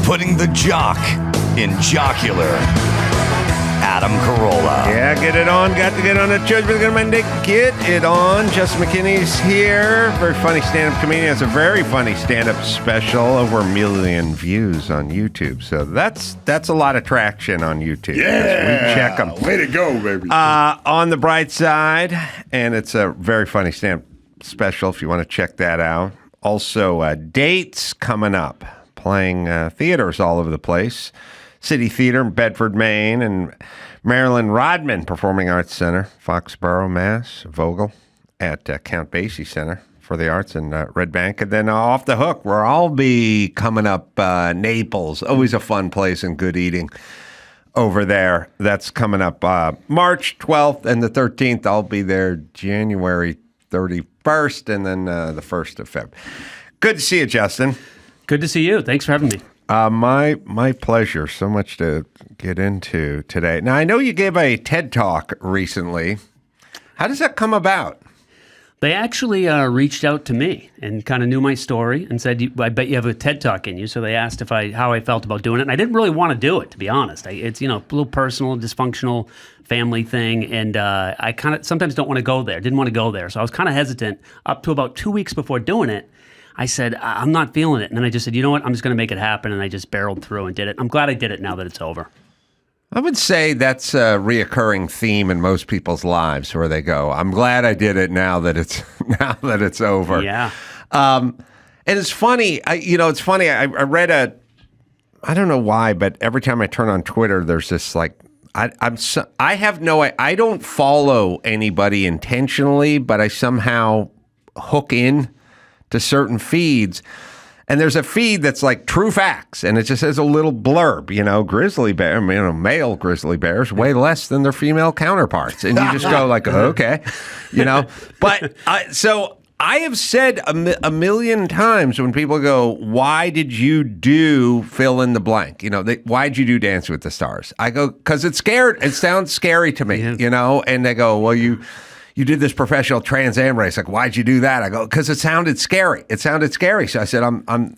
putting the jock in jocular. Adam Carolla. Yeah, get it on. Got to get on a church. We're going to get it on. Juston McKinney's here. Very funny stand-up comedian. Has a very funny stand-up special. Over 1 million views on YouTube. So that's a lot of traction on YouTube. Yeah. We check them. Way to go, baby. On the bright side, and it's a very funny stand-up special if you want to check that out. Also, dates coming up. Playing theaters all over the place. City Theater in Bedford, Maine, and Marilyn Rodman Performing Arts Center, Foxborough, Mass, Vogel, at Count Basie Center for the Arts in Red Bank. And then Off the Hook, where I'll be coming up, Naples. Always a fun place and good eating over there. That's coming up March 12th and the 13th. I'll be there January 31st and then the 1st of February. Good to see you, Juston. Good to see you. Thanks for having me. My pleasure. So much to get into today. Now, I know you gave a TED Talk recently. How does that come about? They actually reached out to me and kind of knew my story and said, I bet you have a TED Talk in you. So they asked how I felt about doing it. And I didn't really want to do it, to be honest. It's, a little personal, dysfunctional family thing. And I kind of sometimes don't want to go there. Didn't want to go there. So I was kind of hesitant up to about 2 weeks before doing it. I said, I'm not feeling it. And then I just said, you know what? I'm just going to make it happen. And I just barreled through and did it. I'm glad I did it now that it's over. I would say that's a reoccurring theme in most people's lives where they go, I'm glad I did it now that it's over. Yeah. And it's funny. It's funny. I read I don't know why, but every time I turn on Twitter, there's this like, I don't follow anybody intentionally, but I somehow hook in to certain feeds, and there's a feed that's like true facts, and it just says a little blurb, grizzly bear, male grizzly bears weigh less than their female counterparts, and you just go like, okay, But so I have said a million times when people go, why did you do fill in the blank? Why'd you do Dance with the Stars? I go, because it's scared. It sounds scary to me, and they go, well, you did this professional Trans Am race. Like, why'd you do that? I go, because it sounded scary. So I said,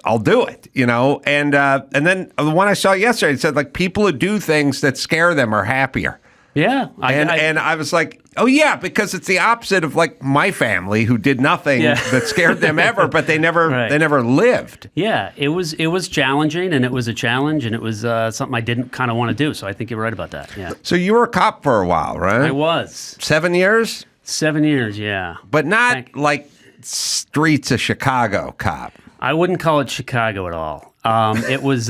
I'll do it, And then the one I saw yesterday, it said like people who do things that scare them are happier. Yeah. And I was like, oh yeah, because it's the opposite of like my family who did nothing that scared them ever, but they never lived. Yeah, it was challenging, and it was a challenge, and it was something I didn't kind of want to do. So I think you're right about that. Yeah. So you were a cop for a while, right? I was. 7 years? 7 years, yeah. But not like streets of Chicago cop. I wouldn't call it Chicago at all. It was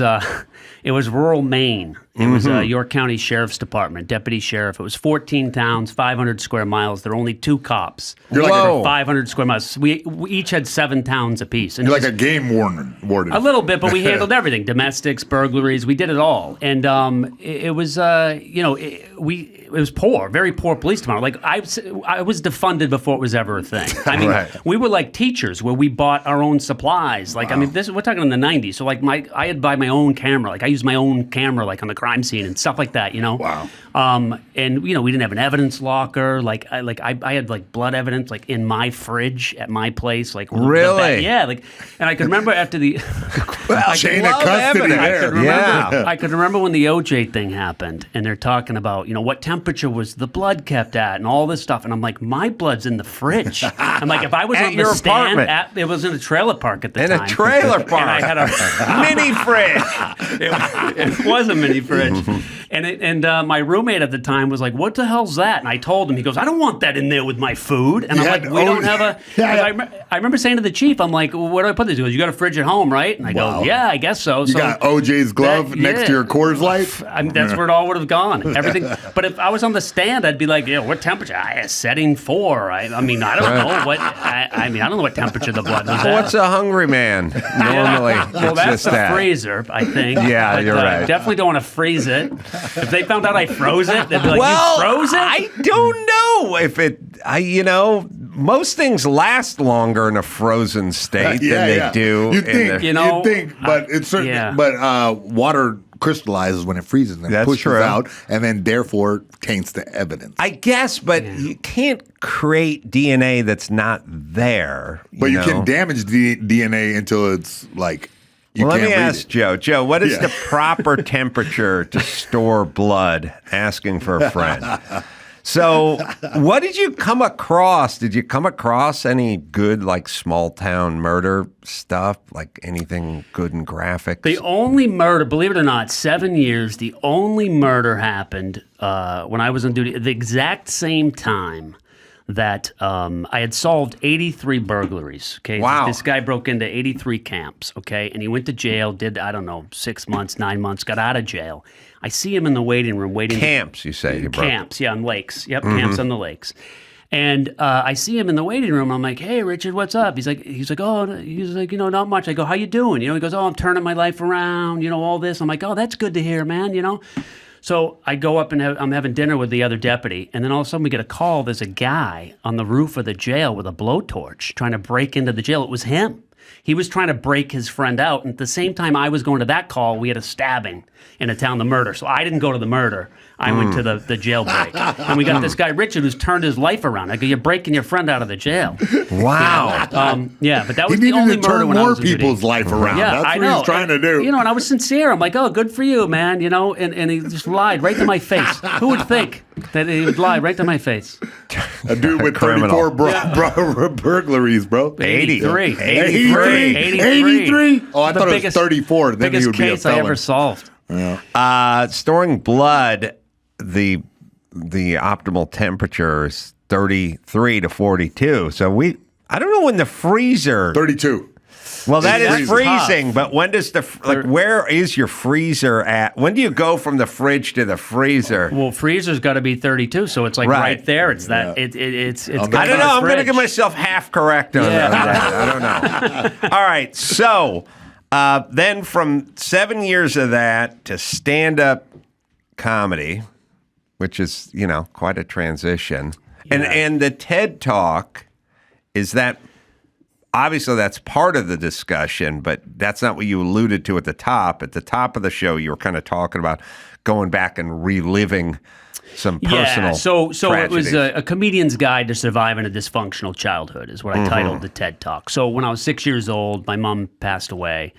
rural Maine. It was York County Sheriff's Department, deputy sheriff. It was 14 towns, 500 square miles. There were only 2 cops. You're like for 500 square miles. We each had 7 towns apiece. And you're like a game warden. A little bit, but we handled everything: domestics, burglaries. We did it all, and it was it was poor, very poor police department. Like I was defunded before it was ever a thing. I mean, we were like teachers where we bought our own supplies. Like, wow. I mean, we're talking in the 90s. So like I had to buy my own camera. Like I used my own camera, like on the crime scene and stuff like that. Wow. And we didn't have an evidence locker. Like I had like blood evidence like in my fridge at my place. Like really, yeah. Like, and I could remember after the chain of custody there. I could remember when the OJ thing happened, and they're talking about what temperature was the blood kept at, and all this stuff. And I'm like, my blood's in the fridge. I'm like, if I was on the stand, it was in a trailer park at the time. In a trailer park, and I had a mini fridge. It was a mini fridge, and my roommate at the time was like, "What the hell's that?" And I told him. He goes, "I don't want that in there with my food." And I'm like, "We don't have a." I remember saying to the chief, "I'm like, well, where do I put this?" He goes, "You got a fridge at home, right?" And I go, "Yeah, I guess so." You got OJ's glove next to your Coors Light. That's where it all would have gone. Everything. But if I was on the stand, I'd be like, "Yeah, what temperature?" Setting 4. I mean, I don't know what. I don't know what temperature the blood was at. What's a hungry man normally? Well, that's the freezer, I think. Yeah, you're right. Definitely don't want to freeze it. If they found out I froze it, they'd be like, "You froze it?" I don't know if it. Most things last longer in a frozen state than they do. You think, but it's certain. Yeah. But water crystallizes when it freezes and it pushes true. out, and then therefore taints the evidence. I guess, but you can't create DNA that's not there. But you can damage the DNA until it's like You Well, let me can't read ask it. Joe. Joe, what is the proper temperature to store blood? Asking for a friend. So, what did you come across? Did you come across any good, like, small town murder stuff? Like anything good in graphics? The only murder, believe it or not, 7 years, the only murder happened when I was on duty at the exact same time that I had solved 83 burglaries. Okay, Wow. This guy broke into 83 camps. Okay, and he went to jail. Did 6 months, 9 months. Got out of jail. I see him in the waiting room waiting. Camps, you say? You broke. Camps, yeah, on lakes. Yep, camps on the lakes. And I see him in the waiting room. I'm like, "Hey, Richard, what's up?" He's like, not much. I go, "How you doing?" He goes, "Oh, I'm turning my life around. All this." I'm like, "Oh, that's good to hear, man." So I go up and I'm having dinner with the other deputy, and then all of a sudden we get a call. There's a guy on the roof of the jail with a blowtorch trying to break into the jail. It was him. He was trying to break his friend out. And at the same time I was going to that call, we had a stabbing in a town, the murder. So I didn't go to the murder. I went to the jailbreak. And we got this guy, Richard, who's turned his life around. I go, "You're breaking your friend out of the jail." Wow. But that He was the needed only to murder turn when I more was on duty. people's life around. Yeah, That's I what know. he's trying to do. And I was sincere. I'm like, "Oh, good for you, man." And he just lied right to my face. Who would think that he would lie right to my face? A dude with Criminal. 34 burglaries, bro. 83. 83? Oh, I thought it was 34. Then he biggest would be a case I felon. ever solved. Storing blood, the optimal temperature is 33 to 42. So I don't know when the freezer. 32. Well, that is It's freezing, but when does where is your freezer at? When do you go from the fridge to the freezer? Well, freezer's got to be 32, so it's like right there. It's that. It's. I don't know. I'm going to give myself half correct on that. I don't know. All right. So then from 7 years of that to stand-up comedy, which is, quite a transition. Yeah. And the TED Talk, is that obviously that's part of the discussion, but that's not what you alluded to at the top. At the top of the show, you were kind of talking about going back and reliving some personal so tragedies. It was a comedian's guide to surviving a dysfunctional childhood is what I titled the TED Talk. So when I was 6 years old, my mom passed away.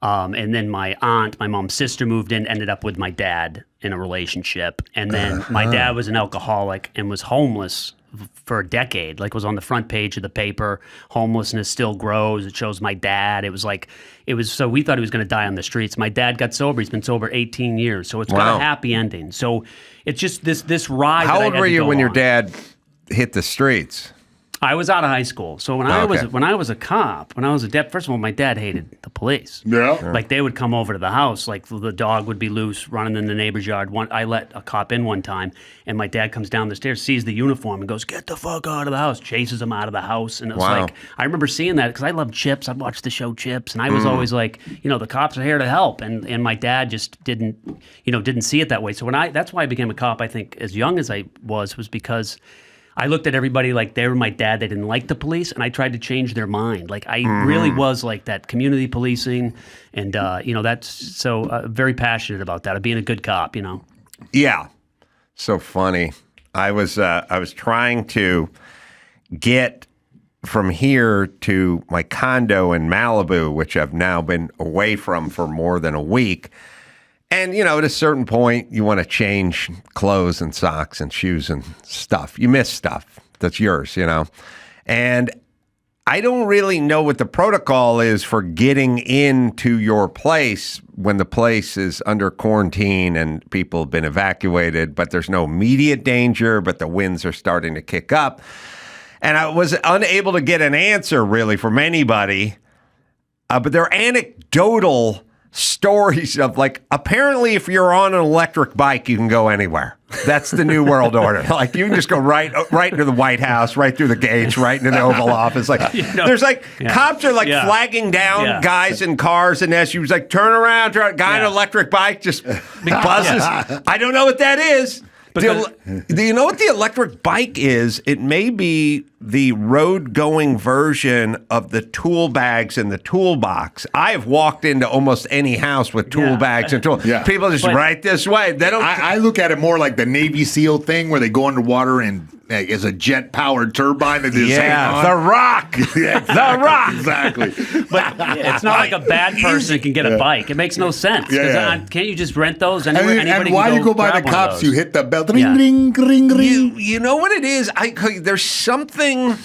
And then my mom's sister moved in, ended up with my dad in a relationship. And then my dad was an alcoholic and was homeless for a decade, was on the front page of the paper. Homelessness still grows. It shows my dad. So we thought he was going to die on the streets. My dad got sober. He's been sober 18 years. So it's got a happy ending. So it's just this ride. How old were you when your dad hit the streets? I was out of high school. So when I was a cop, when I was a deputy, first of all, my dad hated the police. Yeah. They would come over to the house, the dog would be loose running in the neighbor's yard. I let a cop in one time, and my dad comes down the stairs, sees the uniform, and goes, "Get the fuck out of the house," chases him out of the house. And it was I remember seeing that because I loved Chips. I watched the show Chips, and I was always like, the cops are here to help. And my dad just didn't see it that way. So that's why I became a cop, I think, as young as I was because I looked at everybody like they were my dad. They didn't like the police, and I tried to change their mind. I really was like that community policing, and that's so very passionate about that of being a good cop. Yeah, so funny. I was trying to get from here to my condo in Malibu, which I've now been away from for more than a week. And, at a certain point, you want to change clothes and socks and shoes and stuff. You miss stuff that's yours, And I don't really know what the protocol is for getting into your place when the place is under quarantine and people have been evacuated, but there's no immediate danger, but the winds are starting to kick up. And I was unable to get an answer, really, from anybody. But they're anecdotal stories of apparently if you're on an electric bike, you can go anywhere. That's the new world order. You can just go right into the White House, right through the gates, right into the Oval Office. There's cops are flagging down guys in cars, and as you turn around, guy on an electric bike just buzzes. I don't know what that is. Do you know what the electric bike is? It may be the road-going version of the tool bags in the toolbox. I have walked into almost any house with tool bags and tools. Yeah. People just right this way. They don't. I look at it more like the Navy SEAL thing where they go underwater and is a jet-powered turbine that just Yeah, the Rock. Yeah, The Rock. Exactly. But it's not like a bad person can get a bike. It makes no sense. 'Cause, Yeah. can't you just rent those anywhere? And Anybody while can you go by the grab one of cops, those. you hit the bell. Ring, Yeah. ring, ring, ring. You know what it is? There's something.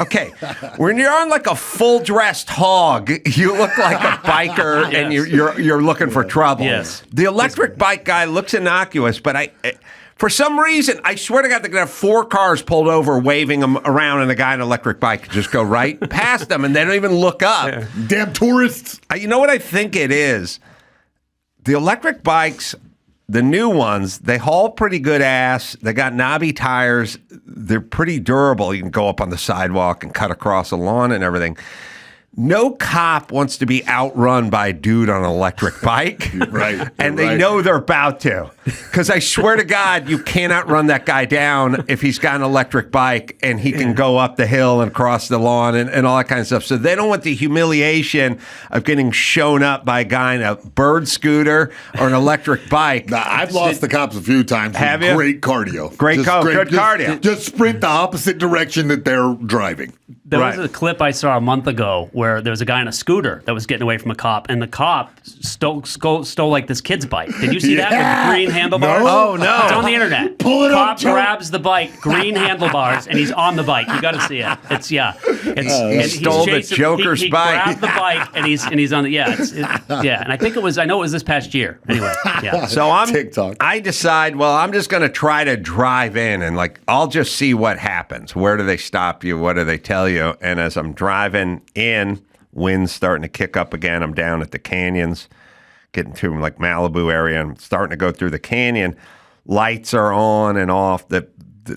Okay, when you're on like a full-dressed hog, you look like a biker, and you're looking for trouble. Yes. The electric bike guy looks innocuous, but for some reason, I swear to God, they're gonna have 4 cars pulled over, waving them around, and a guy on an electric bike just go right past them, and they don't even look up. Yeah. Damn tourists. You know what I think it is? The electric bikes. The new ones, they haul pretty good ass. They got knobby tires. They're pretty durable. You can go up on the sidewalk and cut across the lawn and everything. No cop wants to be outrun by a dude on an electric bike. Right. And they know they're about to. Because I swear to God, you cannot run that guy down if he's got an electric bike and he can go up the hill and across the lawn and all that kind of stuff. So they don't want the humiliation of getting shown up by a guy in a bird scooter or an electric bike. Nah, I've lost the cops a few times. Have with you? Great cardio. Good cardio. Just sprint the opposite direction that they're driving. There Right. was a clip I saw a month ago where there was a guy on a scooter that was getting away from a cop, and the cop stole like this kid's bike. Did you see that with green handlebars? No. Oh, no. It's on the internet. Pull it up, Cop Joe. grabs the bike, green handlebars, and he's on the bike. You got to see it. It's He he's stole the chasing- Joker's he bike. grabbed the bike, and he's on the And I think I know it was this past year. Anyway, yeah. So TikTok. I decide, well, I'm just going to try to drive in and I'll just see what happens. Where do they stop you? What do they tell you? And as I'm driving in, wind's starting to kick up again. I'm down at the canyons, getting to Malibu area. I'm starting to go through the canyon. Lights are on and off. The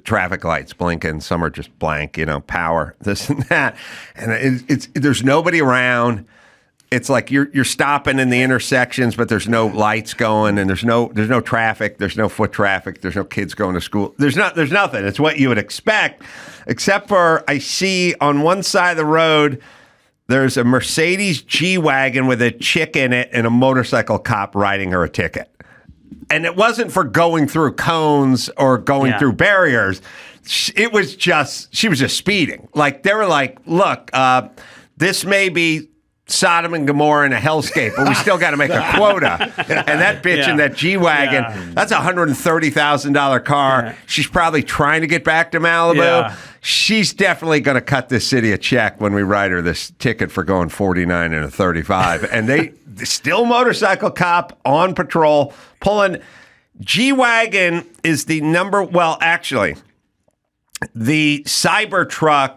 traffic lights blinking. Some are just blank, power, this and that. And there's nobody around. It's like you're stopping in the intersections, but there's no lights going, and there's no traffic, there's no foot traffic, there's no kids going to school. There's nothing. It's what you would expect, except for I see on one side of the road there's a Mercedes G-Wagon with a chick in it and a motorcycle cop writing her a ticket. And it wasn't for going through cones or going through barriers. It was just, she was just speeding. They were like, look, this may be Sodom and Gomorrah in a hellscape, but we still got to make a quota. And that bitch in that G-Wagon, that's a $130,000 car. Yeah. She's probably trying to get back to Malibu. Yeah. She's definitely going to cut this city a check when we write her this ticket for going 49 and a 35. And they still motorcycle cop on patrol pulling. G-Wagon is the the Cybertruck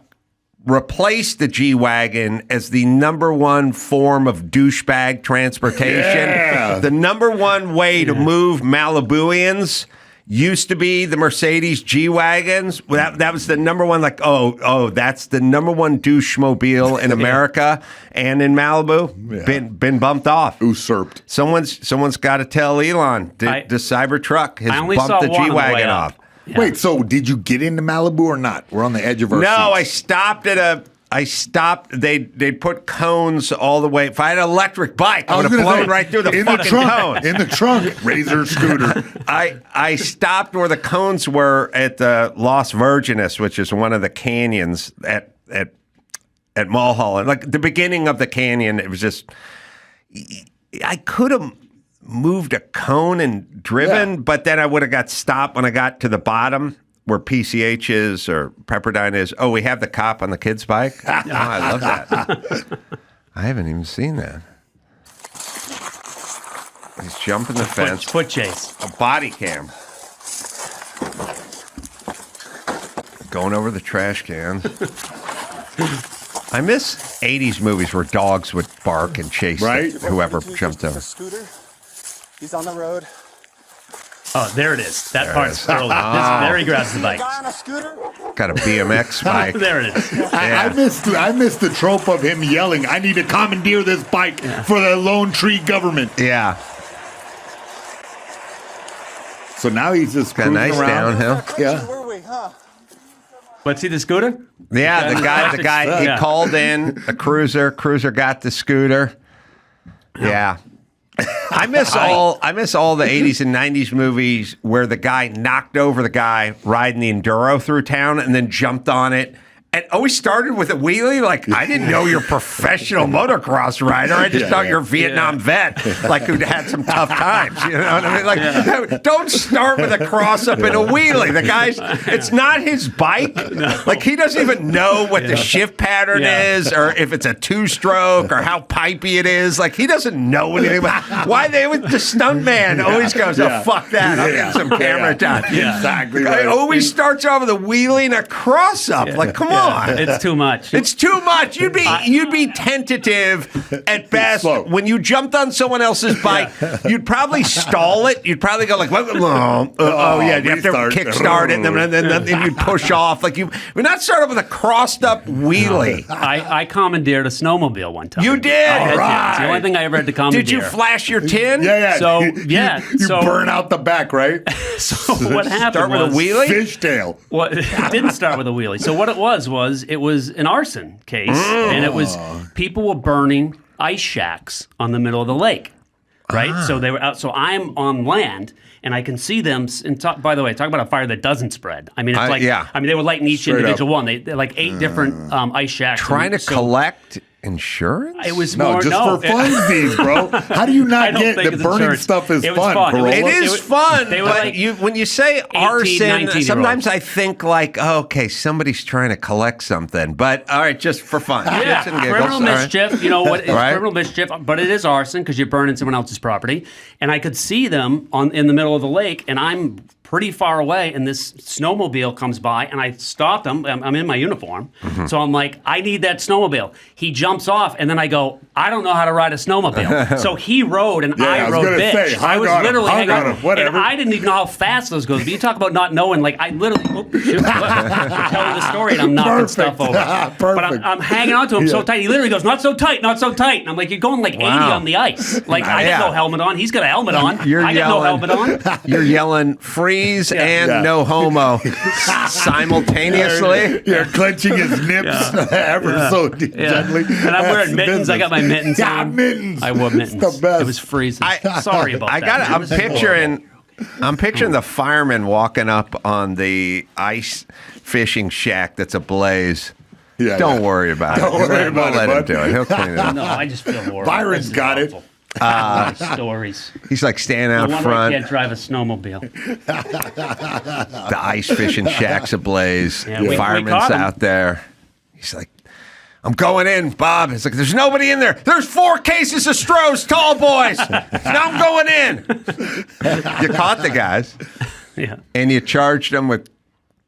replaced the G-Wagon as the number one form of douchebag transportation. Yeah. The number one way to move Malibuians used to be the Mercedes G-Wagons. That was the number one, that's the number one douche-mobile in America and in Malibu. Yeah. Been bumped off. Usurped. Someone's got to tell Elon, the Cybertruck has bumped the G-Wagon off. Yeah. Wait, so did you get into Malibu or not? We're on the edge of our seats. I stopped They'd put cones all the way. If I had an electric bike, I would have blown right through the fucking cone. In the trunk, Razor scooter. I stopped where the cones were at the Las Virgenes, which is one of the canyons at Mulholland. The beginning of the canyon, it was just, I could have moved a cone and driven, but then I would have got stopped when I got to the bottom where PCH is or Pepperdine is. Oh, we have the cop on the kid's bike? Oh, I love that. I haven't even seen that. He's jumping the fence. Foot chase. A body cam. Going over the trash cans. I miss 80s movies where dogs would bark and chase whoever jumped over. He's on the road. Oh, there it is. That part's early. There he grabs the bike. Guy on a scooter. Got a BMX bike. There it is. I missed the trope of him yelling, I need to commandeer this bike for the Lone Tree government. Yeah. So now he's just got a nice around. Downhill. Yeah. Were we, huh? But see the scooter? Yeah, the guy he called in a cruiser. Cruiser got the scooter. Yeah. I miss all the 80s and 90s movies where the guy knocked over the guy riding the enduro through town and then jumped on it. And always started with a wheelie. Like, I didn't know you're a professional motocross rider. I just thought you're a Vietnam vet, like who'd had some tough times. You know what I mean? Like, don't start with a cross up in a wheelie. The guy's, it's not his bike. No. Like, he doesn't even know what the shift pattern is, or if it's a two-stroke, or how pipey it is. Like, he doesn't know anything about why the stuntman always goes, oh, fuck that. I'll get some camera time. Exactly. Right. Always starts off with a wheelie and a cross up. Like, come on. It's too much. It's too much. You'd be tentative at best. When you jumped on someone else's bike, you'd probably stall it. You'd probably go like, you have to kickstart it, and then you'd push off. Like you would not start off with a crossed up wheelie. I commandeered a snowmobile one time. You did. All right. It's the only thing I ever had to commandeer. Did you flash your tin? Yeah. So you burn out the back, right? So what happened? Start with a wheelie. Fishtail. It didn't start with a wheelie. So what it was an arson case, and it was people were burning ice shacks on the middle of the lake, right? So they were out. So I'm on land, and I can see them. And by the way, talk about a fire that doesn't spread. I mean, it's I mean, they were lighting each Straight individual one. They're like 8 different ice shacks. Trying to collect insurance? It was for funsies, bro. How do you not get the burning insurance. stuff is It was fun, fun. Carolla? It is fun, they were but like when you say arson, 19-year-olds. sometimes I think like, oh, okay, somebody's trying to collect something. But all right, just for fun. Yeah, Shits and giggles. criminal All right. mischief. You know what? It's Right. criminal mischief, but it is arson because you're burning someone else's property. And I could see them in the middle of the lake, and I'm pretty far away, and this snowmobile comes by, and I stopped him. I'm in my uniform, so I'm like, I need that snowmobile. He jumps off, and then I go, I don't know how to ride a snowmobile. So he rode, and I rode bitch. I was literally hanging on, and I didn't even know how fast those goes. But you talk about not knowing, like I literally telling the story, and I'm knocking stuff over. But I'm hanging on to him so tight. He literally goes, not so tight, not so tight. And I'm like, you're going like 80 on the ice. Like I got no helmet on. He's got a helmet on. I got no helmet on. You're yelling freeze and no homo simultaneously. You're clenching his nips ever so gently. And I'm wearing mittens. I got my mittens on. Mittens. I wore mittens. It's the best. It was freezing. Sorry about that. I'm picturing the fireman walking up on the ice fishing shack that's ablaze. Don't worry about it. Don't worry about it, Let him bud. do it. He'll clean it up. No, I just feel horrible. Byron's got it. Stories. He's like standing No out wonder front. I can't drive a snowmobile. The ice fishing shack's ablaze. Yeah, The we fireman's caught him. out there. He's like, I'm going in, Bob. It's like, there's nobody in there. There's 4 cases of Stroh's tall boys. Now I'm going in. You caught the guys. Yeah. And you charged them with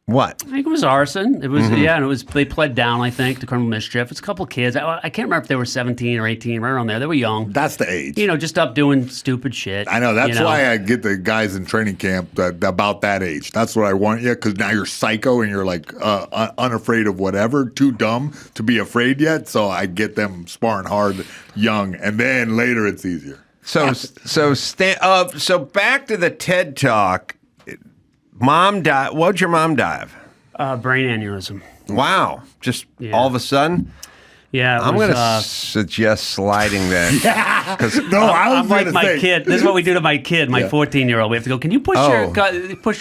what? I think it was arson. It was and it was they pled down, I think, to criminal mischief. It's a couple of kids. I can't remember if they were 17 or 18, right around there. They were young. That's the age. You know, just up doing stupid shit. I know. That's why I get the guys in training camp about that age. That's what I want you, because now you're psycho and you're like unafraid of whatever, too dumb to be afraid yet. So I get them sparring hard young, and then later it's easier. So back to the TED Talk. Mom died. What'd your mom die of? Brain aneurysm. Wow. Just all of a sudden? Yeah, I'm going to suggest sliding that. I'm like my kid. This is what we do to my kid, my 14-year-old. We have to go, can you push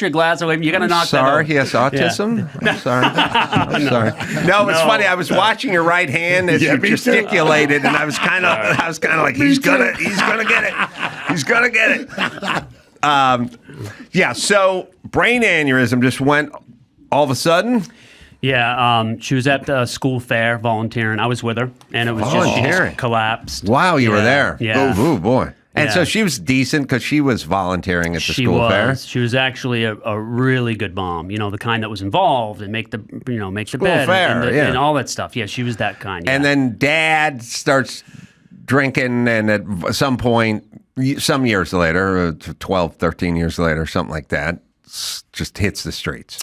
your glass away? You're going to knock that Sorry, over. he has autism? I'm sorry. I'm sorry. No, it's funny. I was watching your right hand as you gesticulated, and I was kind of like, he's gonna get it. He's gonna get it. So brain aneurysm just went all of a sudden. Yeah, she was at the school fair volunteering. I was with her, and it was she just collapsed. Wow, you were there. Yeah. Oh, boy. And so she was decent because she was volunteering at the school fair. She was actually a really good mom. You know, the kind that was involved and make the bed fair, and all that stuff. Yeah, she was that kind. Yeah. And then Dad starts drinking, and at some point, some years later, 12, 13 years later, something like that, just hits the streets.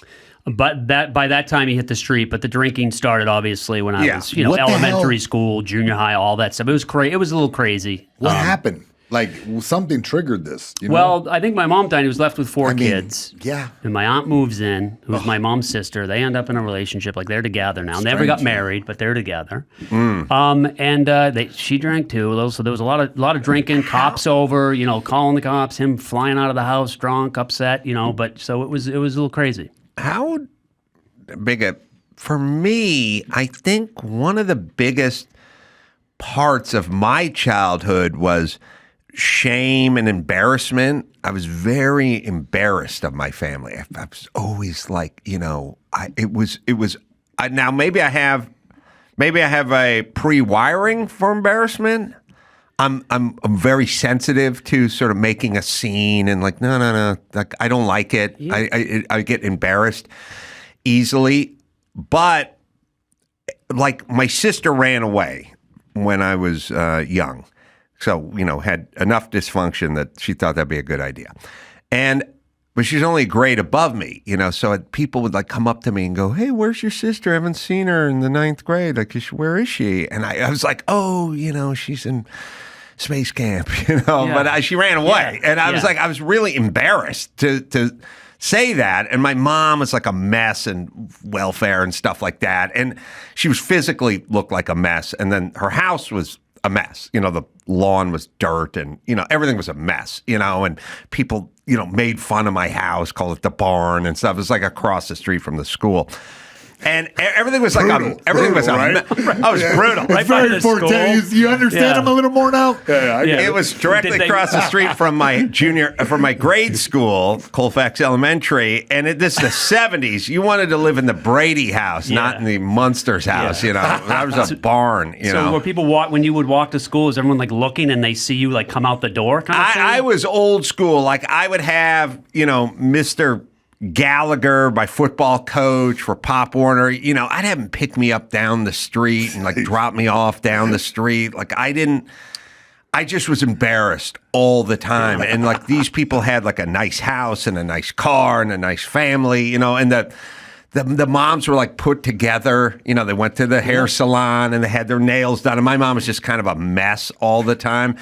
But by that time he hit the street. But the drinking started obviously when I was, elementary school, junior high, all that stuff. It was crazy. It was a little crazy. What happened? Like something triggered this. You know? Well, I think my mom died. He was left with four kids. Yeah. And my aunt moves in, who's my mom's sister. They end up in a relationship. Like, they're together now. Never got married, but they're together. She drank too. So there was a lot of drinking. Cops over. Calling the cops. Him flying out of the house drunk, upset. But so it was a little crazy. How big for me, I think one of the biggest parts of my childhood was shame and embarrassment. I was very embarrassed of my family. I was always like, now maybe I have a pre-wiring for embarrassment. I'm very sensitive to sort of making a scene and like, no, like I don't like it. Yeah. I get embarrassed easily, but like my sister ran away when I was young. So, had enough dysfunction that she thought that'd be a good idea. But she's only a grade above me, so people would like come up to me and go, "Hey, where's your sister? I haven't seen her in the 9th grade. Like, where is she?" And I was like, "Oh, she's in space camp, Yeah. But she ran away. Yeah. And I was like, I was really embarrassed to say that. And my mom was like a mess and welfare and stuff like that. And she was physically looked like a mess. And then her house was a mess. The lawn was dirt and, everything was a mess, and people, made fun of my house, called it the barn and stuff. It was like across the street from the school. And everything was like brutal, right? I was brutal. It's right by very the important. school. You understand him a little more now? Yeah. It was directly across the street from my grade school, Colfax Elementary, and this is the 70s. You wanted to live in the Brady house, not in the Munsters house. That was a barn. So were people when you would walk to school, is everyone like looking and they see you like come out the door? Kind of thing? I was old school. Like I would have Mr. Gallagher, my football coach for Pop Warner, I'd have him pick me up down the street and like drop me off down the street. Like I just was embarrassed all the time. And like these people had like a nice house and a nice car and a nice family, and the moms were like put together, they went to the hair salon and they had their nails done. And my mom was just kind of a mess all the time.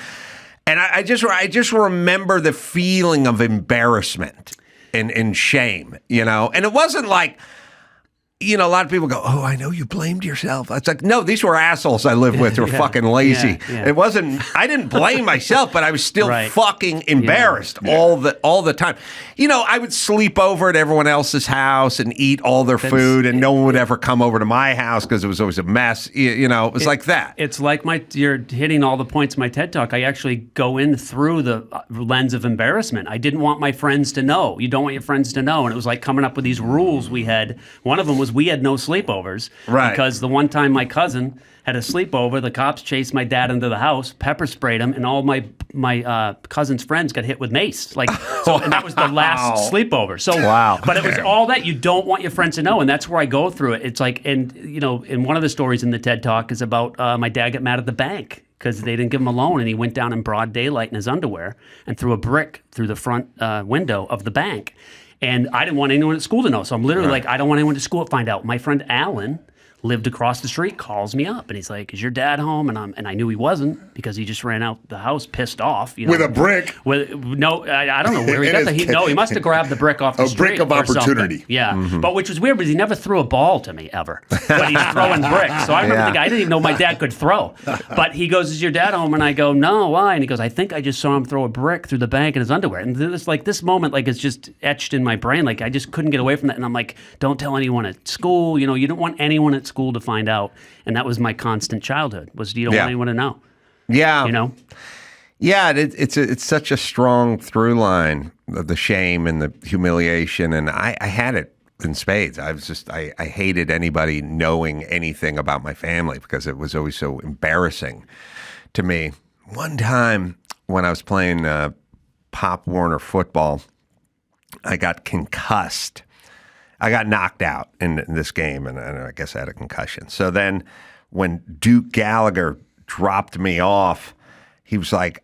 And I just remember the feeling of embarrassment. And shame, and it wasn't like, a lot of people go, "Oh, I know you blamed yourself." It's like, no, these were assholes I lived with who were fucking lazy. Yeah. It wasn't, I didn't blame myself, but I was still fucking embarrassed all the time. I would sleep over at everyone else's house and eat all their food, and no one would ever come over to my house because it was always a mess. It was like that. It's like you're hitting all the points in my TED Talk. I actually go in through the lens of embarrassment. I didn't want my friends to know. You don't want your friends to know. And it was like coming up with these rules we had. One of them was we had no sleepovers. Right. Because the one time my cousin had a sleepover, the cops chased my dad into the house, pepper sprayed him, and all my cousin's friends got hit with mace. And that was the last sleepover. So, but it was all that. You don't want your friends to know, and that's where I go through it. It's like, and in one of the stories in the TED Talk is about my dad got mad at the bank because they didn't give him a loan, and he went down in broad daylight in his underwear and threw a brick through the front window of the bank. And I didn't want anyone at school to know. So I'm literally like, I don't want anyone at school to find out. My friend Alan lived across the street, calls me up, and he's like, "Is your dad home?" And I knew he wasn't because he just ran out the house pissed off. With a brick? I don't know where he got that. He must have grabbed the brick off the street. A brick of opportunity. Yeah. Mm-hmm. But which was weird because he never threw a ball to me ever. But he's throwing bricks. So I remember thinking, I didn't even know my dad could throw. But he goes, "Is your dad home?" And I go, "No, why?" And he goes, "I think I just saw him throw a brick through the bank in his underwear." And this moment, like, it's just etched in my brain. Like, I just couldn't get away from that. And I'm like, don't tell anyone at school. You don't want anyone at school to find out. And that was my constant childhood, was you don't want anyone to know. Yeah. Yeah, it's such a strong through line of the shame and the humiliation. And I had it in spades. I hated anybody knowing anything about my family because it was always so embarrassing to me. One time when I was playing Pop Warner football, I got concussed. I got knocked out in this game, and I guess I had a concussion. So then when Duke Gallagher dropped me off, he was like,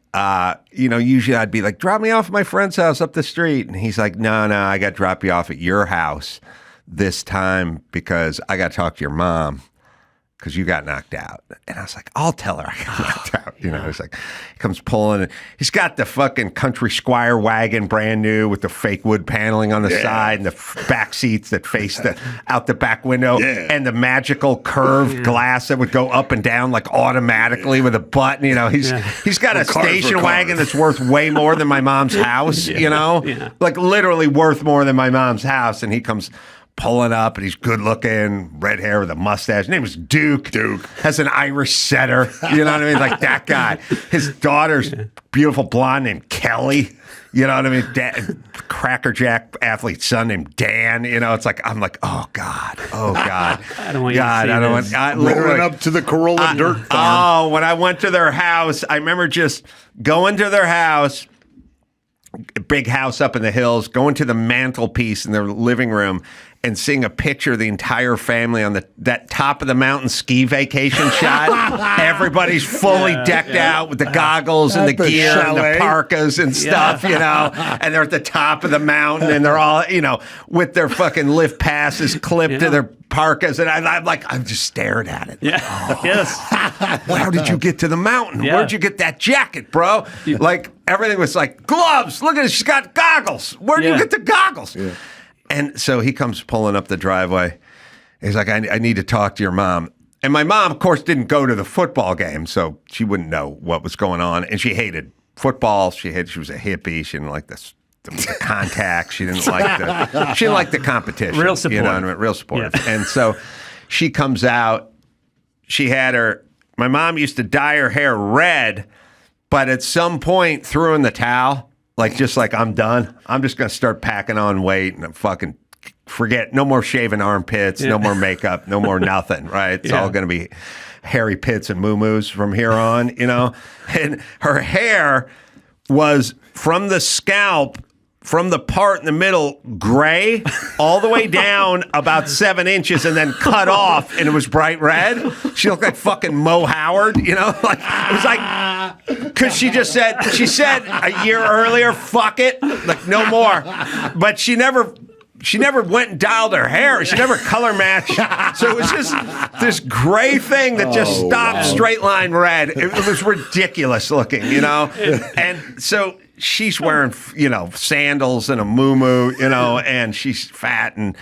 usually I'd be like, "Drop me off at my friend's house up the street." And he's like, no, I got to drop you off at your house this time because I got to talk to your mom. because you got knocked out. And I was like, I'll tell her I got knocked out. You know, it's like, he comes pulling, and he's got the fucking Country Squire wagon, brand new, with the fake wood paneling on the side and the back seats that face out the back window, and the magical curved glass that would go up and down like automatically with a button. You know, he's got a station wagon that's worth way more than my mom's house, you know, like literally worth more than my mom's house. And he comes pulling up, and he's good looking, red hair with a mustache. His name was Duke. Duke has an Irish setter. You know what I mean? Like that guy. His daughter's beautiful blonde named Kelly. You know what I mean? Crackerjack athlete son named Dan. You know, it's like, I'm like, oh God. I don't want you to see this. Rolling up to the Carolla dirt farm. Oh, when I went to their house, I remember just going to their house, big house up in the hills, going to the mantelpiece in their living room and seeing a picture of the entire family on that top of the mountain ski vacation shot. Everybody's fully decked out with the goggles and the gear and the parkas and stuff, you know, and they're at the top of the mountain, and they're all, you know, with their fucking lift passes clipped to their parkas, and I'm just staring at it. Yeah. How did you get to the mountain? Where'd you get that jacket, bro? Like, everything was like, gloves. Look at it. She's got goggles. Where'd you get the goggles? Yeah. And so he comes pulling up the driveway. He's like, I need to talk to your mom. And my mom, of course, didn't go to the football game, so she wouldn't know what was going on. And she hated football. She was a hippie. She didn't like the contact. She didn't like the competition. Real supportive. You know what I mean? Real supportive. Yeah. And so she comes out. My mom used to dye her hair red, but at some point threw in the towel. Like, I'm done. I'm just going to start packing on weight and fucking forget. No more shaving armpits, no more makeup, no more nothing, right? It's all going to be hairy pits and moo-moos from here on, you know? And her hair was from the scalp, from the part in the middle, gray, all the way down about 7 inches, and then cut off, and it was bright red. She looked like fucking Mo Howard, you know? Like, it was like, because she said a year earlier, fuck it, like, no more. But she never went and dialed her hair. She never color matched. So it was just this gray thing that just stopped straight line red. It was ridiculous looking, you know? And so she's wearing, you know, sandals and a muumuu, you know, and she's fat and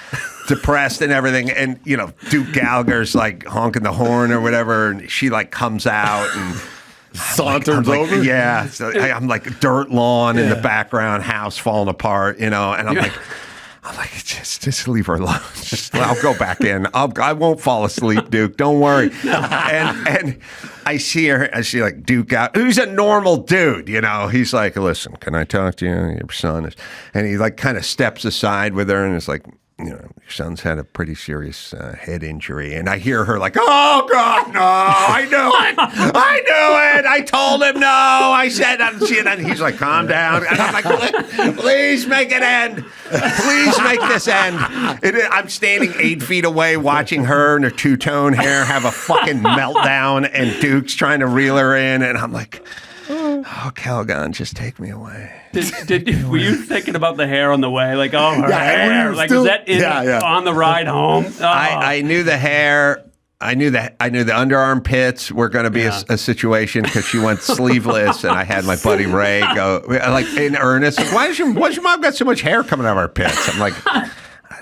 depressed and everything. And, you know, Duke Gallagher's like honking the horn or whatever. And she like comes out and saunters over. Yeah. So I'm like dirt lawn in the background, house falling apart, you know, and I'm like, just leave her alone. I'll go back in. I won't fall asleep, Duke. Don't worry. And I see like Duke out. Who's a normal dude, you know? He's like, listen, can I talk to you? Your son is, and he like kind of steps aside with her, and it's like, you know, your son's had a pretty serious head injury. And I hear her like, oh, God, no, I knew it. I told him no. I said, and he's like, calm down. And I'm like, please make it end. Please make this end. I'm standing 8 feet away watching her and her two-tone hair have a fucking meltdown, and Duke's trying to reel her in. And I'm like, oh, Calgon, just take me away. Were you thinking about the hair on the way? Like, oh, her hair. Like, was that on the ride home? Oh. I knew the hair. I knew the underarm pits were going to be a situation because she went sleeveless, and I had my buddy Ray go like in earnest. Why does your mom got so much hair coming out of her pits? I'm like,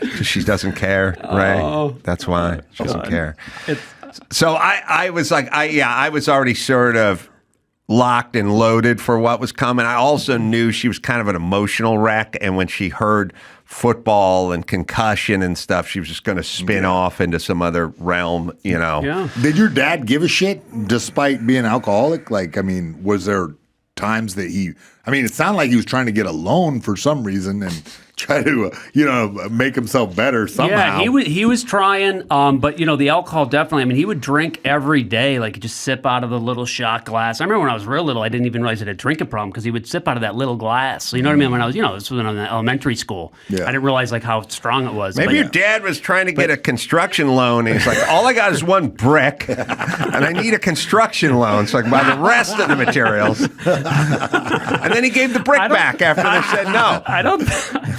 because she doesn't care, Ray. That's why she doesn't care. So I was like, I was already sort of locked and loaded for what was coming. I also knew she was kind of an emotional wreck, and when she heard football and concussion and stuff, she was just going to spin off into some other realm, you know. Yeah. Did your dad give a shit despite being alcoholic? Like, I mean, was there times that it sounded like he was trying to get a loan for some reason and try to, make himself better somehow. Yeah, he was trying, but, the alcohol definitely, he would drink every day, like just sip out of the little shot glass. I remember when I was real little, I didn't even realize I had a drinking problem because he would sip out of that little glass. So, you know what I mean? When I was, this was in elementary school. Yeah. I didn't realize, like, how strong it was. Maybe your dad was trying to get a construction loan, and he's like, all I got is one brick, and I need a construction loan so I can buy the rest of the materials. And then he gave the brick back after they said no.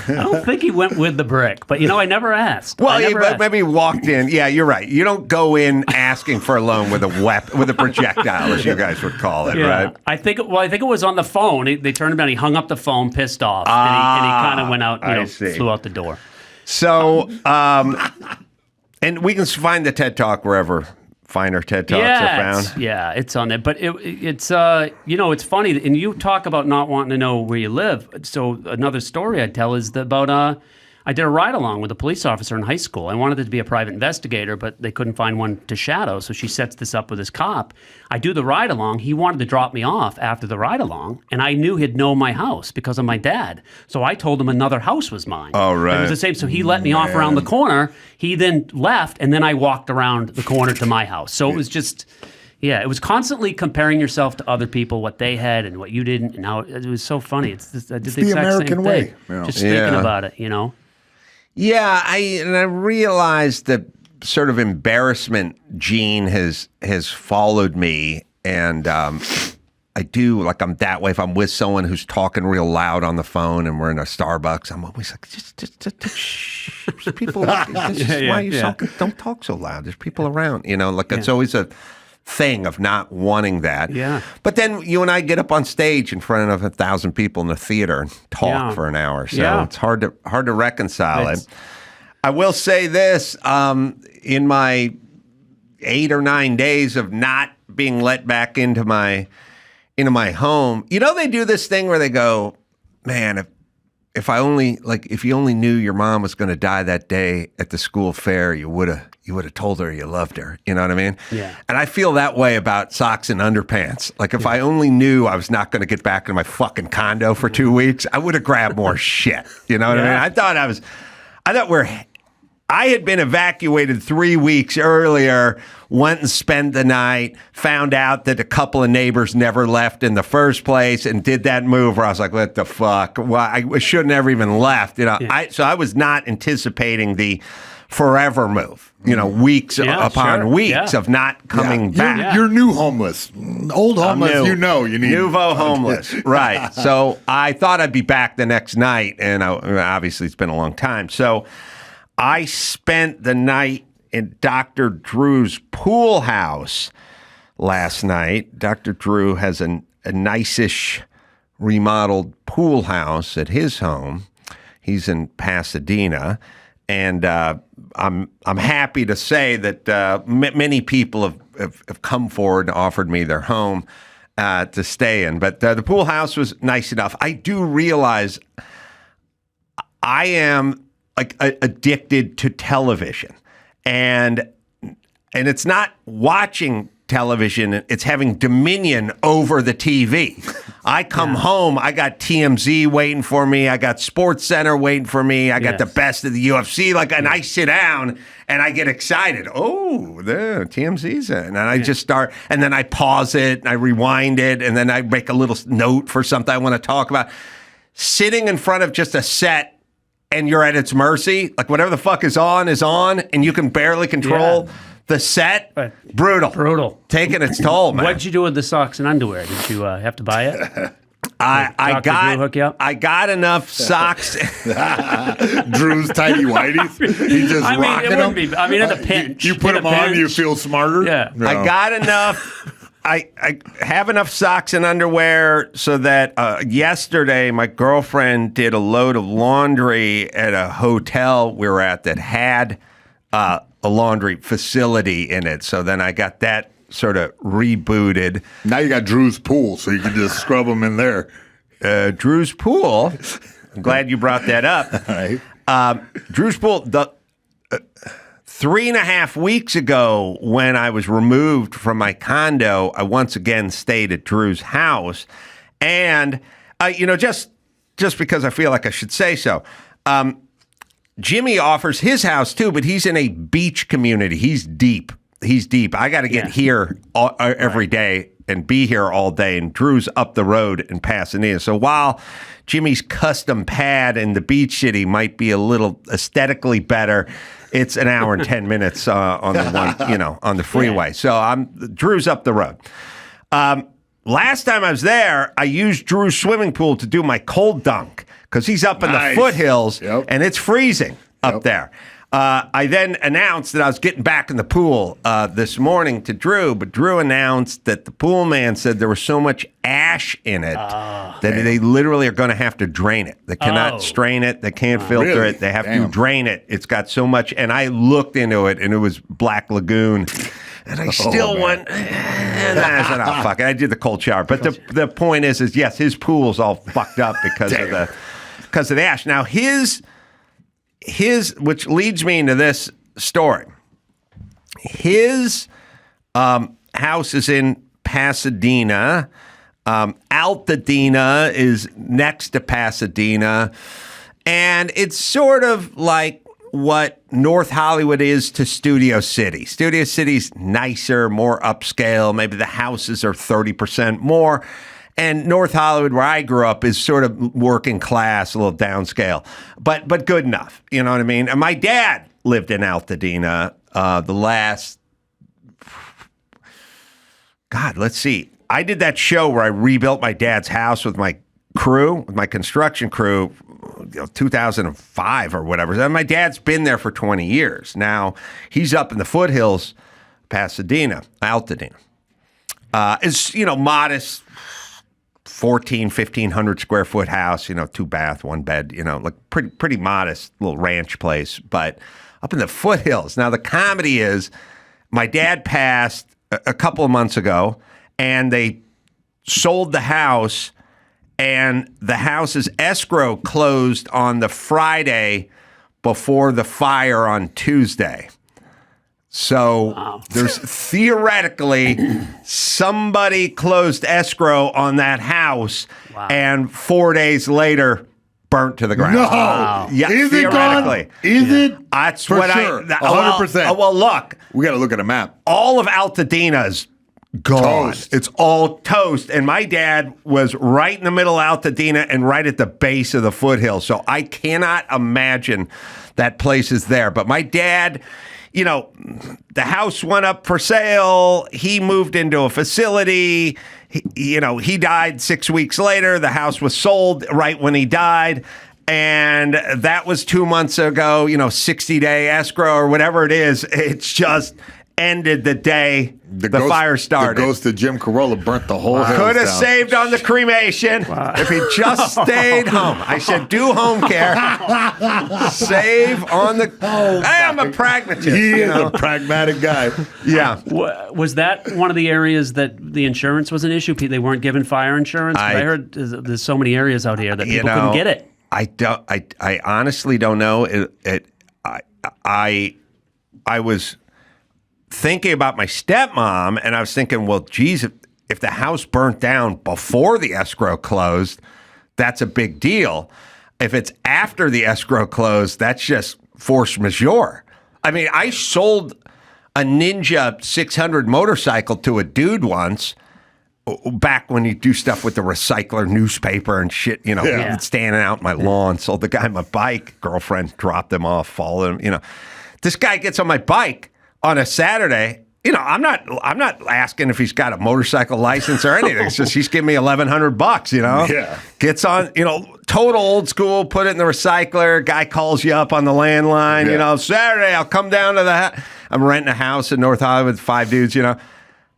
I don't think he went with the brick, but I never asked. Well, I never asked. maybe he walked in. Yeah, you're right. You don't go in asking for a loan with a projectile, as you guys would call it, right? I think it was on the phone. They turned him down. He hung up the phone, pissed off, and he kind of went out, flew out the door. So, and we can find the TED Talk wherever finer TED Talks are found. Yeah, it's on there. But it's it's funny, and you talk about not wanting to know where you live. So another story I'd tell is about I did a ride-along with a police officer in high school. I wanted it to be a private investigator, but they couldn't find one to shadow, so she sets this up with this cop. I do the ride-along. He wanted to drop me off after the ride-along, and I knew he'd know my house because of my dad. So I told him another house was mine. Oh, right. It was the same. So he let me off around the corner. He then left, and then I walked around the corner to my house. So it was just... Yeah, it was constantly comparing yourself to other people, what they had and what you didn't, and how it was so funny. I did the exact American same way. thing. Just thinking about it, Yeah, I realized the sort of embarrassment gene has followed me, and I do, like, I'm that way. If I'm with someone who's talking real loud on the phone and we're in a Starbucks, I'm always like, just shh, people. This is why you don't talk so loud. There's people around, It's always a thing of not wanting that. Yeah. But then you and I get up on stage in front of 1,000 people in the theater and talk for an hour. So it's hard to reconcile it. I will say this, in my 8 or 9 days of not being let back into my home, they do this thing where they go, man, if you only knew your mom was going to die that day at the school fair, you would have told her you loved her. You know what I mean? Yeah. And I feel that way about socks and underpants. Like, if I only knew I was not going to get back in my fucking condo for 2 weeks, I would have grabbed more shit. You know what I mean? I had been evacuated 3 weeks earlier, went and spent the night, found out that a couple of neighbors never left in the first place, and did that move where I was like, what the fuck? Well, I should have never even left. So I was not anticipating the forever move, weeks upon weeks of not coming back. You're new homeless. Old homeless, you need. Nouveau homeless, right. So I thought I'd be back the next night, and obviously it's been a long time. So I spent the night in Dr. Drew's pool house last night. Dr. Drew has a nice-ish remodeled pool house at his home. He's in Pasadena, and I'm happy to say that many people have come forward and offered me their home to stay in. But the pool house was nice enough. I do realize I am addicted to television, and it's not watching television, it's having dominion over the TV. I come home, I got TMZ waiting for me, I got Sports Center waiting for me, I got the best of the UFC, and I sit down and I get excited. Oh, there, TMZ's in. And I just start, and then I pause it, and I rewind it, and then I make a little note for something I want to talk about. Sitting in front of just a set, and you're at its mercy, like whatever the fuck is on, and you can barely control the set. Brutal. Taking its toll, man. What'd you do with the socks and underwear? Did you have to buy it? I hook you up? got enough socks. Drew's tidy whities. He just rocking them. At the pinch. You put them on, you feel smarter. Yeah. No. I got enough. I have enough socks and underwear so that yesterday my girlfriend did a load of laundry at a hotel we were at that had a laundry facility in it. So then I got that sort of rebooted. Now you got Drew's pool, so you can just scrub them in there. Drew's pool. I'm glad you brought that up. All right. Drew's pool. 3.5 weeks ago, when I was removed from my condo, I once again stayed at Drew's house. And, just because I feel like I should say so, Jimmy offers his house too, but he's in a beach community. He's deep. I got to get here every day and be here all day. And Drew's up the road in Pasadena. So while Jimmy's custom pad in the beach city might be a little aesthetically better, it's an hour and 10 minutes on the one, on the freeway. So Drew's up the road. Last time I was there, I used Drew's swimming pool to do my cold dunk because he's up in the Nice. foothills Yep. and it's freezing up Yep. there. I then announced that I was getting back in the pool this morning to Drew, but Drew announced that the pool man said there was so much ash in it that they literally are going to have to drain it. They cannot strain it. They can't filter Really? it. They have to Damn. drain it. It's got so much. And I looked into it, and it was Black Lagoon. And I still man. went, I said, oh, fuck it. I did the cold shower. But the point is yes, his pool's all fucked up because of the ash. Now, his, which leads me into this story. His house is in Pasadena. Altadena is next to Pasadena. And it's sort of like what North Hollywood is to Studio City. Studio City's nicer, more upscale. Maybe the houses are 30% more. And North Hollywood, where I grew up, is sort of working class, a little downscale, but good enough. You know what I mean? And my dad lived in Altadena the last, God, let's see. I did that show where I rebuilt my dad's house with my crew, with my construction crew, 2005 or whatever. And my dad's been there for 20 years. Now, he's up in the foothills, Pasadena, Altadena. It's, modest, 1,500 square foot house, 2 bath, 1 bed, like pretty modest little ranch place, but up in the foothills. Now, the comedy is my dad passed a couple of months ago, and they sold the house, and the house's escrow closed on the Friday before the fire on Tuesday. So there's theoretically somebody closed escrow on that house and 4 days later burnt to the ground. No. Yeah, Is it theoretically. gone? Is it? That's For what sure. 100%. Well, look, We got to look at a map. all of Altadena's gone. Toast. It's all toast. And my dad was right in the middle of Altadena and right at the base of the foothill. So I cannot imagine that place is there. But my dad, the house went up for sale. He moved into a facility. He died 6 weeks later. The house was sold right when he died. And that was 2 months ago, 60-day escrow or whatever it is. It's just ended the day the fire started. The ghost of Jim Carolla burnt the whole house Could have down. saved on the cremation if he just stayed home. I said, do home care. Save on the... Hey, I'm a pragmatist. He is a pragmatic guy. Yeah. Was that one of the areas that the insurance was an issue? They weren't given fire insurance? I heard there's so many areas out here that people couldn't get it. I honestly don't know. I was thinking about my stepmom, and I was thinking, well, geez, if the house burnt down before the escrow closed, that's a big deal. If it's after the escrow closed, that's just force majeure. I mean, I sold a Ninja 600 motorcycle to a dude once, back when you do stuff with the recycler newspaper and shit, standing out in my lawn. Sold the guy my bike. Girlfriend dropped him off, followed him. This guy gets on my bike on a Saturday. I'm not asking if he's got a motorcycle license or anything. It's just he's giving me $1,100. Yeah. Gets on. Total old school. Put it in the recycler. Guy calls you up on the landline. Yeah. Saturday I'll come down to I'm renting a house in North Hollywood with 5 dudes.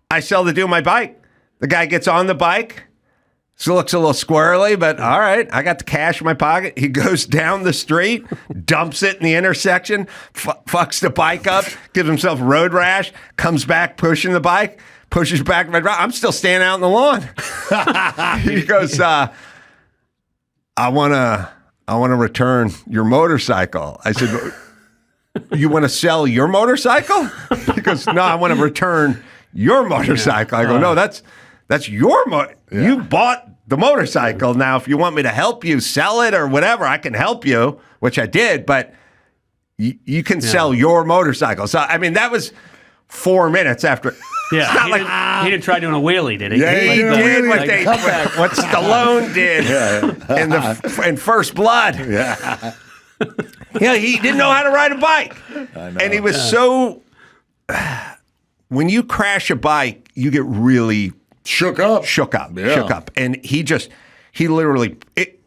I sell the dude my bike. The guy gets on the bike. So looks a little squirrely, but all right. I got the cash in my pocket. He goes down the street, dumps it in the intersection, fucks the bike up, gives himself road rash, comes back pushing the bike, pushes back my drive. I'm still standing out in the lawn. He goes, I want to return your motorcycle. I said, you want to sell your motorcycle? He goes, no, I want to return your motorcycle. I go, no, that's your motor. Yeah. You bought the motorcycle. Now, if you want me to help you sell it or whatever, I can help you, which I did, but you can sell your motorcycle. So, I mean, that was 4 minutes after. Yeah, he didn't try doing a wheelie, did he? Yeah, He did what Stallone did in First Blood. Yeah. He didn't know how to ride a bike. I know. And he was so... When you crash a bike, you get really... Shook up. Shook up. Yeah. And he literally,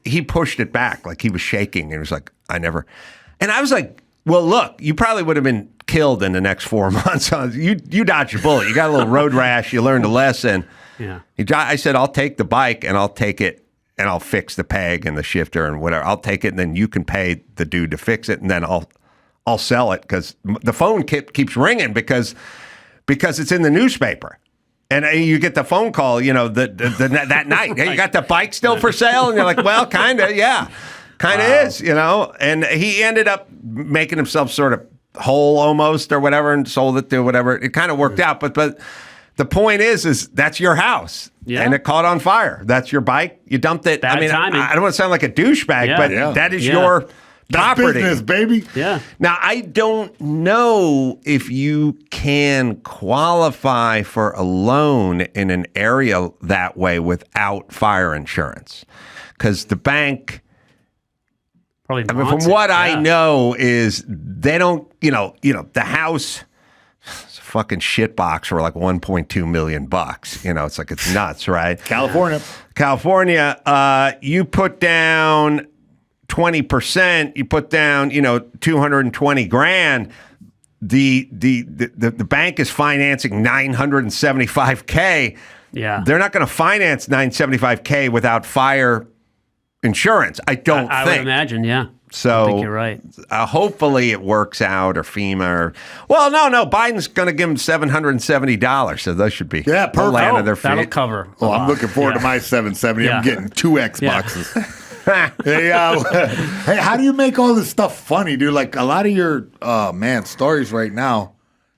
he pushed it back. Like he was shaking. And he was like, I never. And I was like, well, look, you probably would have been killed in the next 4 months. You dodged your bullet. You got a little road rash. You learned a lesson. Yeah. I said, I'll take the bike and I'll take it and I'll fix the peg and the shifter and whatever. I'll take it and then you can pay the dude to fix it and then I'll sell it because the phone keeps ringing because it's in the newspaper. And you get the phone call, that night. Hey, you got the bike still for sale? And you're like, well, kind of, yeah. Kind of is, And he ended up making himself sort of whole almost or whatever and sold it to whatever. It kind of worked out. But the point is that's your house. Yeah. And it caught on fire. That's your bike. You dumped it. Bad timing. I don't want to sound like a douchebag, but that is your that's property. Business, baby. Yeah. Now, I don't know if you can qualify for a loan in an area that way without fire insurance. Because the bank, probably from what I know, is they don't, the house, it's a fucking shit box for like $1.2 million. It's like, it's nuts, right? California, you put down 20%, you put down, 220 grand. The bank is financing $975K. Yeah. They're not going to finance $975K without fire insurance. I don't think. I would imagine, yeah. So I think you're right. Hopefully it works out, or FEMA, no. Biden's going to give them $770, so those should be perfect. land of their feet. That'll cover. I'm looking forward to my 770. I'm getting 2 Xboxes. Hey, how do you make all this stuff funny, dude? Like a lot of your stories right now.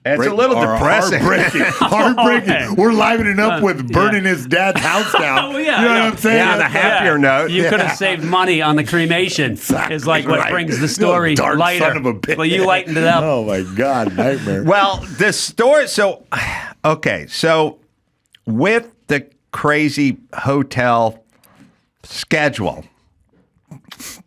It's a little depressing. Heartbreaking. We're livening up with burning his dad's house down. You know what I'm saying? Yeah, on a happier note. You could have saved money on the cremation. Exactly is like what brings the story you dark lighter. Son of a bitch. Well, you lightened it up. Oh my God, nightmare. Well, this story. So with the crazy hotel schedule,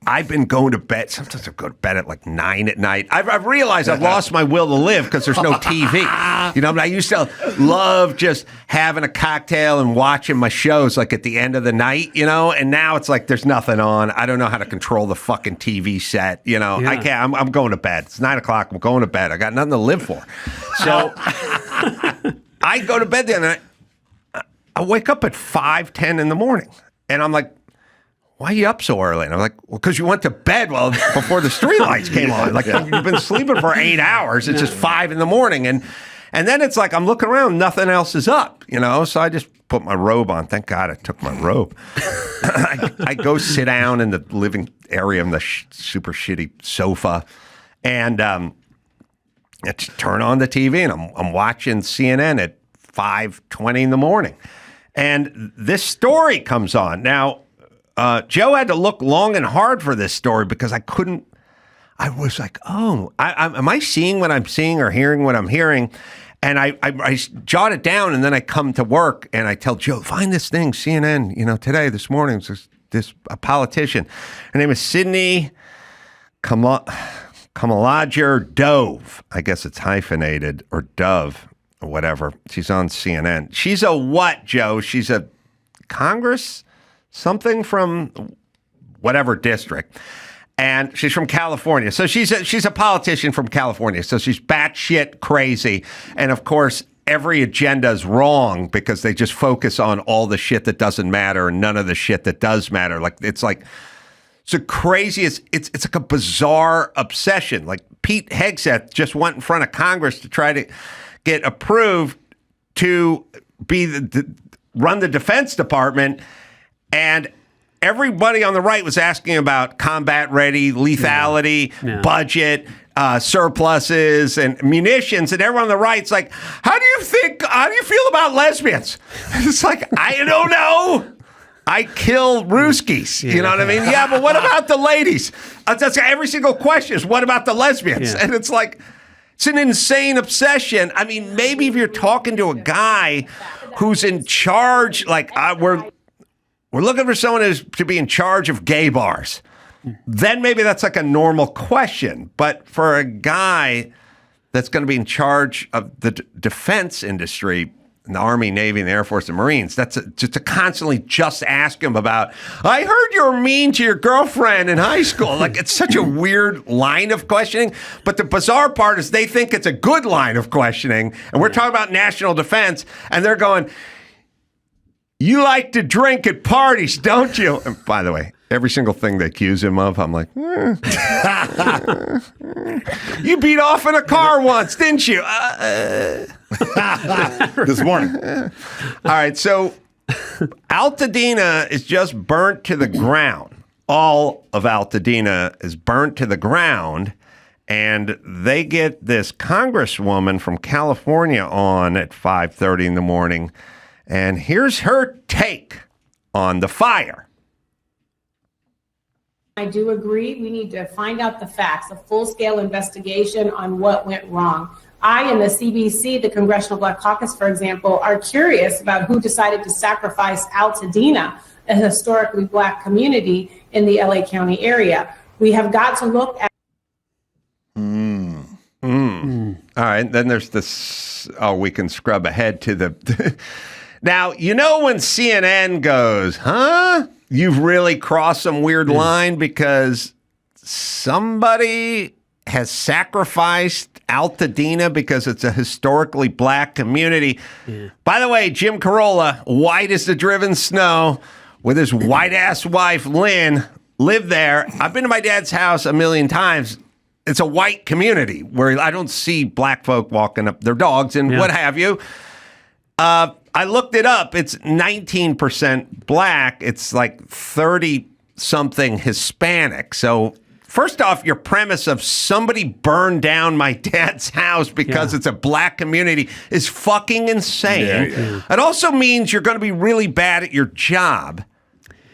I've been going to bed. Sometimes I go to bed at like 9 at night. I've realized I've lost my will to live because there's no TV. I used to love just having a cocktail and watching my shows like at the end of the night, and now it's like there's nothing on. I don't know how to control the fucking TV set. I can't. I'm going to bed. It's 9 o'clock. I'm going to bed. I got nothing to live for. So I go to bed then and I wake up at 5:10 in the morning and I'm like, why are you up so early? And I'm like, well, because you went to bed before the streetlights came on. Like, you've been sleeping for 8 hours. It's just 5 in the morning. And then it's like, I'm looking around, nothing else is up, So I just put my robe on. Thank God I took my robe. I go sit down in the living area on the super shitty sofa. And I turn on the TV and I'm watching CNN at 5:20 in the morning. And this story comes on. Now, Joe had to look long and hard for this story because I was like, am I seeing what I'm seeing or hearing what I'm hearing? And I jot it down and then I come to work and I tell Joe, find this thing, CNN, today, this morning, a politician. Her name is Sydney Kamalager Dove. I guess it's hyphenated, or Dove or whatever. She's on CNN. She's a what, Joe? She's a Congress something from whatever district. And she's from California. So she's a politician from California. So she's batshit crazy. And of course, every agenda is wrong because they just focus on all the shit that doesn't matter and none of the shit that does matter. It's the craziest. It's like a bizarre obsession. Like Pete Hegseth just went in front of Congress to try to get approved to be run the Defense Department. And everybody on the right was asking about combat ready, lethality, budget, surpluses, and munitions. And everyone on the right's like, how do you feel about lesbians? It's like, I don't know. I kill Ruskies. You know what I mean? Yeah, but what about the ladies? That's every single question is, what about the lesbians? And it's like, it's an insane obsession. I mean, maybe if you're talking to a guy who's in charge, like we're looking for someone to be in charge of gay bars. Then maybe that's like a normal question. But for a guy that's going to be in charge of the defense industry, in the Army, Navy, and the Air Force and Marines. That's just to constantly just ask them about, I heard you were mean to your girlfriend in high school. Like, it's such a weird line of questioning. But the bizarre part is they think it's a good line of questioning. And we're talking about national defense, and they're going, you like to drink at parties, don't you? And by the way, every single thing they accuse him of, I'm like, you beat off in a car once, didn't you? This morning. All right, so Altadena is just burnt to the ground. All of Altadena is burnt to the ground, and they get this congresswoman from California on at 5:30 in the morning, and here's her take on the fire. I do agree. We need to find out the facts, a full-scale investigation on what went wrong. I and the CBC, the Congressional Black Caucus, for example, are curious about who decided to sacrifice Altadena, a historically Black community in the LA County area. We have got to look at. All right, then there's this, we can scrub ahead to the... Now, you know when CNN goes, huh? You've really crossed some weird line because somebody has sacrificed Altadena because it's a historically Black community. Yeah. By the way, Jim Carolla, white as the driven snow, with his white-ass wife, Lynn, lived there. I've been to my dad's house a million times. It's a white community where I don't see Black folk walking up their dogs and what have you. I looked it up. It's 19% Black. It's like 30-something Hispanic. So first off, your premise of somebody burned down my dad's house because it's a Black community is fucking insane. It also means you're going to be really bad at your job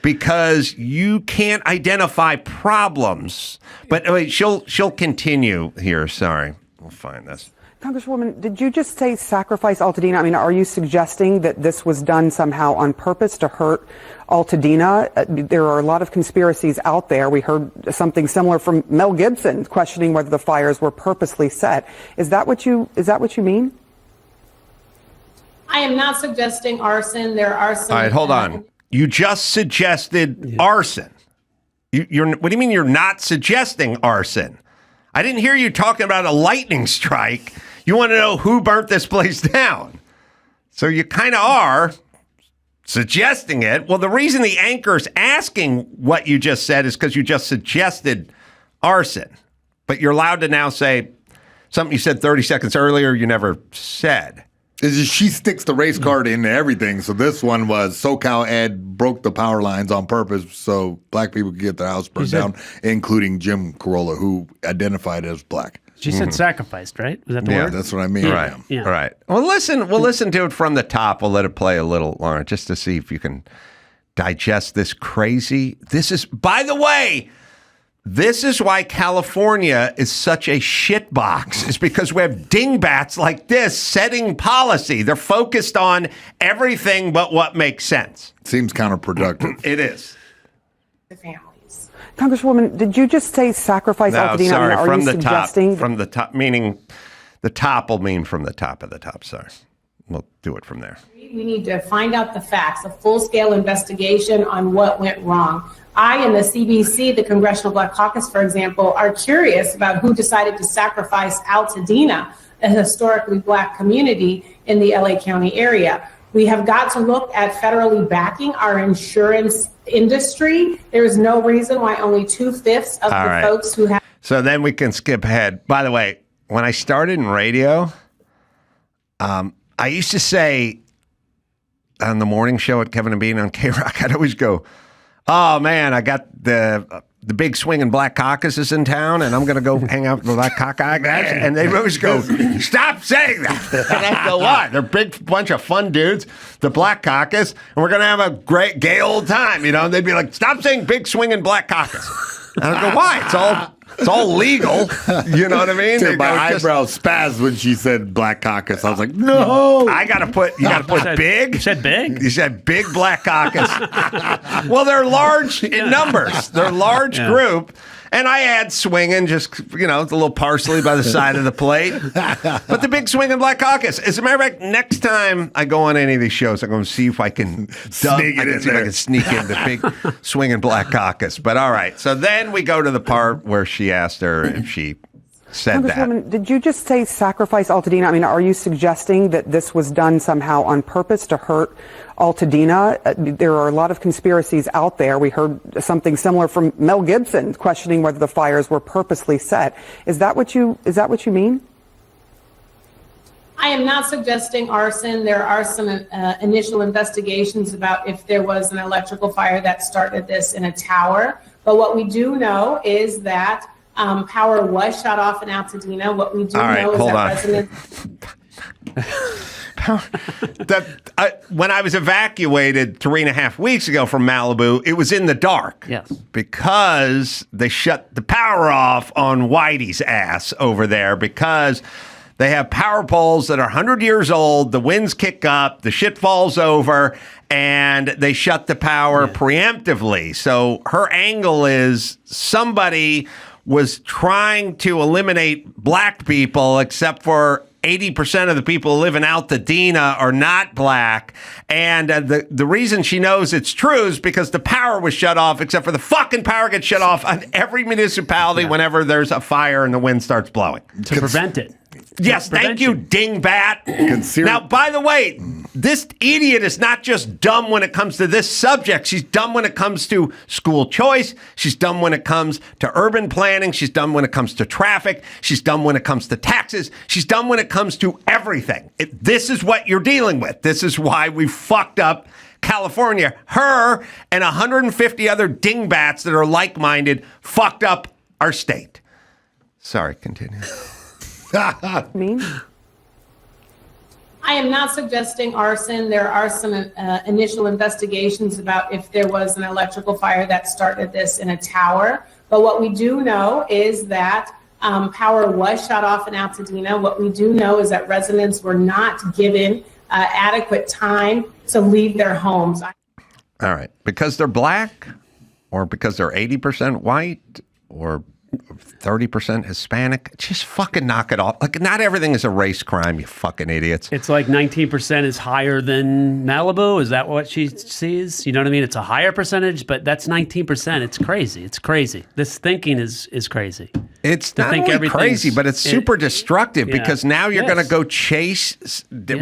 because you can't identify problems. But wait, she'll continue here. Sorry. We'll find this. Congresswoman, did you just say sacrifice Altadena? I mean, are you suggesting that this was done somehow on purpose to hurt Altadena? There are a lot of conspiracies out there. We heard something similar from Mel Gibson questioning whether the fires were purposely set. Is that what you mean? I am not suggesting arson. There are some. All right, hold on. You just suggested arson. You're what do you mean you're not suggesting arson? I didn't hear you talking about a lightning strike. You want to know who burnt this place down. So you kind of are suggesting it. Well, the reason the anchor's asking what you just said is because you just suggested arson. But you're allowed to now say something you said 30 seconds earlier you never said. She sticks the race card into everything. So this one was SoCal Ed broke the power lines on purpose so Black people could get their house burned down, including Jim Carolla, who identified as Black. She said sacrificed, right? Was that the word? Yeah, that's what I mean. Right. Yeah. Right. Well, we'll listen to it from the top. We'll let it play a little longer just to see if you can digest this crazy. This is, by the way, this is why California is such a shitbox, is because we have dingbats like this setting policy. They're focused on everything but what makes sense. Seems counterproductive. It is. The families. Congresswoman, did you just say sacrifice Altadena? Sorry, are from you the suggesting top. From the top, meaning the top will mean from the top of the top. Sorry. We'll do it from there. We need to find out the facts, a full-scale investigation on what went wrong. I and the CBC, the Congressional Black Caucus, for example, are curious about who decided to sacrifice Altadena, a historically Black community in the LA County area. We have got to look at federally backing our insurance industry. There is no reason why only 2/5 of the folks who have. So then we can skip ahead. By the way, when I started in radio, I used to say on the morning show at Kevin and Bean on K-Rock, I'd always go, oh, man, I got the big swinging Black caucuses in town, and I'm going to go hang out with the Black caucus guys. And they always go, stop saying that. And I go, why? They're a big bunch of fun dudes, the Black caucus, and we're going to have a great gay old time, you know? And they'd be like, stop saying big swinging Black caucus. And I go, why? It's all legal. You know what I mean? My eyebrows spazzed when she said Black caucus. I was like, no. You got to put big. You said big? You said big Black caucus. Well, they're large in numbers. They're a large group. And I add swinging, just, a little parsley by the side of the plate. But the big swinging Black Caucus. As a matter of fact, next time I go on any of these shows, I'm going to see if I can sneak in the big swinging Black Caucus. But all right. So then we go to the part where she asked her if she said that. Congresswoman, did you just say sacrifice Altadena? I mean, are you suggesting that this was done somehow on purpose to hurt Altadena? There are a lot of conspiracies out there. We heard something similar from Mel Gibson questioning whether the fires were purposely set. Is that what you mean? I am not suggesting arson. There are some initial investigations about if there was an electrical fire that started this in a tower. But what we do know is that power was shut off in Altadena. What we do know is that residents... When I was evacuated 3.5 weeks ago from Malibu, it was in the dark. Yes. Because they shut the power off on Whitey's ass over there because they have power poles that are 100 years old. The winds kick up, the shit falls over, and they shut the power preemptively. So her angle is somebody was trying to eliminate black people, except for 80% of the people who live in Altadena are not black. And the reason she knows it's true is because the power was shut off, except for the fucking power gets shut off on every municipality whenever there's a fire and the wind starts blowing. To prevent it. Yes, thank you, dingbat. Now, by the way, this idiot is not just dumb when it comes to this subject. She's dumb when it comes to school choice. She's dumb when it comes to urban planning. She's dumb when it comes to traffic. She's dumb when it comes to taxes. She's dumb when it comes to everything. This is what you're dealing with. This is why we fucked up California. Her and 150 other dingbats that are like-minded fucked up our state. Sorry, continue. Mean? I am not suggesting arson. There are some initial investigations about if there was an electrical fire that started this in a tower. But what we do know is that power was shut off in Altadena. What we do know is that residents were not given adequate time to leave their homes. All right. Because they're black, or because they're 80% white, or 30% Hispanic, just fucking knock it off. Like, not everything is a race crime, you fucking idiots. It's like 19% is higher than Malibu. Is that what she sees? You know what I mean? It's a higher percentage, but that's 19%. It's crazy. It's crazy. This thinking is crazy. It's not only crazy, but it's super destructive because now you're going to go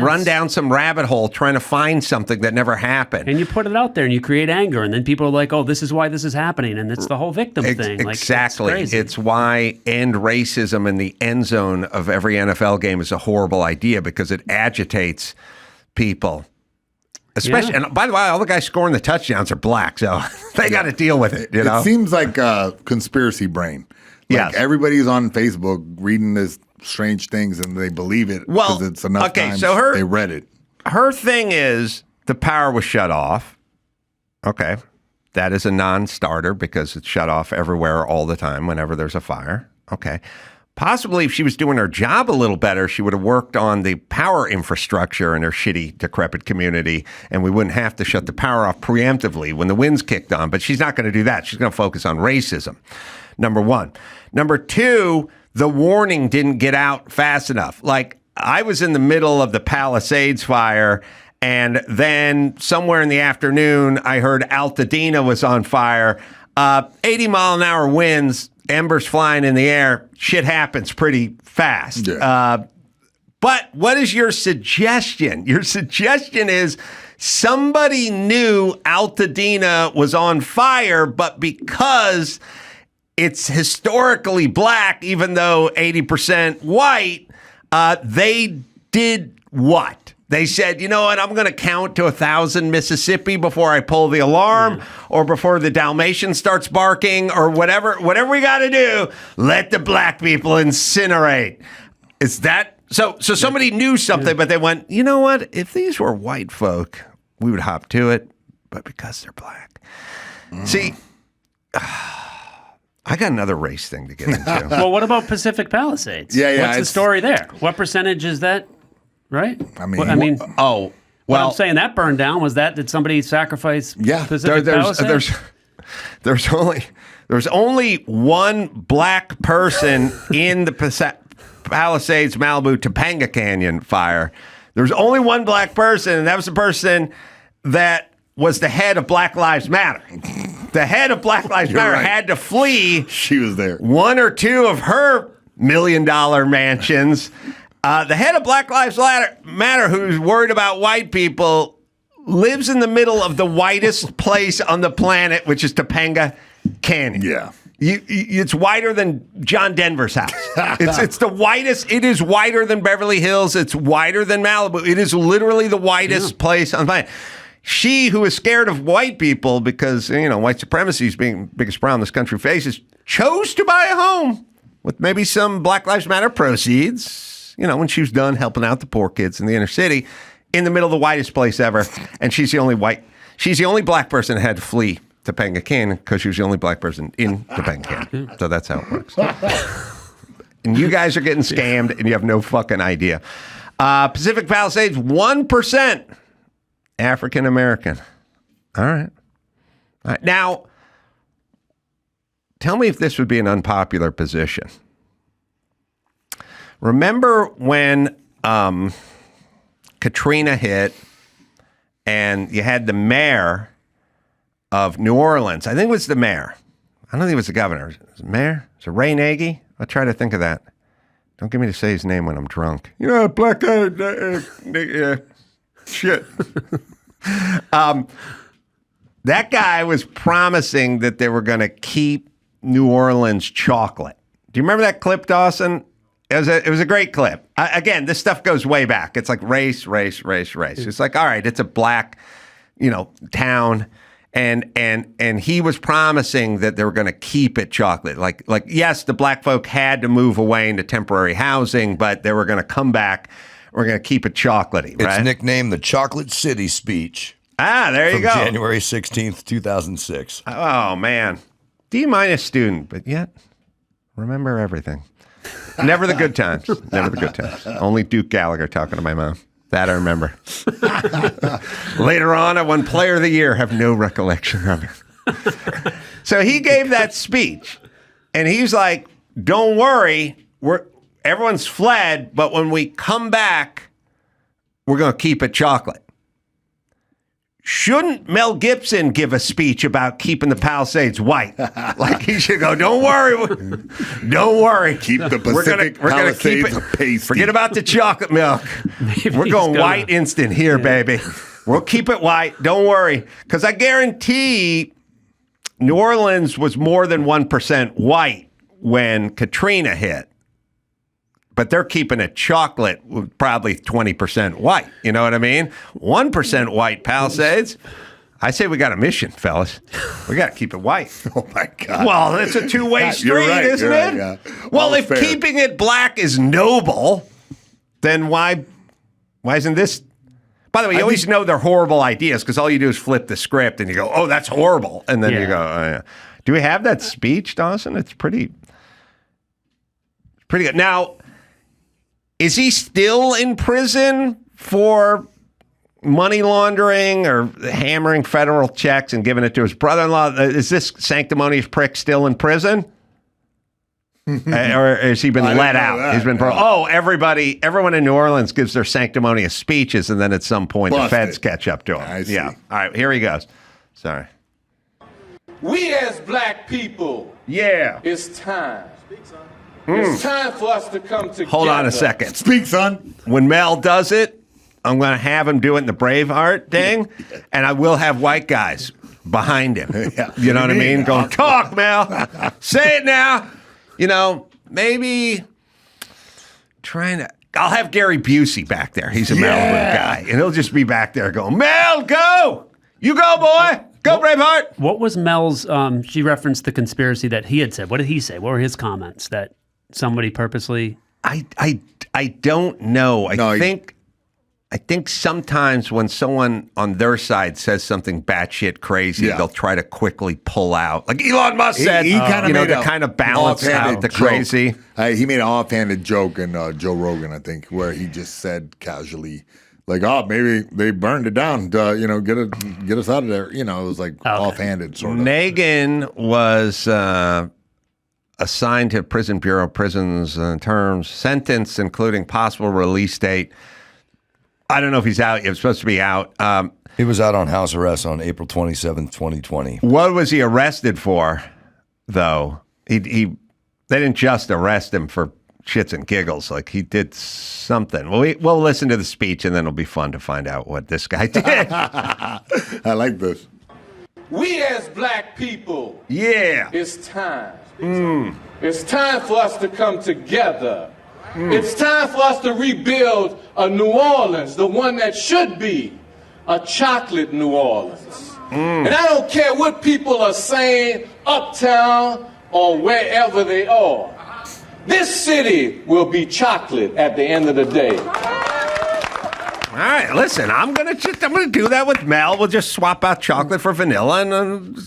run down some rabbit hole trying to find something that never happened. And you put it out there and you create anger, and then people are like, oh, this is why this is happening. And it's the whole victim thing. Exactly. Like, it's why end racism in the end zone of every NFL game is a horrible idea because it agitates people. Especially, and by the way, all the guys scoring the touchdowns are black, so they got to deal with it. You know? It seems like conspiracy brain. Like everybody's on Facebook reading this strange things and they believe it because it's enough times they read it. Her thing is the power was shut off. Okay. That is a non-starter because it's shut off everywhere all the time whenever there's a fire. Okay. Possibly if she was doing her job a little better, she would have worked on the power infrastructure in her shitty, decrepit community, and we wouldn't have to shut the power off preemptively when the winds kicked on. But she's not going to do that. She's going to focus on racism. Number one. Number two, the warning didn't get out fast enough. Like, I was in the middle of the Palisades fire, and then somewhere in the afternoon, I heard Altadena was on fire. 80-mile-an-hour winds, embers flying in the air. Shit happens pretty fast. Yeah. But what is your suggestion? Your suggestion is somebody knew Altadena was on fire, but because it's historically black, even though 80% white, they did what? They said, you know what, I'm going to count to 1,000 Mississippi before I pull the alarm or before the Dalmatian starts barking or whatever we got to do. Let the black people incinerate. Is that so somebody knew something, but they went, you know what, if these were white folk, we would hop to it, but because they're black. See, I got another race thing to get into. Well, what about Pacific Palisades? What's the story there? What percentage is that? Right? Well, what I'm saying that burned down was that did somebody sacrifice Pacific Palisades? There's only one black person in the Palisades, Malibu, Topanga Canyon fire. There's only one black person, and that was the person that was the head of Black Lives Matter. The head of Black Lives Matter had to flee. She was there. One or two of her $1 million mansions. The head of Black Lives Matter, who's worried about white people, lives in the middle of the whitest place on the planet, which is Topanga Canyon. Yeah. It's whiter than John Denver's house. It's the whitest. It is whiter than Beverly Hills. It's whiter than Malibu. It is literally the whitest place on the planet. She, who is scared of white people because, white supremacy is being the biggest problem this country faces, chose to buy a home with maybe some Black Lives Matter proceeds, when she was done helping out the poor kids in the inner city, in the middle of the whitest place ever. And she's the only black person that had to flee Topanga Canyon because she was the only black person in Topanga Canyon. So that's how it works. And you guys are getting scammed and you have no fucking idea. Pacific Palisades, 1%. African American. All right. Now, tell me if this would be an unpopular position. Remember when Katrina hit and you had the mayor of New Orleans? I think it was the mayor. I don't think it was the governor. Was it the mayor? Was it Ray Nagy? I'll try to think of that. Don't get me to say his name when I'm drunk. Black guy. Shit. That guy was promising that they were going to keep New Orleans chocolate. Do you remember that clip, Dawson? It was a great clip. Again, this stuff goes way back. It's like race. It's like, all right, it's a black, town. And he was promising that they were going to keep it chocolate. Like, yes, the black folk had to move away into temporary housing, but they were going to come back. We're going to keep it chocolatey, right? It's nicknamed the Chocolate City Speech. There you go. January 16th, 2006. Oh, man. D- student, but yet remember everything. Never the good times. Never the good times. Only Duke Gallagher talking to my mom. That I remember. Later on, I won Player of the Year. Have no recollection of it. So he gave that speech, and he's like, don't worry, everyone's fled, but when we come back, we're going to keep it chocolate. Shouldn't Mel Gibson give a speech about keeping the Palisades white? Like he should go, don't worry. Keep the Pacific Palisades pasty. Forget about the chocolate milk. We're going white instant here, baby. We'll keep it white. Don't worry. Because I guarantee New Orleans was more than 1% white when Katrina hit. But they're keeping it chocolate with probably 20% white. You know what I mean? 1% white Palisades. I say we got a mission, fellas. We got to keep it white. Oh, my God. Well, it's a two-way street, isn't it? Yeah. Well, if keeping it black is noble, then why isn't this? By the way, you always know they're horrible ideas because all you do is flip the script and you go, oh, that's horrible. And then you go, oh, yeah. Do we have that speech, Dawson? It's pretty good. Now, is he still in prison for money laundering or hammering federal checks and giving it to his brother-in-law? Is this sanctimonious prick still in prison? Or has he been let out? He's been everyone in New Orleans gives their sanctimonious speeches, and then at some point the feds catch up to him. Yeah. All right, here he goes. Sorry. We as black people, it's time. It's time for us to come together. Hold on a second. Speak, son. When Mel does it, I'm going to have him do it in the Braveheart thing, and I will have white guys behind him. You know what I mean? Going, talk, Mel. Say it now. Maybe I'll have Gary Busey back there. He's a Malibu guy, and he'll just be back there going, Mel, go. You go, boy. Go, Braveheart. What was Mel's, she referenced the conspiracy that he had said. What did he say? What were his comments? That somebody purposely? I don't know. I think sometimes when someone on their side says something batshit crazy, they'll try to quickly pull out. Like Elon Musk said, he to kind of balance out the crazy. He made an offhanded joke in Joe Rogan, I think, where he just said casually, like, oh, maybe they burned it down to, get us out of there. It was like offhanded sort of. Megan was assigned to Prison Bureau, prisons terms, sentence, including possible release date. I don't know if he's out. He was supposed to be out. He was out on house arrest on April 27th, 2020. What was he arrested for, though? They didn't just arrest him for shits and giggles. Like, he did something. We'll listen to the speech, and then it'll be fun to find out what this guy did. I like this. We as black people, it's time. It's time for us to come together. It's time for us to rebuild a New Orleans, the one that should be a chocolate New Orleans. And I don't care what people are saying uptown or wherever they are. This city will be chocolate at the end of the day. All right, listen, I'm gonna do that with Mel. We'll just swap out chocolate for vanilla, and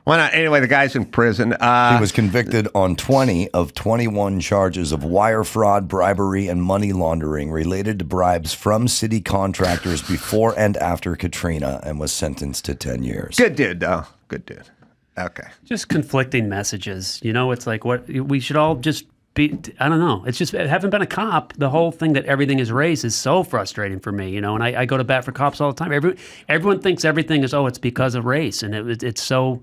why not? Anyway, the guy's in prison. He was convicted on 20 of 21 charges of wire fraud, bribery, and money laundering related to bribes from city contractors before and after Katrina, and was sentenced to 10 years. Good dude, though. Good dude. Okay. Just conflicting messages. It's like what we should all just be. I don't know. It's just having been a cop. The whole thing that everything is race is so frustrating for me. And I go to bat for cops all the time. Everyone thinks everything is it's because of race, and it's so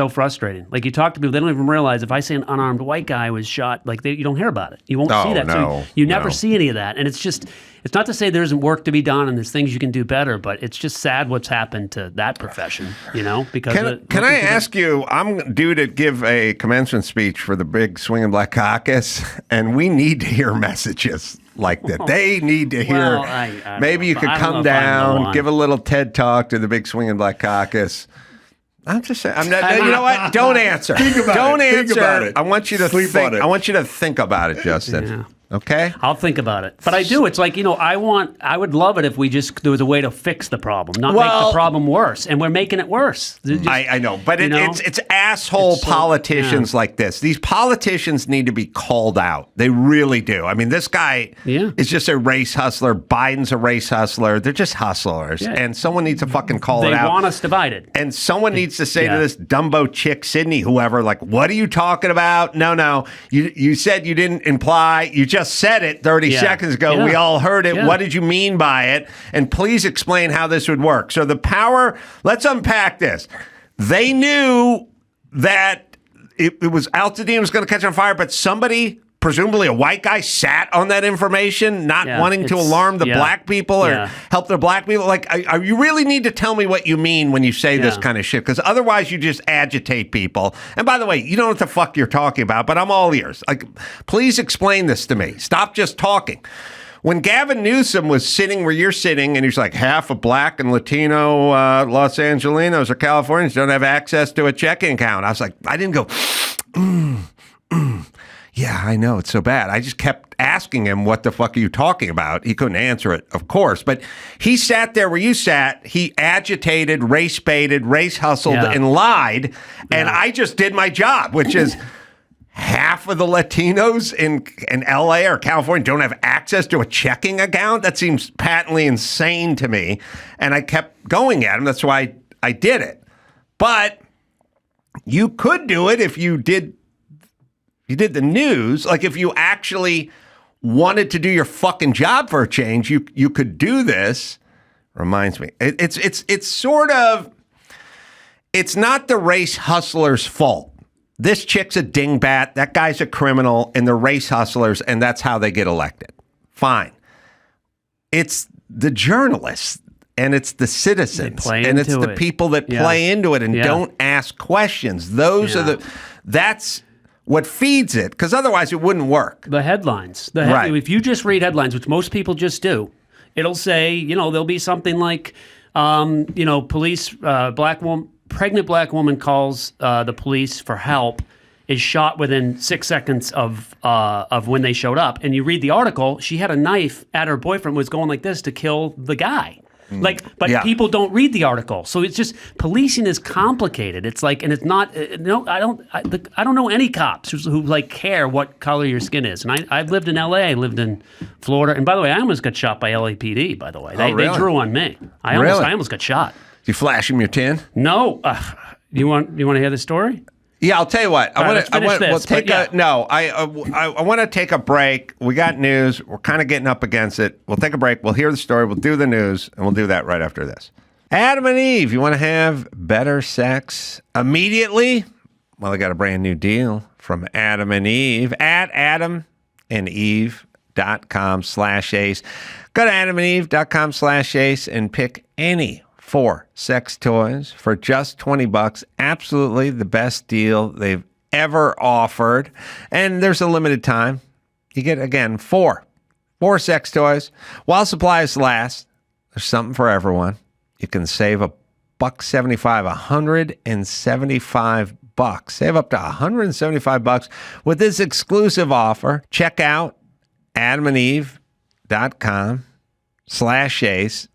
frustrating. Like, you talk to people, they don't even realize if I say an unarmed white guy was shot, like you don't hear about it. You won't see that. No, so you never see any of that. And it's not to say there isn't work to be done and there's things you can do better, but it's just sad what's happened to that profession, because can I ask you, I'm due to give a commencement speech for the big Swinging Black Caucus, and we need to hear messages like that. They need to hear. Maybe you could come down, give a little TED talk to the big Swinging Black Caucus. I'm just saying. I'm not. You know what? Don't answer. Don't answer. Think about it. I want you to Sleep think. on it. I want you to think about it, Justin. Yeah. Okay? I'll think about it. But I do. It's like, I would love it if there was a way to fix the problem, not make the problem worse. And we're making it worse. I know, but it's asshole politicians like this. These politicians need to be called out. They really do. I mean, this guy is just a race hustler. Biden's a race hustler. They're just hustlers. Yeah. And someone needs to fucking call it out. They want us divided. And someone needs to say to this Dumbo chick, Sydney, whoever, like, what are you talking about? No. You said you didn't imply. You just said it 30 seconds ago. Yeah. We all heard it. Yeah. What did you mean by it? And please explain how this would work. So the power, let's unpack this. They knew that it was Altadena was going to catch on fire, but somebody, presumably a white guy, sat on that information, not wanting to alarm the black people or help the black people. Like, you really need to tell me what you mean when you say this kind of shit, because otherwise you just agitate people. And by the way, you don't know what the fuck you're talking about, but I'm all ears. Like, please explain this to me. Stop just talking. When Gavin Newsom was sitting where you're sitting, and he's like, half of black and Latino Los Angelenos or Californians don't have access to a checking account. I was like, I didn't go, yeah, I know, it's so bad. I just kept asking him, what the fuck are you talking about? He couldn't answer it, of course. But he sat there where you sat. He agitated, race baited, race hustled, and lied. And I just did my job, which is half of the Latinos in LA or California don't have access to a checking account. That seems patently insane to me. And I kept going at him. That's why I did it. But you could do it if you did the news. Like, if you actually wanted to do your fucking job for a change, you could do this. Reminds me, it's sort of, it's not the race hustler's fault. This chick's a dingbat, that guy's a criminal, and they're race hustlers, and that's how they get elected. Fine. It's the journalists, and it's the citizens, and it's the people that play into it and don't ask questions. Those are that's what feeds it, because otherwise it wouldn't work. The headlines. If you just read headlines, which most people just do, it'll say, there'll be something like, police, pregnant black woman calls the police for help, is shot within 6 seconds of when they showed up. And you read the article, she had a knife at her boyfriend, was going like this to kill the guy. But people don't read the article, so it's just policing is complicated. It's like, and it's not. No, I don't know any cops who like care what color your skin is. And I've lived in L.A. I lived in Florida, and by the way, I almost got shot by LAPD. By the way, they drew on me. I almost got shot. Did you flash him your tin? No. You want to hear the story? Yeah, I'll tell you what. I want to take a break. We got news. We're kind of getting up against it. We'll take a break. We'll hear the story. We'll do the news, and we'll do that right after this. Adam and Eve, you want to have better sex immediately? Well, I got a brand new deal from Adam and Eve at adamandeve.com/ace. Go to adamandeve.com/ace and pick any 4 sex toys for just $20. Absolutely the best deal they've ever offered. And there's a limited time. You get, again, 4 sex toys. While supplies last, there's something for everyone. You can save $175, $175. Save up to $175 with this exclusive offer. Check out adamandeve.com/ace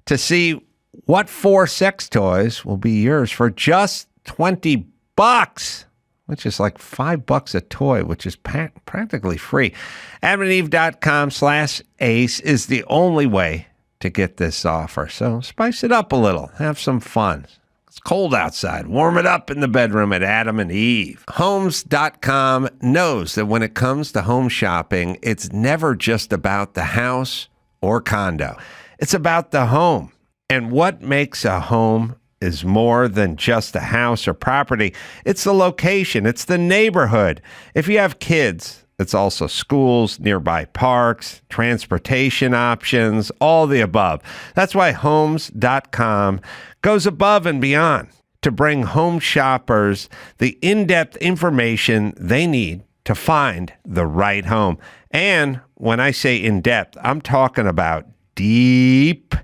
to see what 4 sex toys will be yours for just $20, which is like $5 a toy, which is practically free. adamandeve.com/ace is the only way to get this offer. So spice it up a little. Have some fun. It's cold outside. Warm it up in the bedroom at Adam and Eve. Homes.com knows that when it comes to home shopping, it's never just about the house or condo. It's about the home. And what makes a home is more than just a house or property. It's the location. It's the neighborhood. If you have kids, it's also schools, nearby parks, transportation options, all the above. That's why Homes.com goes above and beyond to bring home shoppers the in-depth information they need to find the right home. And when I say in-depth, I'm talking about deep.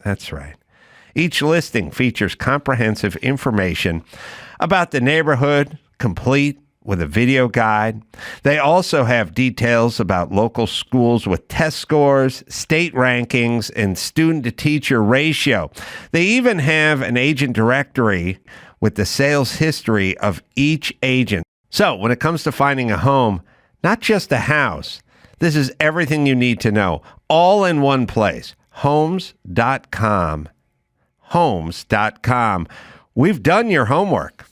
That's right. Each listing features comprehensive information about the neighborhood, complete with a video guide. They also have details about local schools with test scores, state rankings, and student-to-teacher ratio. They even have an agent directory with the sales history of each agent. So when it comes to finding a home, not just a house, this is everything you need to know, all in one place. Homes.com. Homes.com. We've done your homework.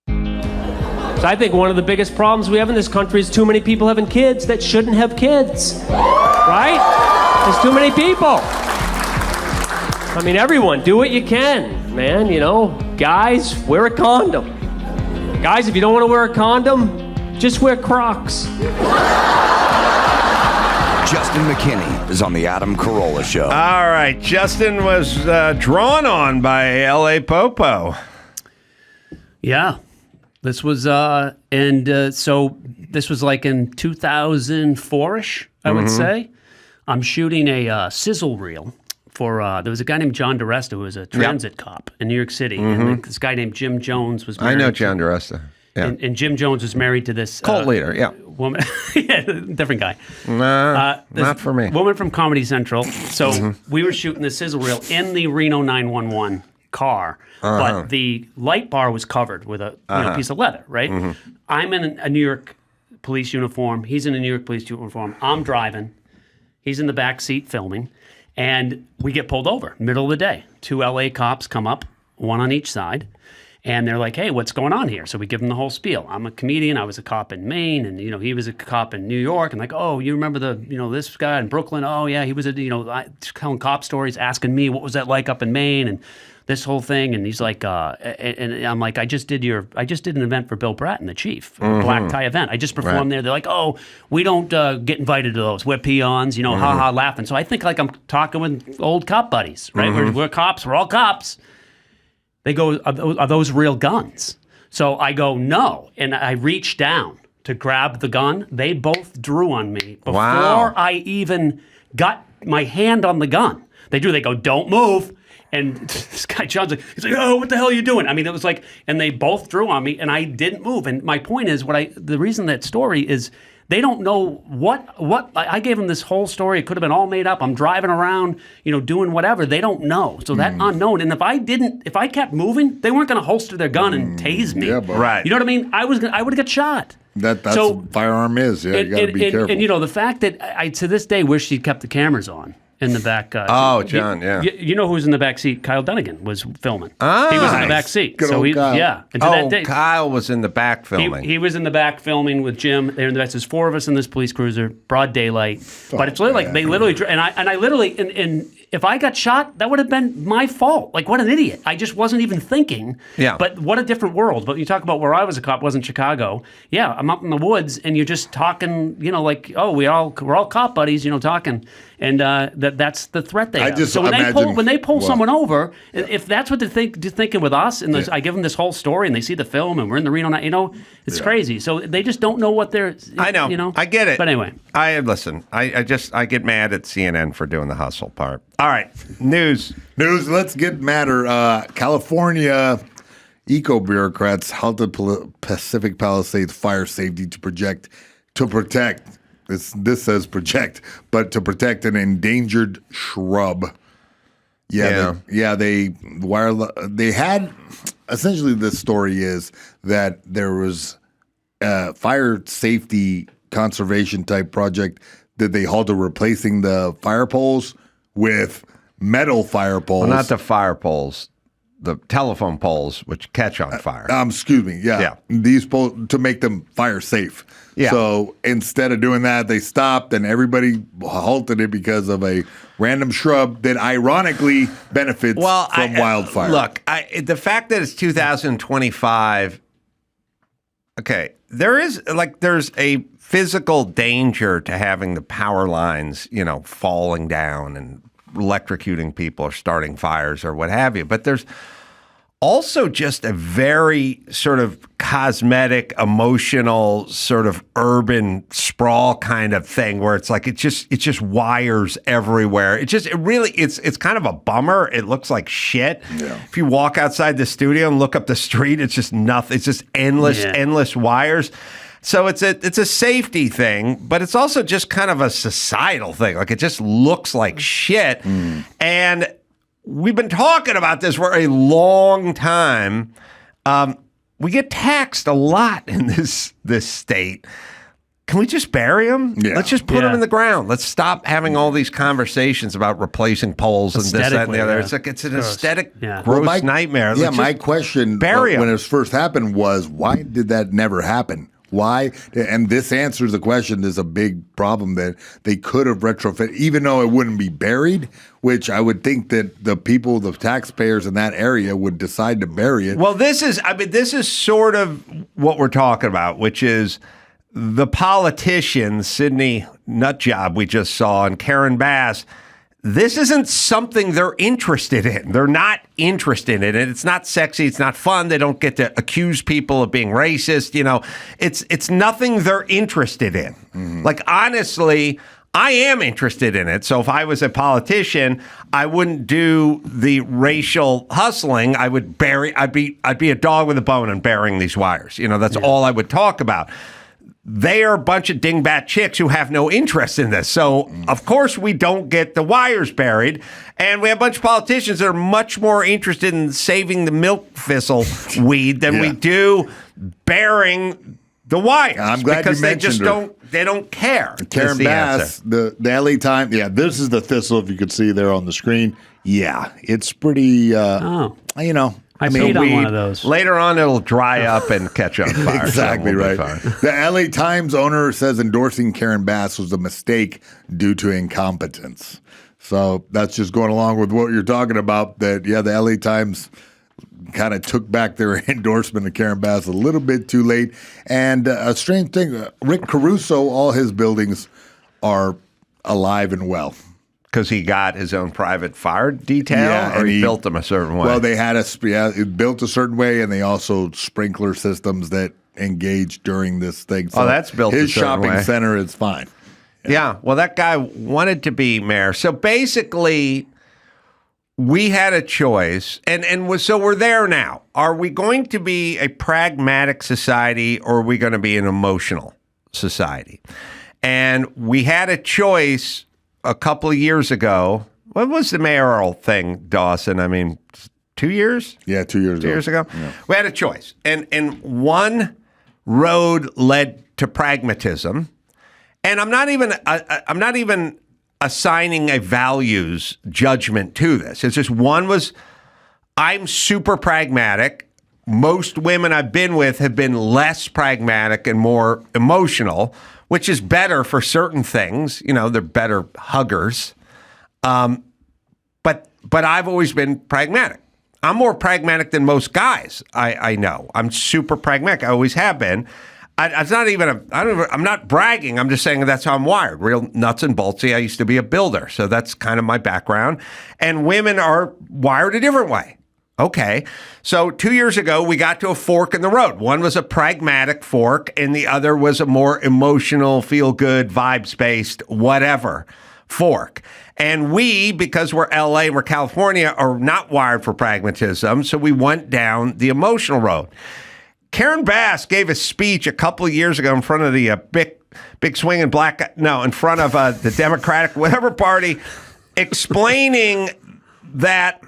So I think one of the biggest problems we have in this country is too many people having kids that shouldn't have kids. Right? There's too many people. I mean, everyone, do what you can, man. You know, guys, wear a condom. Guys, if you don't want to wear a condom, just wear Crocs. Juston McKinney is on the Adam Carolla Show. All right. Justin was drawn on by L.A. Popo. Yeah. This was, so this was like in 2004-ish, I would say. I'm shooting a sizzle reel for, there was a guy named John DeResta who was a transit cop in New York City. And this guy named Jim Jones was married. I know John DeResta. Yeah. And Jim Jones was married to this cult leader, woman. Yeah, different guy. Not for me. Woman from Comedy Central. So we were shooting the sizzle reel in the Reno 911 car, but the light bar was covered with a piece of leather, right? I'm in a New York police uniform. He's in a New York police uniform. I'm driving. He's in the back seat filming. And we get pulled over, middle of the day. 2 LA cops come up, one on each side. And they're like, hey, what's going on here? So we give them the whole spiel. I'm a comedian. I was a cop in Maine. And, he was a cop in New York. And like, oh, you remember this guy in Brooklyn? Oh, yeah, he was telling cop stories, asking me what was that like up in Maine and this whole thing. And he's like, and I'm like, I just did an event for Bill Bratton, the chief, a black tie event. I just performed there. They're like, oh, we don't get invited to those. We're peons, ha-ha, laughing. So I think like I'm talking with old cop buddies, right? We're cops. We're all cops. They go, are those real guns? So I go, no. And I reach down to grab the gun. They both drew on me before I even got my hand on the gun. They go, don't move. And this guy, John's like, he's like, oh, what the hell are you doing? I mean, it was like, and they both drew on me, and I didn't move. And my point is, the reason that story is, they don't know what I gave them this whole story. It could have been all made up. I'm driving around, doing whatever. They don't know. So that unknown. And if I kept moving, they weren't going to holster their gun and tase me. Yeah, but right. You know what I mean? I would have got shot. That's what firearm is. Yeah, you got to be careful. And the fact that I to this day wish she'd kept the cameras on. In the back. John, yeah. You know who's in the back seat? Kyle Dunnigan was filming. He was in the back seat. Good old Kyle. Yeah. And to that day, Kyle was in the back filming. He was in the back filming with Jim. They're in the back. There's 4 of us in this police cruiser, broad daylight. But it's literally like they literally and I literally and if I got shot, that would have been my fault. Like, what an idiot! I just wasn't even thinking. Yeah. But what a different world. But you talk about where I was a cop, wasn't Chicago. Yeah, I'm up in the woods, and you're just talking. Like, oh, we're all cop buddies. Talking, and that's the threat they have. So when they pull someone over, if that's what they're thinking with us, and I give them this whole story, and they see the film, and we're in the Reno night, it's crazy. So they just don't know what they're. I know. I get it. But anyway, listen. I get mad at CNN for doing the hustle part. All right, news. Let's get madder. California eco-bureaucrats halted Pacific Palisades fire safety to protect. This says project, but to protect an endangered shrub. They had essentially the story is that there was a fire safety conservation type project that they halted, replacing the fire poles with metal fire poles. Well, not the fire poles. The telephone poles, which catch on fire. Excuse me. Yeah. These poles to make them fire safe. Yeah. So instead of doing that, they stopped and everybody halted it because of a random shrub that ironically benefits from wildfire. Look, the fact that it's 2025. Okay, there's a physical danger to having the power lines, falling down and electrocuting people or starting fires or what have you. But there's also just a very sort of cosmetic, emotional, sort of urban sprawl kind of thing where it's like it's just wires everywhere. It's kind of a bummer. It looks like shit. Yeah. If you walk outside the studio and look up the street, it's just nothing. It's just endless wires. So it's a safety thing, but it's also just kind of a societal thing. Like, it just looks like shit. And we've been talking about this for a long time. We get taxed a lot in this state. Can we just bury them? Yeah. Let's just put them in the ground. Let's stop having all these conversations about replacing poles and this, that, and the other. It's like it's an aesthetic, gross nightmare. My question when it first happened was, why did that never happen? Why? And this answers the question. There's a big problem that they could have retrofit, even though it wouldn't be buried, which I would think that the people, the taxpayers in that area would decide to bury it. Well, this is sort of what we're talking about, which is the politicians, Sidney Nutjob we just saw, and Karen Bass. This isn't something they're interested in. They're not interested in it. It's not sexy. It's not fun. They don't get to accuse people of being racist. It's nothing they're interested in. Mm-hmm. Like, honestly, I am interested in it. So if I was a politician, I wouldn't do the racial hustling. I'd be a dog with a bone and burying these wires. That's all I would talk about. They are a bunch of dingbat chicks who have no interest in this. So, of course, we don't get the wires buried. And we have a bunch of politicians that are much more interested in saving the milk thistle weed than we do burying the wires. I'm glad you mentioned her. They don't care. Karen Bass, the LA Times. Yeah, this is the thistle, if you could see there on the screen. Yeah, it's pretty, I paid on one of those. Later on, it'll dry up and catch on fire. Exactly so right. The LA Times owner says endorsing Karen Bass was a mistake due to incompetence. So that's just going along with what you're talking about, that, the LA Times kind of took back their endorsement of Karen Bass a little bit too late. And a strange thing, Rick Caruso, all his buildings are alive and well. Because he got his own private fire detail, or he built them a certain way? Well, they had it built a certain way, and they also sprinkler systems that engage during this thing. So that's built a certain way. His shopping center is fine. Yeah, well, that guy wanted to be mayor. So basically, we had a choice, so we're there now. Are we going to be a pragmatic society, or are we going to be an emotional society? And we had a choice a couple of years ago. What was the mayoral thing, Dawson? I mean, 2 years? Yeah, 2 years ago. 2 years ago? Yeah. We had a choice. And one road led to pragmatism. And I'm not even assigning a values judgment to this. It's just one was, I'm super pragmatic. Most women I've been with have been less pragmatic and more emotional, which is better for certain things. You know, they're better huggers. But I've always been pragmatic. I'm more pragmatic than most guys I know. I'm super pragmatic. I always have been. It's not even I'm not bragging. I'm just saying that's how I'm wired. Real nuts and boltsy. I used to be a builder, so that's kind of my background. And women are wired a different way. Okay. So 2 years ago, we got to a fork in the road. One was a pragmatic fork, and the other was a more emotional, feel-good, vibes-based, whatever fork. And we, because we're LA and we're California, are not wired for pragmatism, so we went down the emotional road. Karen Bass gave a speech a couple of years ago in front of the big swinging in front of the Democratic whatever party, explaining that.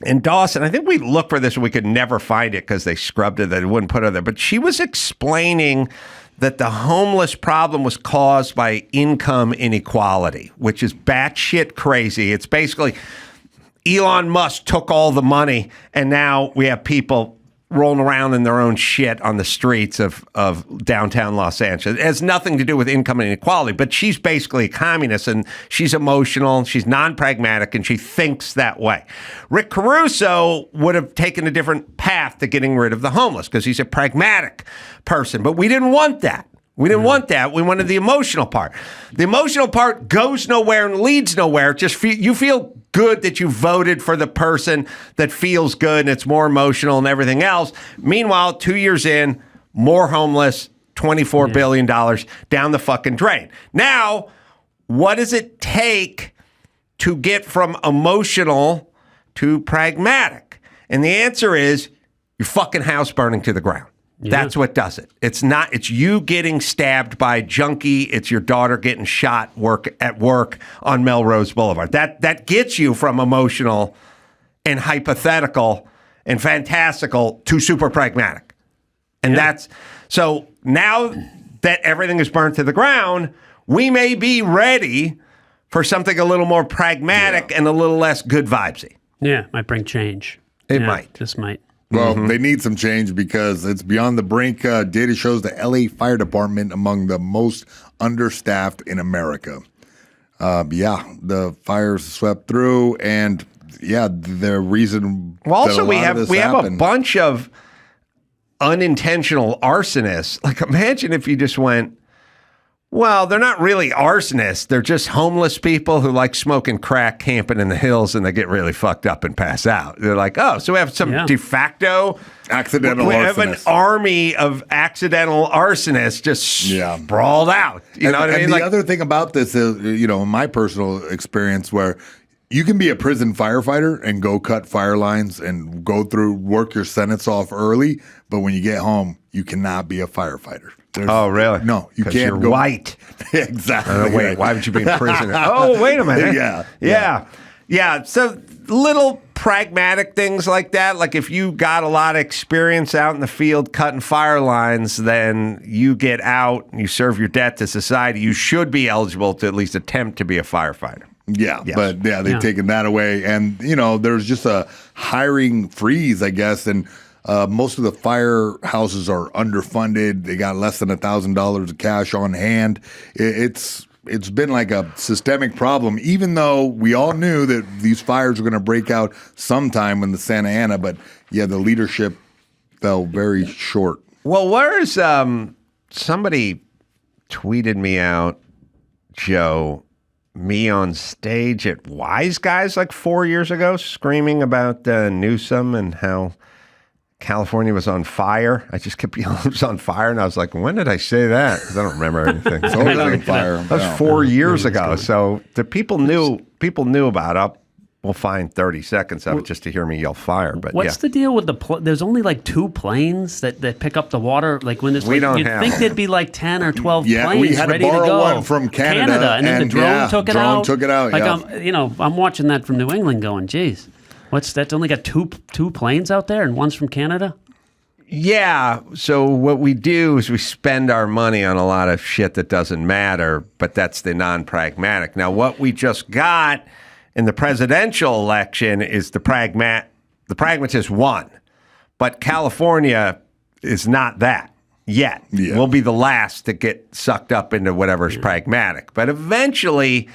And Dawson, I think we looked for this and we could never find it because they scrubbed it. They wouldn't put it there. But she was explaining that the homeless problem was caused by income inequality, which is batshit crazy. It's basically Elon Musk took all the money, and now we have people rolling around in their own shit on the streets of downtown Los Angeles. It has nothing to do with income inequality, but she's basically a communist, and she's emotional, she's non-pragmatic, and she thinks that way. Rick Caruso would have taken a different path to getting rid of the homeless because he's a pragmatic person, but we didn't want that. We didn't want that. We wanted the emotional part. The emotional part goes nowhere and leads nowhere. Just you feel good that you voted for the person that feels good and it's more emotional and everything else. Meanwhile, 2 years in, more homeless, $24 billion down the fucking drain. Now, what does it take to get from emotional to pragmatic? And the answer is your fucking house burning to the ground. Yeah. That's what does it. It's you getting stabbed by a junkie. It's your daughter getting shot at work on Melrose Boulevard. That gets you from emotional and hypothetical and fantastical to super pragmatic. And that's so now that everything is burnt to the ground, we may be ready for something a little more pragmatic and a little less good vibesy. Yeah, might bring change. It might. Just might. Well, they need some change because it's beyond the brink. Data shows the LA Fire Department among the most understaffed in America. The fires swept through, and the reason. Well, also we have happened, a bunch of unintentional arsonists. Like, imagine if you just went, well, they're not really arsonists. They're just homeless people who like smoking crack, camping in the hills, and they get really fucked up and pass out. They're like, oh, so we have some de facto accidental we arsonists. have an army of accidental arsonists just sprawled out. You know what I mean? And the other thing about this is, in my personal experience, where you can be a prison firefighter and go cut fire lines and work your sentence off early, but when you get home, you cannot be a firefighter. Oh, really? No, you can't. You're go white. Exactly. Wait, why would you be in prison? Oh, wait a minute. Yeah. So little pragmatic things like that. Like if you got a lot of experience out in the field cutting fire lines, then you get out and you serve your debt to society. You should be eligible to at least attempt to be a firefighter. Yeah, yes. But they've taken that away. And, there's just a hiring freeze, I guess. And most of the firehouses are underfunded. They got less than $1,000 of cash on hand. It's been like a systemic problem, even though we all knew that these fires were going to break out sometime in the Santa Ana. But, the leadership fell very short. Well, where's somebody tweeted me out, Joe, me on stage at Wise Guys like 4 years ago screaming about Newsom and how California was on fire. I just kept yelling it was on fire, and I was like, when did I say that? Because I don't remember anything. It's always on fire. That was 4 years ago. So the people knew about it. will find 30 seconds of it just to hear me yell fire. But what's the deal with there's only like 2 planes that pick up the water? Like when there's We don't you'd have think them. there'd be like 10 or 12 Yeah, planes we had to ready to borrow go. one from Canada, and then the and, drone yeah, took it drone out. took it out, Like yeah. I'm watching that from New England going, geez, that's only got two planes out there and one's from Canada? Yeah. So what we do is we spend our money on a lot of shit that doesn't matter, but that's the non-pragmatic. Now, what we just got in the presidential election is the pragmatist won, but California is not that yet. Yeah. We'll be the last to get sucked up into whatever's pragmatic. But eventually,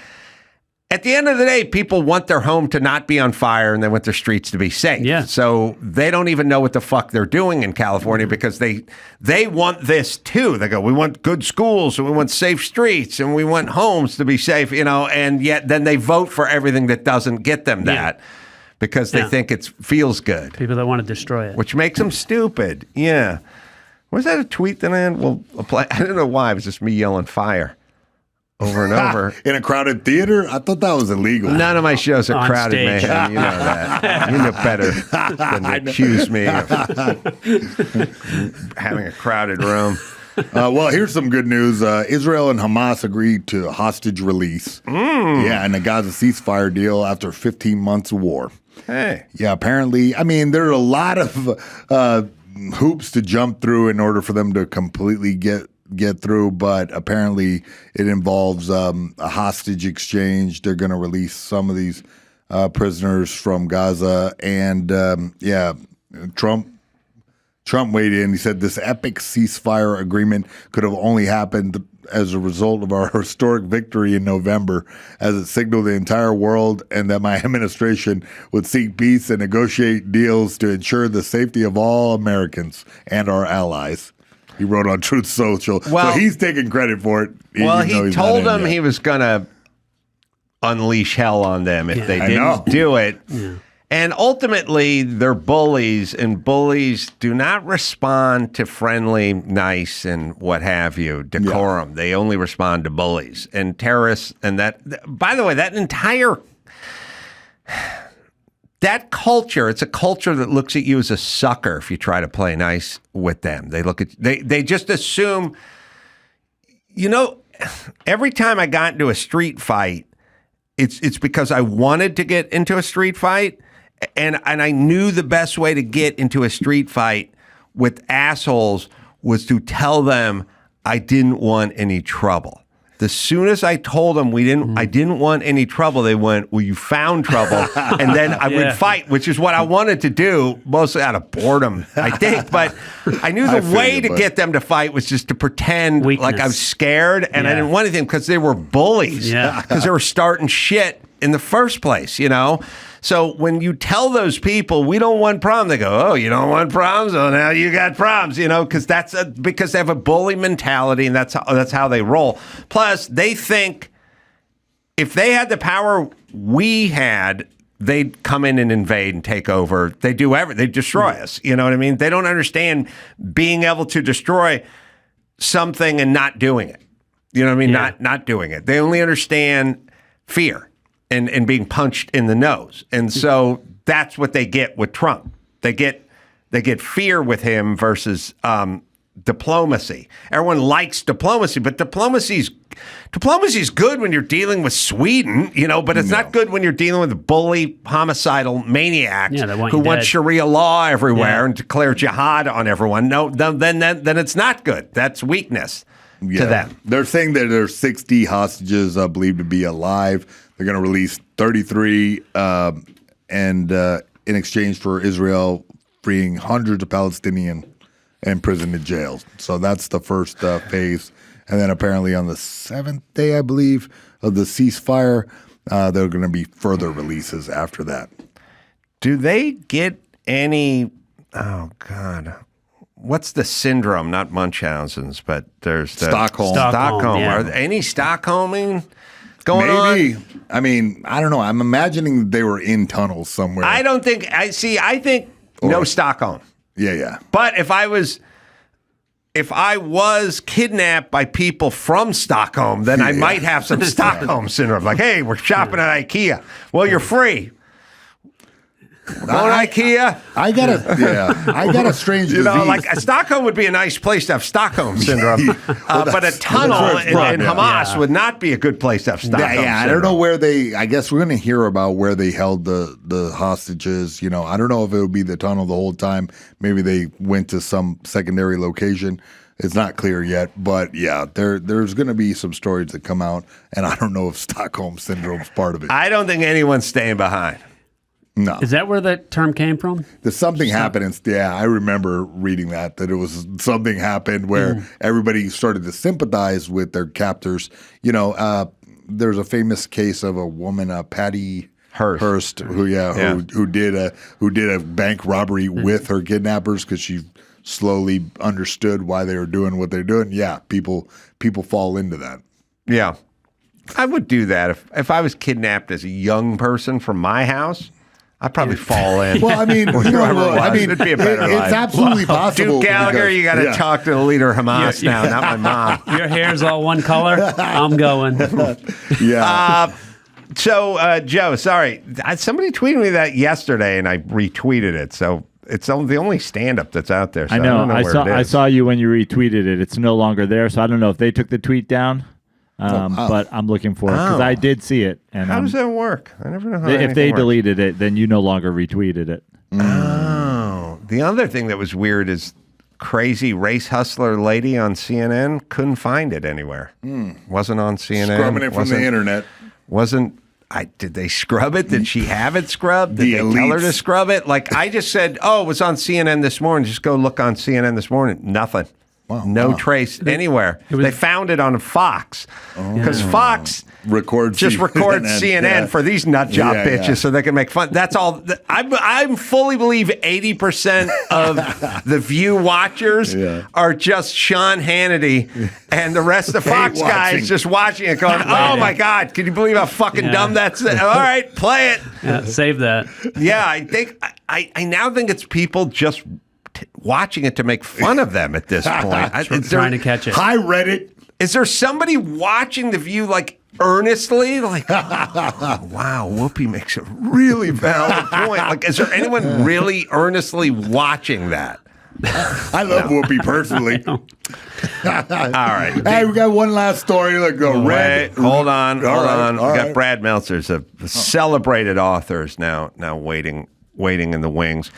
at the end of the day, people want their home to not be on fire and they want their streets to be safe. Yeah. So they don't even know what the fuck they're doing in California because they want this too. They go, we want good schools and we want safe streets and we want homes to be safe, and yet then they vote for everything that doesn't get them that because they think it feels good. People that want to destroy it. Which makes them stupid. Yeah. Was that a tweet that I had? Well, I don't know why. It was just me yelling fire over and over. In a crowded theater? I thought that was illegal. None of my shows are On crowded, stage. Mayhem. You know that. You know better than to accuse me of having a crowded room. Well, here's some good news. Israel and Hamas agreed to hostage release. Yeah, and the Gaza ceasefire deal after 15 months of war. Hey. Yeah, apparently, there are a lot of hoops to jump through in order for them to completely get through, but apparently it involves a hostage exchange. They're going to release some of these prisoners from Gaza, and Trump weighed in. He said this epic ceasefire agreement could have only happened as a result of our historic victory in November, as it signaled the entire world and that my administration would seek peace and negotiate deals to ensure the safety of all Americans and our allies. He wrote on Truth Social. Well, so he's taking credit for it. Well, he told them he was going to unleash hell on them if they didn't do it. Yeah. And ultimately, they're bullies, and bullies do not respond to friendly, nice, and what have you, decorum. Yeah. They only respond to bullies and terrorists. And that, by the way, that entire... That culture, it's a culture that looks at you as a sucker if you try to play nice with them. They look at they just assume, every time I got into a street fight, it's because I wanted to get into a street fight, and I knew the best way to get into a street fight with assholes was to tell them I didn't want any trouble. The soon as I told them I didn't want any trouble, they went, well, you found trouble. And then I would fight, which is what I wanted to do, mostly out of boredom, I think. But I knew the way to get them to fight was just to pretend like I was scared and I didn't want anything because they were bullies. Because they were starting shit in the first place, So when you tell those people, we don't want problems, they go, oh, you don't want problems? Oh, now you got problems, because because they have a bully mentality and that's how they roll. Plus, they think if they had the power we had, they'd come in and invade and take over. They do everything. They destroy us. You know what I mean? They don't understand being able to destroy something and not doing it. You know what I mean? Not doing it. They only understand fear. And being punched in the nose. And so that's what they get with Trump. They get fear with him versus diplomacy. Everyone likes diplomacy, but diplomacy's good when you're dealing with Sweden, but it's not good when you're dealing with a bully, homicidal maniacs who want Sharia law everywhere and declare jihad on everyone. No, then it's not good. That's weakness to them. They're saying that there's 60 hostages believed to be alive. They're going to release 33 and in exchange for Israel freeing hundreds of Palestinians imprisoned in jails. So that's the first phase. And then apparently on the 7th day, I believe, of the ceasefire, there are going to be further releases after that. Do they get any, oh God, what's the syndrome? Not Munchausen's, but there's the Stockholm. Are there any Stockholming going on? I mean, I don't know. I'm imagining they were in tunnels somewhere. I think no Stockholm. Yeah. But if I was kidnapped by people from Stockholm, then I might have some Stockholm syndrome. Like, hey, we're shopping at IKEA. Well, you're free. IKEA. I got a strange disease. Like Stockholm would be a nice place to have Stockholm syndrome, but a tunnel in Hamas would not be a good place to have Stockholm syndrome. I don't know where I guess we're going to hear about where they held the hostages. I don't know if it would be the tunnel the whole time. Maybe they went to some secondary location. It's not clear yet, but yeah, there's going to be some stories that come out, and I don't know if Stockholm Syndrome's part of it. I don't think anyone's staying behind. No. Is that where that term came from? There's something happened. I remember reading that it was something happened where everybody started to sympathize with their captors. There's a famous case of a woman, Patty Hearst, who did a bank robbery with her kidnappers because she slowly understood why they were doing what they're doing. Yeah, people fall into that. Yeah, I would do that if I was kidnapped as a young person from my house. I'd probably fall in. Well, I mean, it'd be a better life. It's absolutely possible. Duke Gallagher, you got to talk to the leader of Hamas now, not my mom. Your hair's all one color. I'm going. Yeah. So, Joe, sorry, somebody tweeted me that yesterday, and I retweeted it. So it's the only stand-up that's out there. So I know. I I saw you when you retweeted it. It's no longer there, so I don't know if they took the tweet down. But I'm looking for it because I did see it. And how does that work? I never know how if they deleted it, then you no longer retweeted it. Oh, the other thing that was weird is crazy race hustler lady on CNN couldn't find it anywhere. Wasn't on CNN. Scrubbing it from the internet. Did they scrub it? Did she have it scrubbed? Did they tell her to scrub it? Like I just said, it was on CNN this morning. Just go look on CNN this morning. Nothing. No trace anywhere. They found it on Fox because Fox records CNN for these nut job bitches so they can make fun. That's all. I fully believe 80% of the View watchers are just Sean Hannity, and the rest of Fox guys just watching it, going, "Oh my God, can you believe how fucking dumb that's?" All right, play it. Yeah, save that. Yeah, I think I now think it's people just watching it to make fun of them at this point. Trying to catch it. Hi, Reddit. Is there somebody watching The View like earnestly? Like, wow, Whoopi makes a really valid point. Like, is there anyone really earnestly watching that? I love Whoopi personally. All right. Hey, we got one last story. Let's go. Hold on. We got Brad Meltzer, a celebrated author, is now waiting in the wings.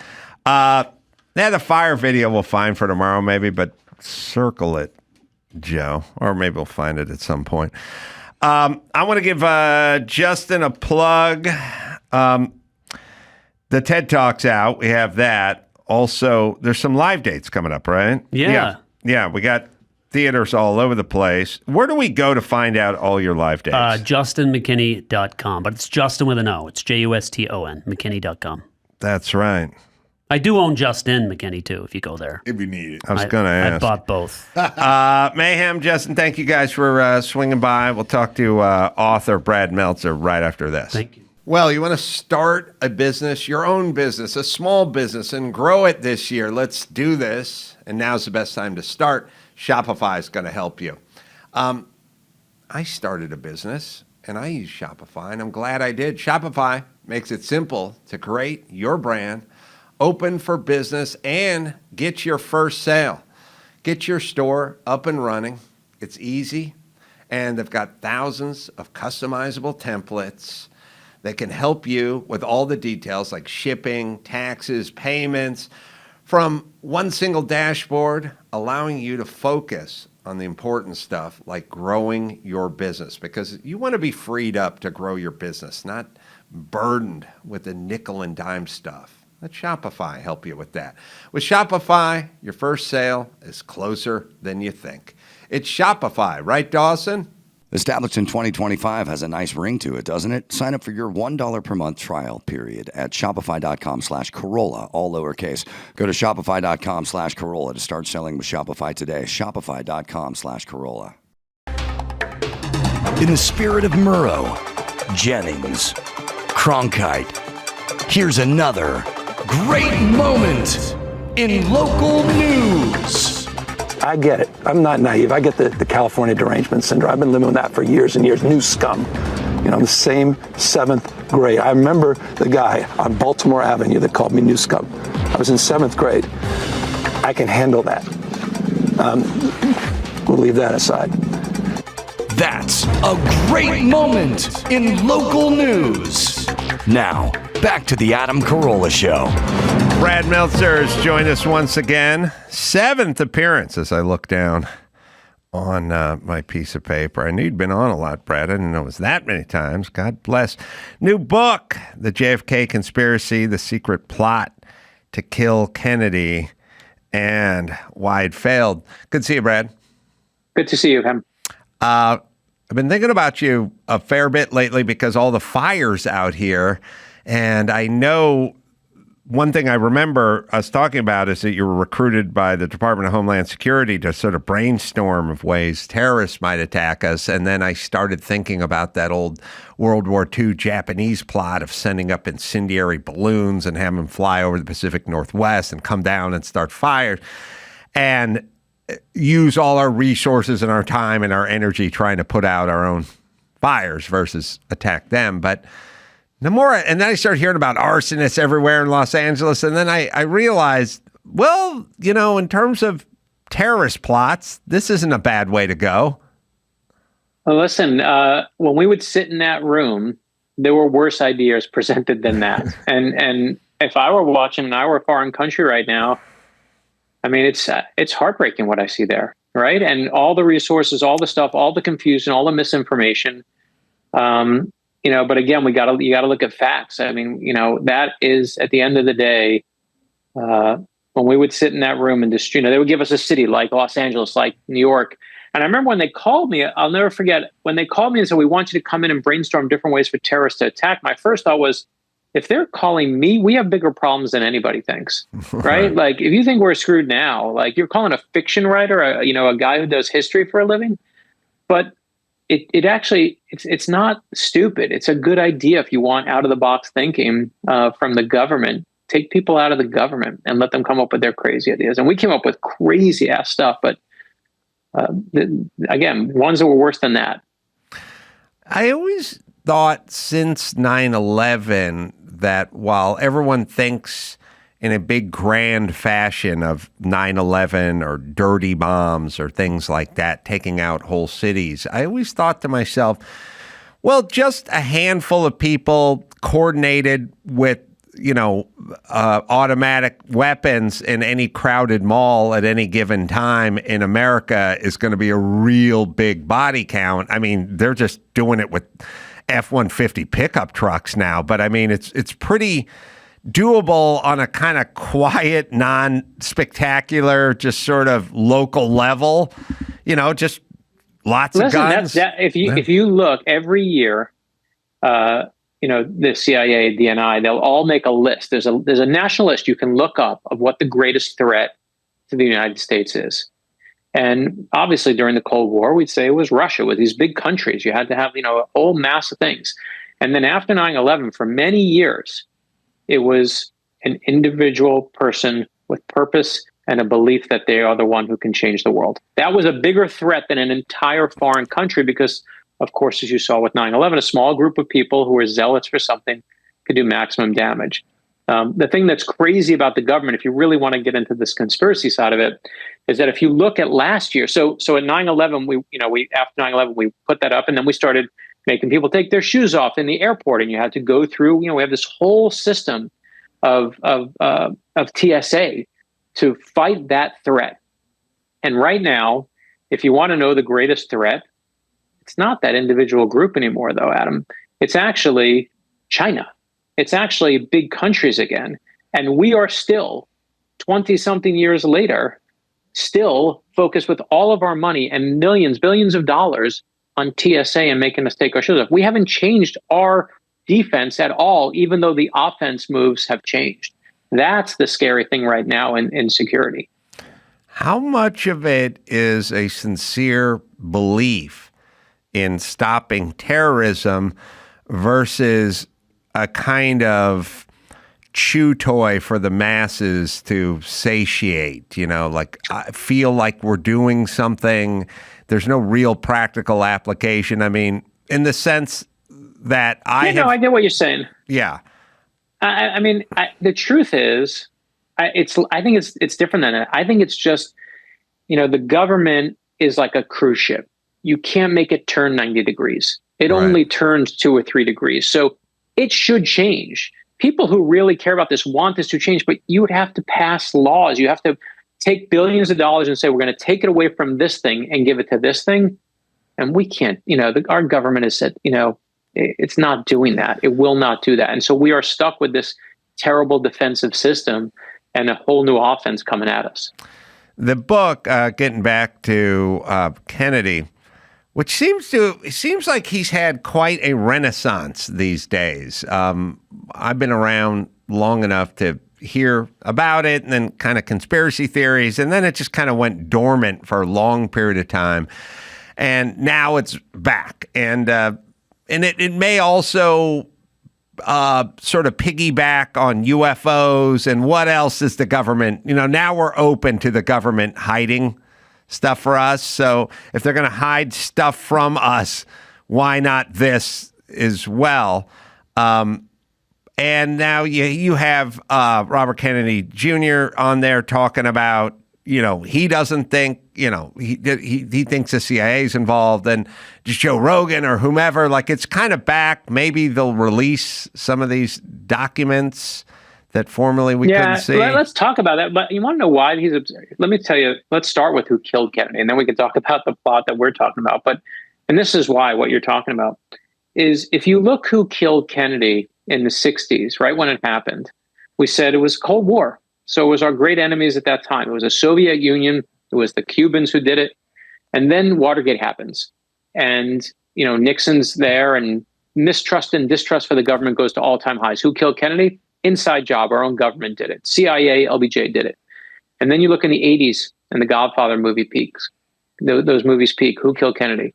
The fire video we'll find for tomorrow, maybe, but circle it, Joe, or maybe we'll find it at some point. I want to give Justin a plug. The TED Talk's out. We have that. Also, there's some live dates coming up, right? Yeah. Yeah, we got theaters all over the place. Where do we go to find out all your live dates? JustonMcKinney.com, but it's Justin with an O. It's Juston, McKinney.com. That's right. I do own Juston McKinney, too, if you go there. If you need it. I was going to ask. I bought both. Mayhem, Justin, thank you guys for swinging by. We'll talk to author Brad Meltzer right after this. Thank you. Well, you want to start a business, your own business, a small business, and grow it this year. Let's do this. And now's the best time to start. Shopify is going to help you. I started a business, and I use Shopify, and I'm glad I did. Shopify makes it simple to create your brand, open for business, and get your first sale. Get your store up and running. It's easy, and they've got thousands of customizable templates that can help you with all the details like shipping, taxes, payments, from one single dashboard, allowing you to focus on the important stuff like growing your business, because you want to be freed up to grow your business, not burdened with the nickel and dime stuff. Let Shopify help you with that. With Shopify, your first sale is closer than you think. It's Shopify, right, Dawson? Established in 2025 has a nice ring to it, doesn't it? Sign up for your $1 per month trial period at shopify.com/Carolla, all lowercase. Go to shopify.com/Carolla to start selling with Shopify today. Shopify.com/Carolla. In the spirit of Murrow, Jennings, Cronkite, here's another great moment in local news. I get it. I'm not naive. I get the California derangement syndrome. I've been living with that for years and years. New scum. the same 7th grade. I remember the guy on Baltimore Avenue that called me new scum. I was in 7th grade. I can handle that. We'll leave that aside. That's a great moment in local news. Now, back to the Adam Carolla Show. Brad Meltzer has joined us once again. 7th appearance as I look down on my piece of paper. I knew you'd been on a lot, Brad. I didn't know it was that many times. God bless. New book, The JFK Conspiracy, The Secret Plot to Kill Kennedy, and Why It Failed. Good to see you, Brad. Good to see you, Pam. I've been thinking about you a fair bit lately because all the fires out here. And I know one thing I remember us talking about is that you were recruited by the Department of Homeland Security to sort of brainstorm of ways terrorists might attack us. And then I started thinking about that old World War II Japanese plot of sending up incendiary balloons and having them fly over the Pacific Northwest and come down and start fires. And use all our resources and our time and our energy trying to put out our own fires versus attack them. But the more, and then I started hearing about arsonists everywhere in Los Angeles. And then I realized, well, in terms of terrorist plots, this isn't a bad way to go. Well, listen, when we would sit in that room, there were worse ideas presented than that. And if I were watching and I were a foreign country right now, I mean, it's heartbreaking what I see there, right? And all the resources, all the stuff, all the confusion, all the misinformation. But again, you got to look at facts. I mean, that is at the end of the day, when we would sit in that room and just, they would give us a city like Los Angeles, like New York. And I remember when they called me, I'll never forget when they called me and said, we want you to come in and brainstorm different ways for terrorists to attack. My first thought was, if they're calling me, we have bigger problems than anybody thinks, right? Like, if you think we're screwed now, like you're calling a fiction writer, a guy who does history for a living, but it actually, it's not stupid. It's a good idea if you want out of the box thinking from the government. Take people out of the government and let them come up with their crazy ideas. And we came up with crazy ass stuff, but again, ones that were worse than that. I always thought since 9/11 that while everyone thinks in a big grand fashion of 9/11 or dirty bombs or things like that, taking out whole cities, I always thought to myself, well, just a handful of people coordinated with, automatic weapons in any crowded mall at any given time in America is going to be a real big body count. I mean, they're just doing it with F-150 pickup trucks now, but I mean, it's pretty doable on a kind of quiet, non-spectacular, just sort of local level, just lots of guns. If you look every year, the CIA, DNI, they'll all make a list. There's a national list you can look up of what the greatest threat to the United States is. And obviously during the Cold War, we'd say it was Russia with these big countries. You had to have, a whole mass of things. And then after 9/11, for many years, it was an individual person with purpose and a belief that they are the one who can change the world. That was a bigger threat than an entire foreign country because, of course, as you saw with 9/11, a small group of people who were zealots for something could do maximum damage. The thing that's crazy about the government, if you really want to get into this conspiracy side of it, is that if you look at last year, so at 9/11, after 9/11, we put that up, and then we started making people take their shoes off in the airport, and you had to go through. We have this whole system of TSA to fight that threat. And right now, if you want to know the greatest threat, it's not that individual group anymore, though, Adam. It's actually China. It's actually big countries again. And we are still, 20-something years later, still focused with all of our money and billions of dollars on TSA and making us take our shoes off. We haven't changed our defense at all, even though the offense moves have changed. That's the scary thing right now in security. How much of it is a sincere belief in stopping terrorism versus a kind of chew toy for the masses to satiate, like I feel like we're doing something. There's no real practical application. I mean, in the sense that I get what you're saying. Yeah. I mean, the truth is, I think it's different than that. I think it's just, the government is like a cruise ship. You can't make it turn 90 degrees. It only turns 2 or 3 degrees. So it should change. People who really care about this want this to change, but you would have to pass laws. You have to take billions of dollars and say, we're going to take it away from this thing and give it to this thing. And we can't, our government has said, it's not doing that. It will not do that. And so we are stuck with this terrible defensive system and a whole new offense coming at us. The book, getting back to Kennedy, which seems like he's had quite a renaissance these days. I've been around long enough to hear about it, and then kind of conspiracy theories, and then it just kind of went dormant for a long period of time. And now it's back. And it may also sort of piggyback on UFOs and what else is the government, now we're open to the government hiding stuff for us. So if they're going to hide stuff from us, why not this as well? And now you have Robert Kennedy Jr. on there talking about, he doesn't think, he thinks the CIA is involved, and just Joe Rogan or whomever, like it's kind of back. Maybe they'll release some of these documents that formerly we couldn't see. Let's talk about that. But you want to know why he's absurd? Let me tell you, let's start with who killed Kennedy, and then we can talk about the plot that we're talking about. And this is why what you're talking about is, if you look who killed Kennedy in the 60s, right when it happened, we said it was Cold War. So it was our great enemies at that time. It was the Soviet Union. It was the Cubans who did it. And then Watergate happens. And, Nixon's there, and mistrust and distrust for the government goes to all-time highs. Who killed Kennedy? Inside job. Our own government did it. CIA, LBJ did it. And then you look in the 80s and the Godfather movie peaks. Those movies peak. Who killed Kennedy?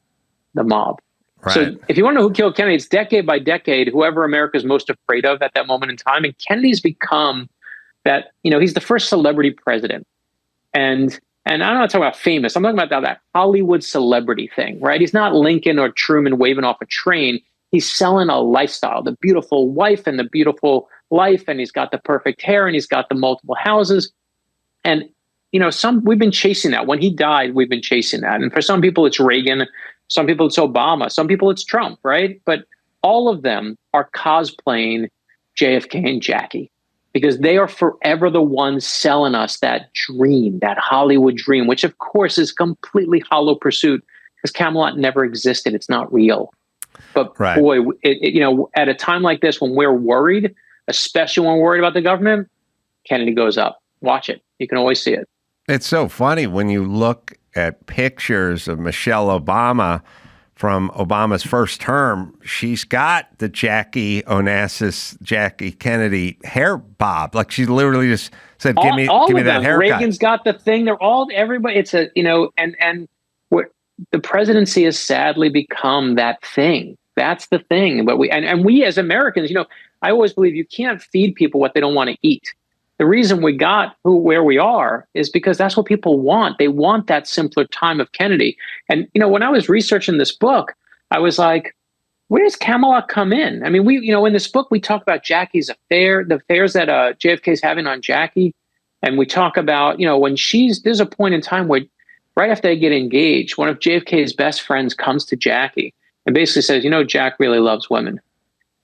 The mob. Right. So if you want to know who killed Kennedy, it's decade by decade, whoever America's most afraid of at that moment in time. And Kennedy's become that, he's the first celebrity president. And I'm not talking about famous. I'm talking about that Hollywood celebrity thing, right? He's not Lincoln or Truman waving off a train. He's selling a lifestyle, the beautiful wife and the beautiful life. And he's got the perfect hair, and he's got the multiple houses. And, we've been chasing that. When he died, we've been chasing that. And for some people, it's Reagan. Some people, it's Obama. Some people, it's Trump, right? But all of them are cosplaying JFK and Jackie, because they are forever the ones selling us that dream, that Hollywood dream, which of course is completely hollow pursuit, because Camelot never existed. It's not real. But boy, at a time like this, when we're worried, especially when we're worried about the government, Kennedy goes up. Watch it. You can always see it. It's so funny when you look at pictures of Michelle Obama from Obama's first term. She's got the Jackie Kennedy hair bob. Like, she literally just said, give me that haircut. Reagan's got the thing. They're all, everybody, it's and what the presidency has sadly become that thing. That's the thing. But we as Americans, I always believe you can't feed people what they don't want to eat. The reason we got where we are is because that's what people want. They want that simpler time of Kennedy. And, when I was researching this book, I was like, where does Camelot come in? I mean, in this book, we talk about Jackie's affair, the affairs that JFK's having on Jackie. And we talk about, when there's a point in time where right after they get engaged, one of JFK's best friends comes to Jackie and basically says, Jack really loves women.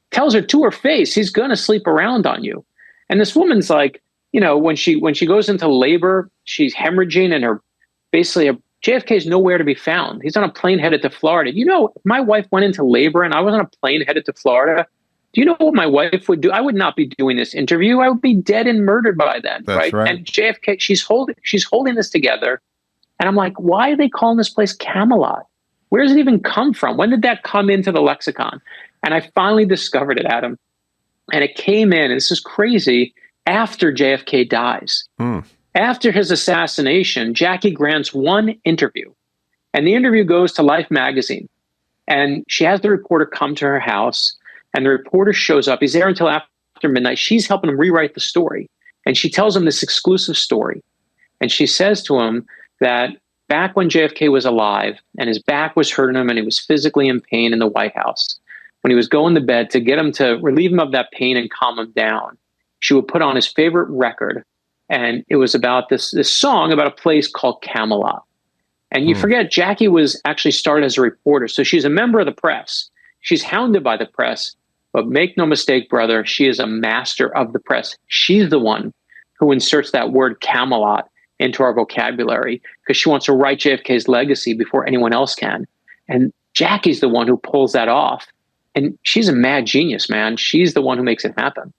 Tells her to her face, he's going to sleep around on you. And this woman's like, when she goes into labor, she's hemorrhaging, and JFK's nowhere to be found. He's on a plane headed to Florida. If my wife went into labor and I was on a plane headed to Florida, do you know what my wife would do? I would not be doing this interview. I would be dead and murdered by then. That's right. And JFK, she's holding this together. And I'm like, why are they calling this place Camelot? Where does it even come from? When did that come into the lexicon? And I finally discovered it, Adam. And it came in, and this is crazy, after JFK dies. After his assassination, Jackie grants one interview, and the interview goes to Life magazine. And she has the reporter come to her house, and the reporter shows up. He's there until after midnight. She's helping him rewrite the story. And she tells him this exclusive story. And she says to him that back when JFK was alive and his back was hurting him and he was physically in pain in the White House, when he was going to bed, to get him to relieve him of that pain and calm him down, she would put on his favorite record. And it was about this song about a place called Camelot. And you forget, Jackie was actually started as a reporter. So she's a member of the press. She's hounded by the press. But make no mistake, brother, she is a master of the press. She's the one who inserts that word Camelot into our vocabulary because she wants to write JFK's legacy before anyone else can. And Jackie's the one who pulls that off. And she's a mad genius, man. She's the one who makes it happen.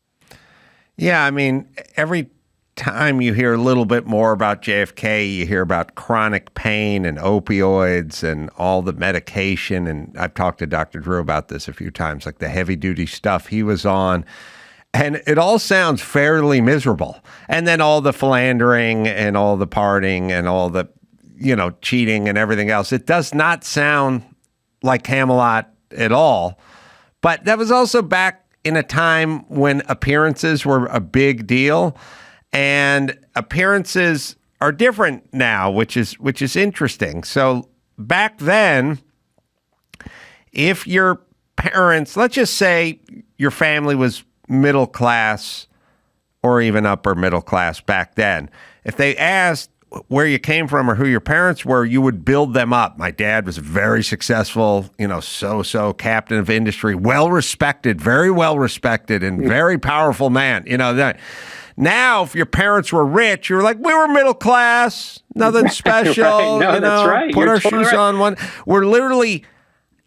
Yeah, I mean, every time you hear a little bit more about JFK, you hear about chronic pain and opioids and all the medication. And I've talked to Dr. Drew about this a few times, like the heavy duty stuff he was on. And it all sounds fairly miserable. And then all the philandering and all the partying and all the, cheating and everything else. It does not sound like Camelot at all. But that was also back in a time when appearances were a big deal. And appearances are different now, which is interesting. So back then, if your parents, let's just say your family was middle class or even upper middle class back then, if they asked where you came from or who your parents were, you would build them up. My dad was very successful, so captain of industry, very well respected and very powerful man. Now, if your parents were rich, you're like, we were middle class, nothing special. Right. No, that's right. Put You're our totally shoes right. on one. We're literally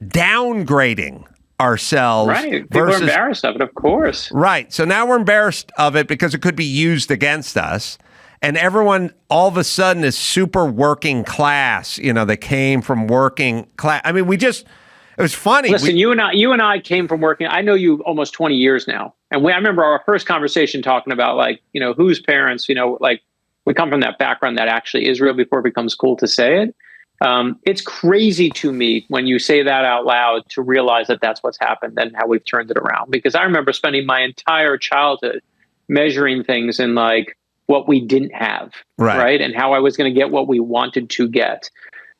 downgrading ourselves. Right. People are embarrassed of it, of course. Right. So now we're embarrassed of it because it could be used against us. And everyone all of a sudden is super working class. They came from working class. I mean, it was funny. Listen, you and I came from working. I know you almost 20 years now. And I remember our first conversation talking about whose parents, we come from that background that actually Israel before it becomes cool to say it. It's crazy to me when you say that out loud to realize that that's what's happened and how we've turned it around. Because I remember spending my entire childhood measuring things in what we didn't have, right? And how I was going to get what we wanted to get.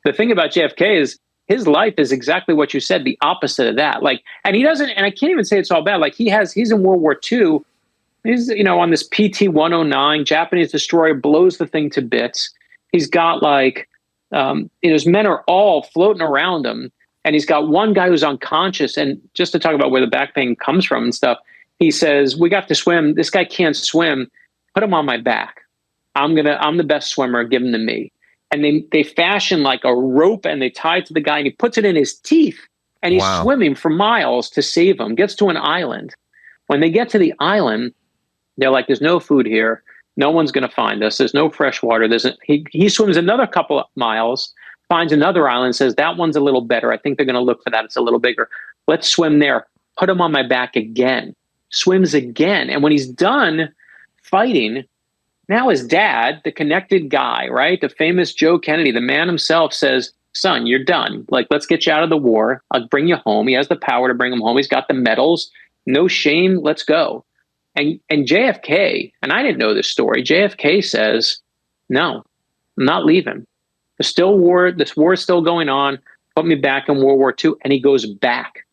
The thing about JFK is his life is exactly what you said, the opposite of that. And he doesn't, and I can't even say it's all bad. He's in World War II. He's, on this PT-109, Japanese destroyer, blows the thing to bits. He's got his men are all floating around him. And he's got one guy who's unconscious. And just to talk about where the back pain comes from and stuff, he says, we got to swim. This guy can't swim. Put him on my back. I'm the best swimmer. Give him to me. And they fashion a rope and they tie it to the guy and he puts it in his teeth and he's swimming for miles to save him. Gets to an island. When they get to the island, they're like, there's no food here. No one's going to find us. There's no fresh water. He swims another couple of miles, finds another island, says that one's a little better. I think they're going to look for that. It's a little bigger. Let's swim there. Put him on my back again. Swims again. And when he's done fighting, now his dad, the connected guy, right? The famous Joe Kennedy, the man himself says, son, you're done. Let's get you out of the war. I'll bring you home. He has the power to bring him home. He's got the medals. No shame. Let's go. And JFK, and I didn't know this story, JFK says, no, I'm not leaving. There's still war. This war is still going on. Put me back in World War II. And he goes back.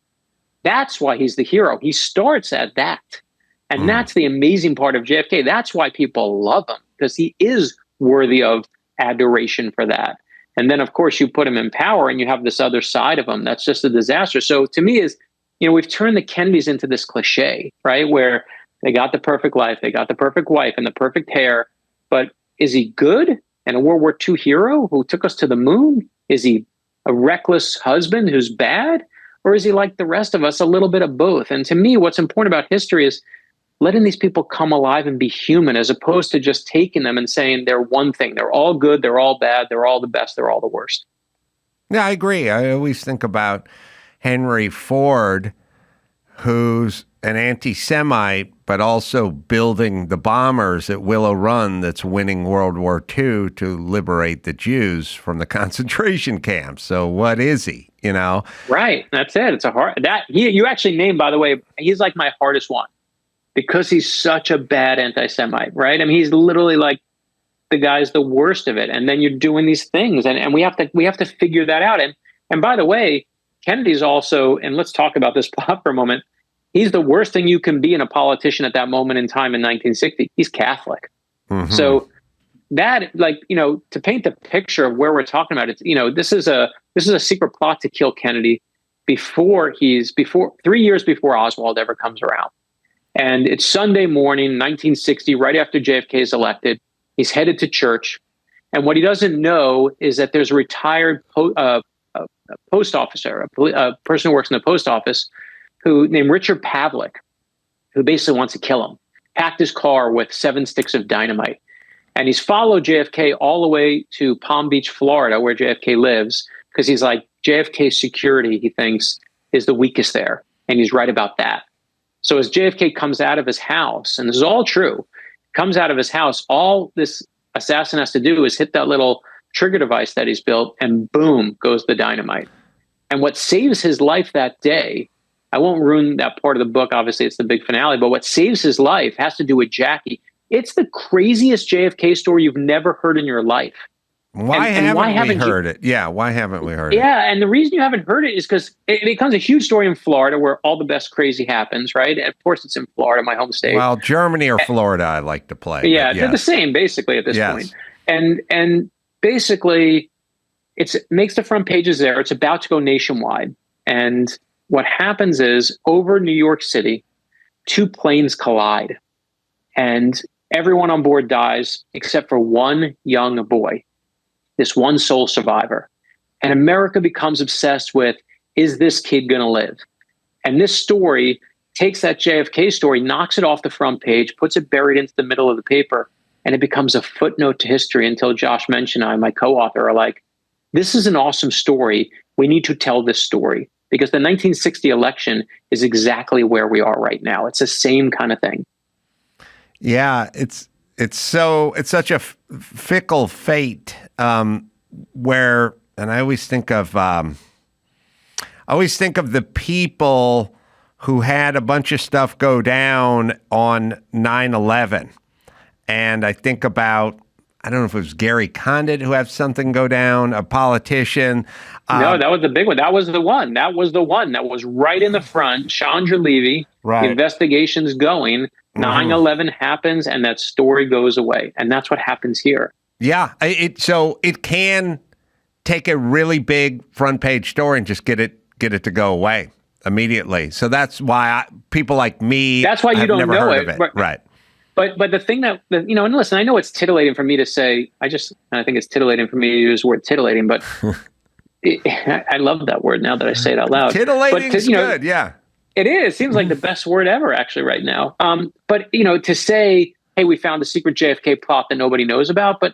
That's why he's the hero. He starts at that. And that's the amazing part of JFK. That's why people love him, because he is worthy of adoration for that. And then, of course, you put him in power and you have this other side of him. That's just a disaster. So to me we've turned the Kennedys into this cliche, right? Where they got the perfect life, they got the perfect wife and the perfect hair. But is he good and a World War II hero who took us to the moon? Is he a reckless husband who's bad? Or is he like the rest of us, a little bit of both? And to me, what's important about history is letting these people come alive and be human, as opposed to just taking them and saying they're one thing. They're all good, they're all bad, they're all the best, they're all the worst. Yeah, I agree. I always think about Henry Ford, who's an anti-Semite, but also building the bombers at Willow Run that's winning World War II to liberate the Jews from the concentration camps. So what is he, Right. That's it. It's you actually named, by the way, he's like my hardest one. Because he's such a bad anti-Semite, right? I mean, he's literally the guy's the worst of it. And then you're doing these things, and we have to figure that out. And by the way, Kennedy's also, and let's talk about this plot for a moment. He's the worst thing you can be in a politician at that moment in time in 1960. He's Catholic. Mm-hmm. So that, like, you know, to paint the picture of where we're talking about, it's, you know, this is a secret plot to kill Kennedy before 3 years before Oswald ever comes around. And it's Sunday morning, 1960, right after JFK is elected. He's headed to church. And what he doesn't know is that there's a retired post officer, a person who works in the post office, named Richard Pavlik, who basically wants to kill him. Packed his car with 7 sticks of dynamite. And he's followed JFK all the way to Palm Beach, Florida, where JFK lives, because he's like, JFK's security, he thinks, is the weakest there. And he's right about that. So as JFK comes out of his house, and this is all true, comes out of his house, all this assassin has to do is hit that little trigger device that he's built, and boom, goes the dynamite. And what saves his life that day, I won't ruin that part of the book, obviously it's the big finale, but what saves his life has to do with Jackie. It's the craziest JFK story you've never heard in your life. Why haven't we heard it? Yeah, why haven't we heard it? Yeah, and the reason you haven't heard it is because it becomes a huge story in Florida where all the best crazy happens, right? And of course it's in Florida, my home state. Well, Germany or Florida, I like to play. Yeah, they're the same basically at this point. And basically it makes the front pages there. It's about to go nationwide. And what happens is over New York City, 2 planes collide and everyone on board dies except for one young boy, this one sole survivor. And America becomes obsessed with, is this kid going to live? And this story takes that JFK story, knocks it off the front page, puts it buried into the middle of the paper, and it becomes a footnote to history until Josh Mensch and I, my co-author, are like, this is an awesome story. We need to tell this story. Because the 1960 election is exactly where we are right now. It's the same kind of thing. Yeah, it's such a fickle fate where, and I always think of the people who had a bunch of stuff go down on 9/11, and I think about, I don't know if it was Gary Condit who had something go down, a politician. No, that was the big one. That was the one. That was right in the front. Chandra Levy, right. The investigation's going. 9/11 happens, and that story goes away. And that's what happens here. Yeah. So it can take a really big front page story and just get it to go away immediately. So that's why people like me, that's why you don't never know heard it. of it. Right. But the thing that, you know, and listen, I know it's titillating for me to say, I think it's titillating for me to use the word titillating, but I love that word now that I say it out loud. Titillating is good, yeah. It is. It seems like the best word ever, actually, right now. But, you know, to say, hey, we found a secret JFK plot that nobody knows about, but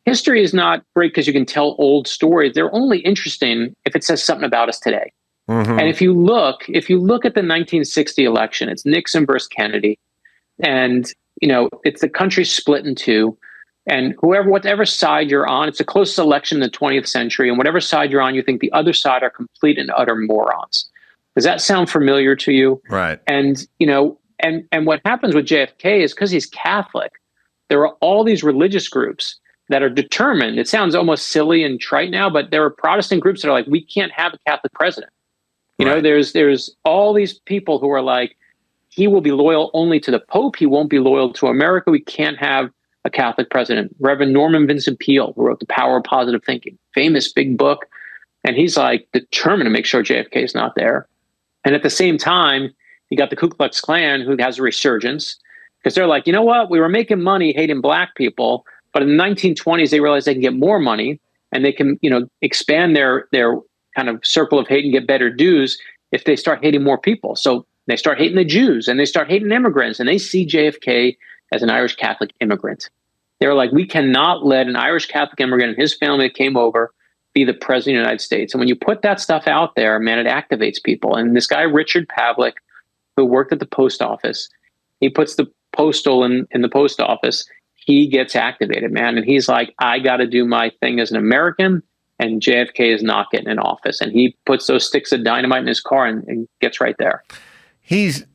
history is not great because you can tell old stories. They're only interesting if it says something about us today. Mm-hmm. And if you look at the 1960 election, it's Nixon versus Kennedy. And, you know, it's the country split in two. And whatever side you're on, it's the closest election in the 20th century. And whatever side you're on, you think the other side are complete and utter morons. Does that sound familiar to you? Right. And, you know, and what happens with JFK is because he's Catholic, there are all these religious groups that are determined. It sounds almost silly and trite now, but there are Protestant groups that are like, we can't have a Catholic president. You know, there's all these people who are like, he will be loyal only to the Pope. He won't be loyal to America. We can't have a Catholic president. Reverend Norman Vincent Peale, who wrote The Power of Positive Thinking, famous big book. And he's like determined to make sure JFK is not there. And at the same time, you got the Ku Klux Klan, who has a resurgence, because they're like, you know what? We were making money hating black people, but in the 1920s, they realized they can get more money and they can, you know, expand their kind of circle of hate and get better dues if they start hating more people. So they start hating the Jews and they start hating immigrants, and they see JFK as an Irish Catholic immigrant. They're like, we cannot let an Irish Catholic immigrant and his family that came over be the president of the United States. And when you put that stuff out there, man, it activates people. And this guy, Richard Pavlik, who worked at the post office, he puts the postal in the post office. He gets activated, man. And he's like, I got to do my thing as an American. And JFK is not getting in office. And he puts those sticks of dynamite in his car and gets right there. He's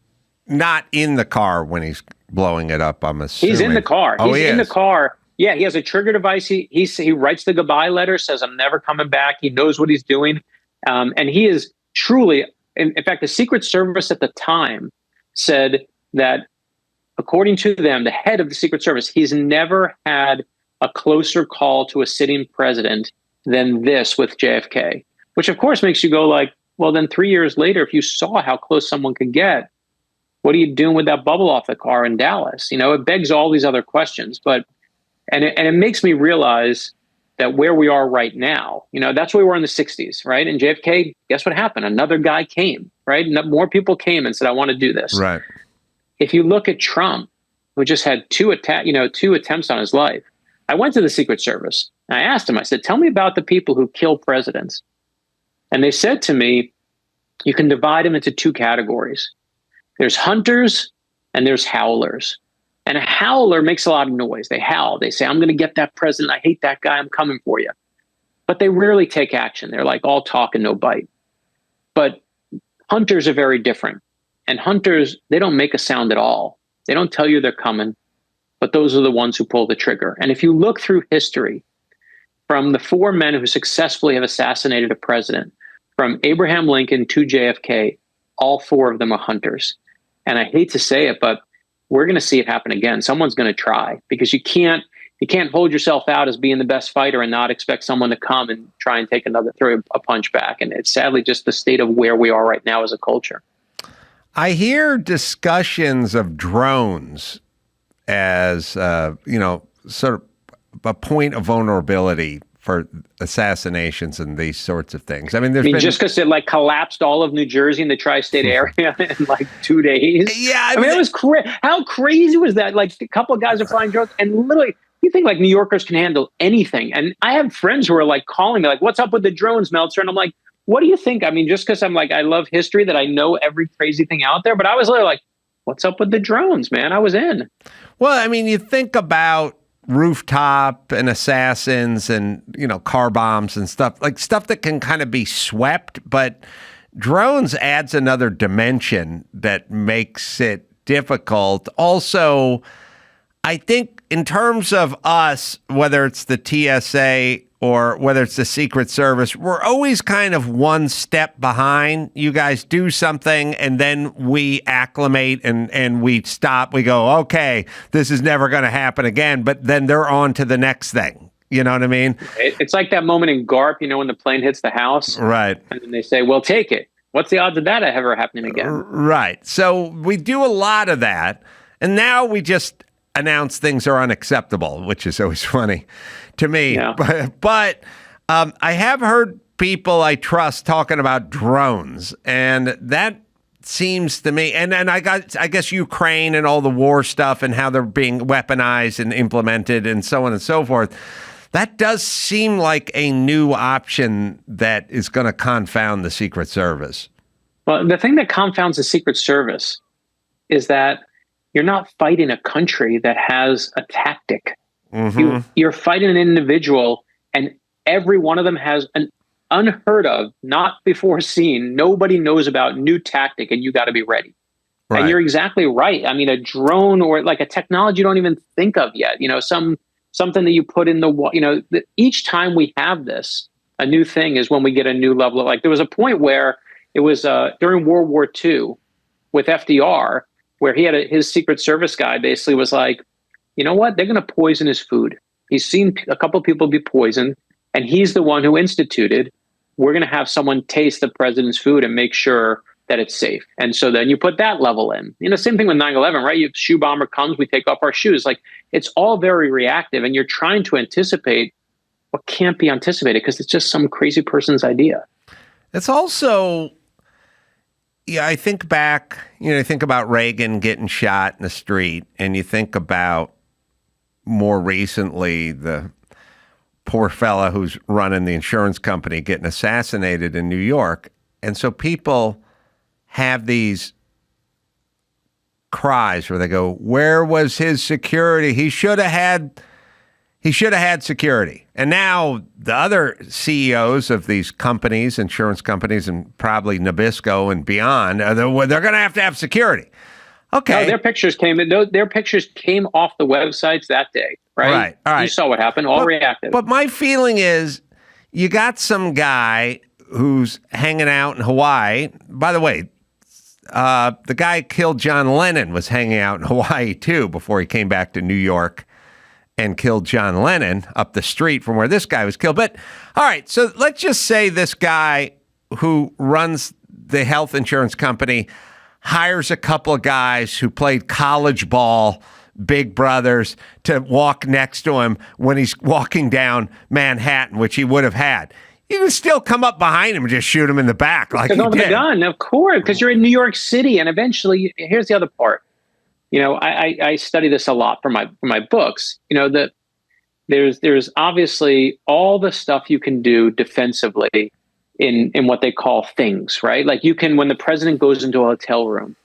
not in the car when he's blowing it up, I'm assuming. He's in the car. Oh, he's he in is. the car. Yeah, he has a trigger device. He writes the goodbye letter, says, I'm never coming back. He knows what he's doing. And he is truly, in fact, the Secret Service at the time said that, according to them, the head of the Secret Service, he's never had a closer call to a sitting president than this with JFK, which of course makes you go like, well, then 3 years later, if you saw how close someone could get, what are you doing with that bubble off the car in Dallas? You know, it begs all these other questions, and it makes me realize that where we are right now, you know, that's where we were in the 60s, right? And JFK, guess what happened? Another guy came, right? More people came and said, I want to do this. Right. If you look at Trump, who just had two attempts on his life, I went to the Secret Service and I asked him, I said, tell me about the people who kill presidents. And they said to me, you can divide them into two categories. There's hunters and there's howlers. And a howler makes a lot of noise. They howl. They say, I'm going to get that president. I hate that guy. I'm coming for you. But they rarely take action. They're like all talk and no bite. But hunters are very different. And hunters, they don't make a sound at all. They don't tell you they're coming. But those are the ones who pull the trigger. And if you look through history, from the four men who successfully have assassinated a president, from Abraham Lincoln to JFK, all four of them are hunters. And I hate to say it, but we're going to see it happen again. Someone's going to try, because you can't hold yourself out as being the best fighter and not expect someone to come and try and throw a punch back. And it's sadly just the state of where we are right now as a culture. I hear discussions of drones as, sort of a point of vulnerability for assassinations and these sorts of things. I mean, just because it collapsed all of New Jersey and the tri-state area in 2 days. Yeah, I mean, it was how crazy was that? A couple of guys are flying drones, and literally, you think New Yorkers can handle anything? And I have friends who are calling me "What's up with the drones, Meltzer?" And I'm like, "What do you think?" I mean, just because I'm I love history, that I know every crazy thing out there, but I was literally "What's up with the drones, man?" I was in. Well, I mean, you think about rooftop and assassins and, car bombs and stuff that can kind of be swept, but drones adds another dimension that makes it difficult. Also, I think in terms of us, whether it's the TSA or whether it's the Secret Service, we're always kind of one step behind. You guys do something and then we acclimate and we stop. We go, okay, this is never going to happen again. But then they're on to the next thing. You know what I mean? It's like that moment in GARP, when the plane hits the house. Right. And then they say, well, take it. What's the odds of that ever happening again? Right. So we do a lot of that. And now we just announce things are unacceptable, which is always funny to me. Yeah. But I have heard people I trust talking about drones, and that seems to me, and I guess Ukraine and all the war stuff and how they're being weaponized and implemented and so on and so forth. That does seem like a new option that is going to confound the Secret Service. Well, the thing that confounds the Secret Service is that you're not fighting a country that has a tactic. Mm-hmm. You're fighting an individual, and every one of them has an unheard of, not before seen, nobody knows about new tactic, and you got to be ready. Right. And you're exactly right. I mean, a drone or a technology you don't even think of yet. Something that you put in the each time we have this, a new thing is when we get a new level of there was a point where it was during World War II with FDR, where he had his Secret Service guy basically was like, you know what? They're going to poison his food. He's seen a couple of people be poisoned, and he's the one who instituted, we're going to have someone taste the president's food and make sure that it's safe. And so then you put that level in. Same thing with 9/11, right? You shoe bomber comes, we take off our shoes. It's all very reactive, and you're trying to anticipate what can't be anticipated because it's just some crazy person's idea. It's also... Yeah, I think back, you think about Reagan getting shot in the street, and you think about more recently the poor fella who's running the insurance company getting assassinated in New York. And so people have these cries where they go, where was his security? He should have had security. And now the other CEOs of these companies, insurance companies, and probably Nabisco and beyond, they're going to have security. Okay. No, their pictures came off the websites that day, right? Right. All right. You saw what happened, reactive. But my feeling is you got some guy who's hanging out in Hawaii. By the way, the guy who killed John Lennon was hanging out in Hawaii too before he came back to New York and killed John Lennon up the street from where this guy was killed. But all right, so let's just say this guy who runs the health insurance company hires a couple of guys who played college ball, big brothers, to walk next to him when he's walking down Manhattan, which he would have had. You can still come up behind him and just shoot him in the back like he did. The gun, of course, because you're in New York City, and eventually, here's the other part. You know, I study this a lot for my books. You know, that there's obviously all the stuff you can do defensively in what they call things, right? Like you can, when the president goes into a hotel room,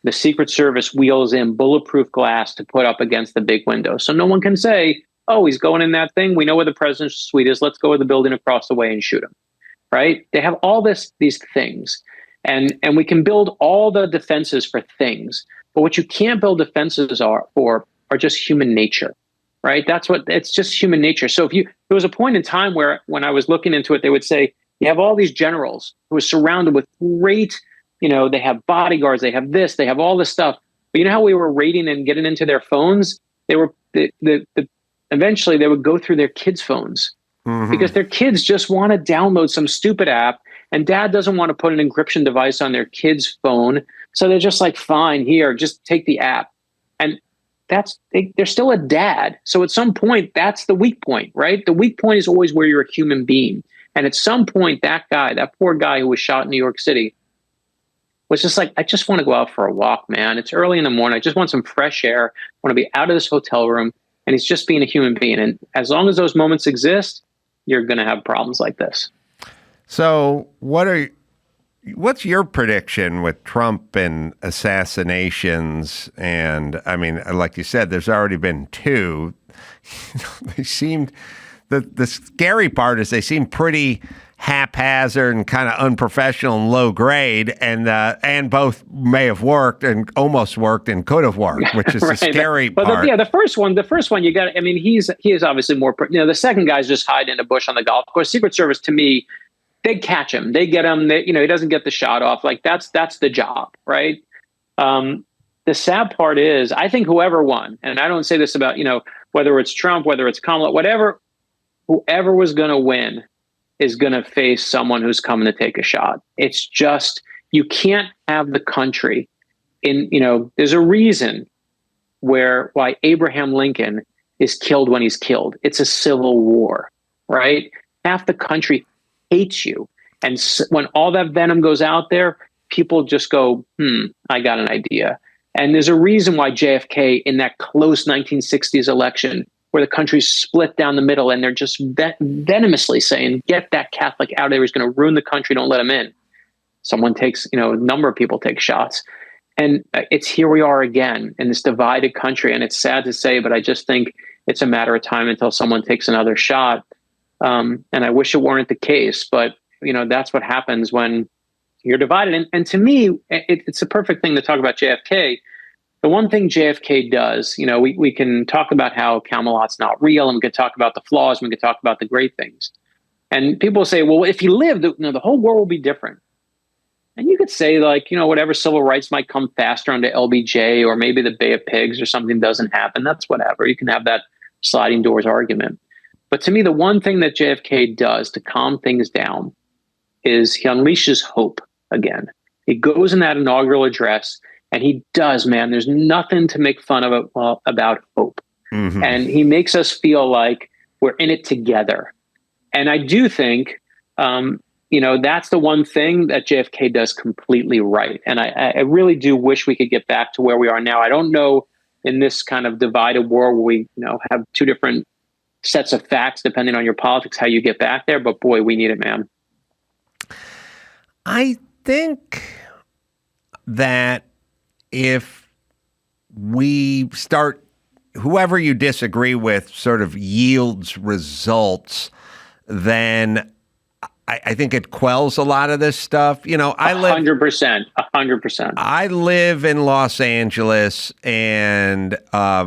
the Secret Service wheels in bulletproof glass to put up against the big window, so no one can say, "Oh, he's going in that thing. We know where the president's suite is. Let's go to the building across the way and shoot him." Right? They have all these things, and we can build all the defenses for things. But what you can't build defenses are just human nature, right? It's just human nature. So there was a point in time where when I was looking into it, they would say, you have all these generals who are surrounded with great, they have bodyguards, they have this, they have all this stuff. But you know how we were raiding and getting into their phones? Eventually they would go through their kids' phones because their kids just want to download some stupid app, and dad doesn't want to put an encryption device on their kid's phone. So they're just like, fine, here, just take the app. And they're still a dad. So at some point, that's the weak point, right? The weak point is always where you're a human being. And at some point, that poor guy who was shot in New York City was just like, I just want to go out for a walk, man. It's early in the morning. I just want some fresh air. I want to be out of this hotel room. And he's just being a human being. And as long as those moments exist, you're going to have problems like this. So what's your prediction with Trump and assassinations? And I mean, like you said, there's already been 2. They seemed, the scary part is they seem pretty haphazard and kind of unprofessional and low grade, and both may have worked and almost worked and could have worked, which is right. The scary part. The first one you got. I mean, he is obviously more. The second guy's just hiding in a bush on the golf course. Secret Service, to me, they catch him, they get him. He doesn't get the shot off. Like that's the job, right? The sad part is, I think whoever won, and I don't say this about whether it's Trump, whether it's Kamala, whoever was going to win is going to face someone who's coming to take a shot. It's just, you can't have the country there's a reason why Abraham Lincoln is killed when he's killed. It's a civil war, right? Half the country hates you. And when all that venom goes out there, people just go, I got an idea. And there's a reason why JFK in that close 1960s election, where the country's split down the middle and they're just venomously saying, get that Catholic out of there. He's going to ruin the country. Don't let him in. Someone takes, a number of people take shots. And it's here we are again in this divided country. And it's sad to say, but I just think it's a matter of time until someone takes another shot. And I wish it weren't the case, but that's what happens when you're divided. And to me, it's a perfect thing to talk about JFK. The one thing JFK does, we can talk about how Camelot's not real, and we can talk about the flaws, and we can talk about the great things. And people say, well, if he lived, the whole world will be different. And you could say, like, whatever, civil rights might come faster under LBJ, or maybe the Bay of Pigs or something doesn't happen. That's whatever. You can have that sliding doors argument. But to me, the one thing that JFK does to calm things down is he unleashes hope again. He goes in that inaugural address, and he does, man. There's nothing to make fun of about hope. Mm-hmm. And he makes us feel like we're in it together. And I do think, that's the one thing that JFK does completely right. And I really do wish we could get back to where we are now. I don't know, in this kind of divided world where we, have 2 different sets of facts, depending on your politics, how you get back there. But boy, we need it, man. I think that if we start, whoever you disagree with sort of yields results, then I think it quells a lot of this stuff. You know, I live 100%. I live in Los Angeles, and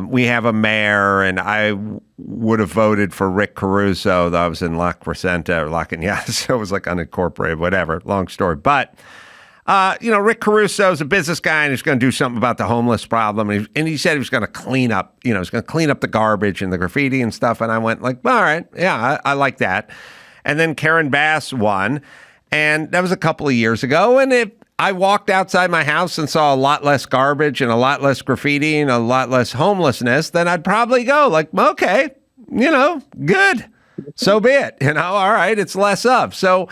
we have a mayor, and I would have voted for Rick Caruso, though I was in La Crescenta or La Cañada, so it was like unincorporated, whatever. Long story. But, you know, Rick Caruso is a business guy, and he's going to do something about the homeless problem. And he said he was going to clean up, you know, he's going to clean up the garbage and the graffiti and stuff. And I went like, all right, yeah, I like that. And then Karen Bass won, and that was a couple of years ago. And I walked outside my house and saw a lot less garbage and a lot less graffiti and a lot less homelessness, then I'd probably go like, okay, you know, good. So be it. You know, all right, it's less of. So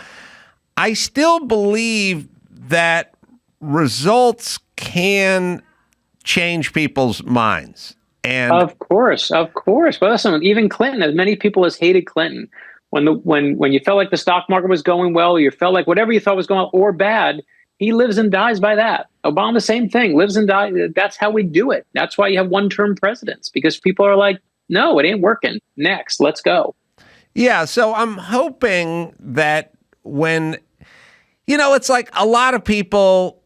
I still believe that results can change people's minds. And of course. But listen, even Clinton, as many people as hated Clinton, when you felt like the stock market was going well, you felt like whatever you thought was going on or bad, he lives and dies by that. Obama, same thing, lives and dies. That's how we do it. That's why you have one-term presidents, because people are like, no, it ain't working. Next, let's go. Yeah, so I'm hoping that when, you know, it's like a lot of people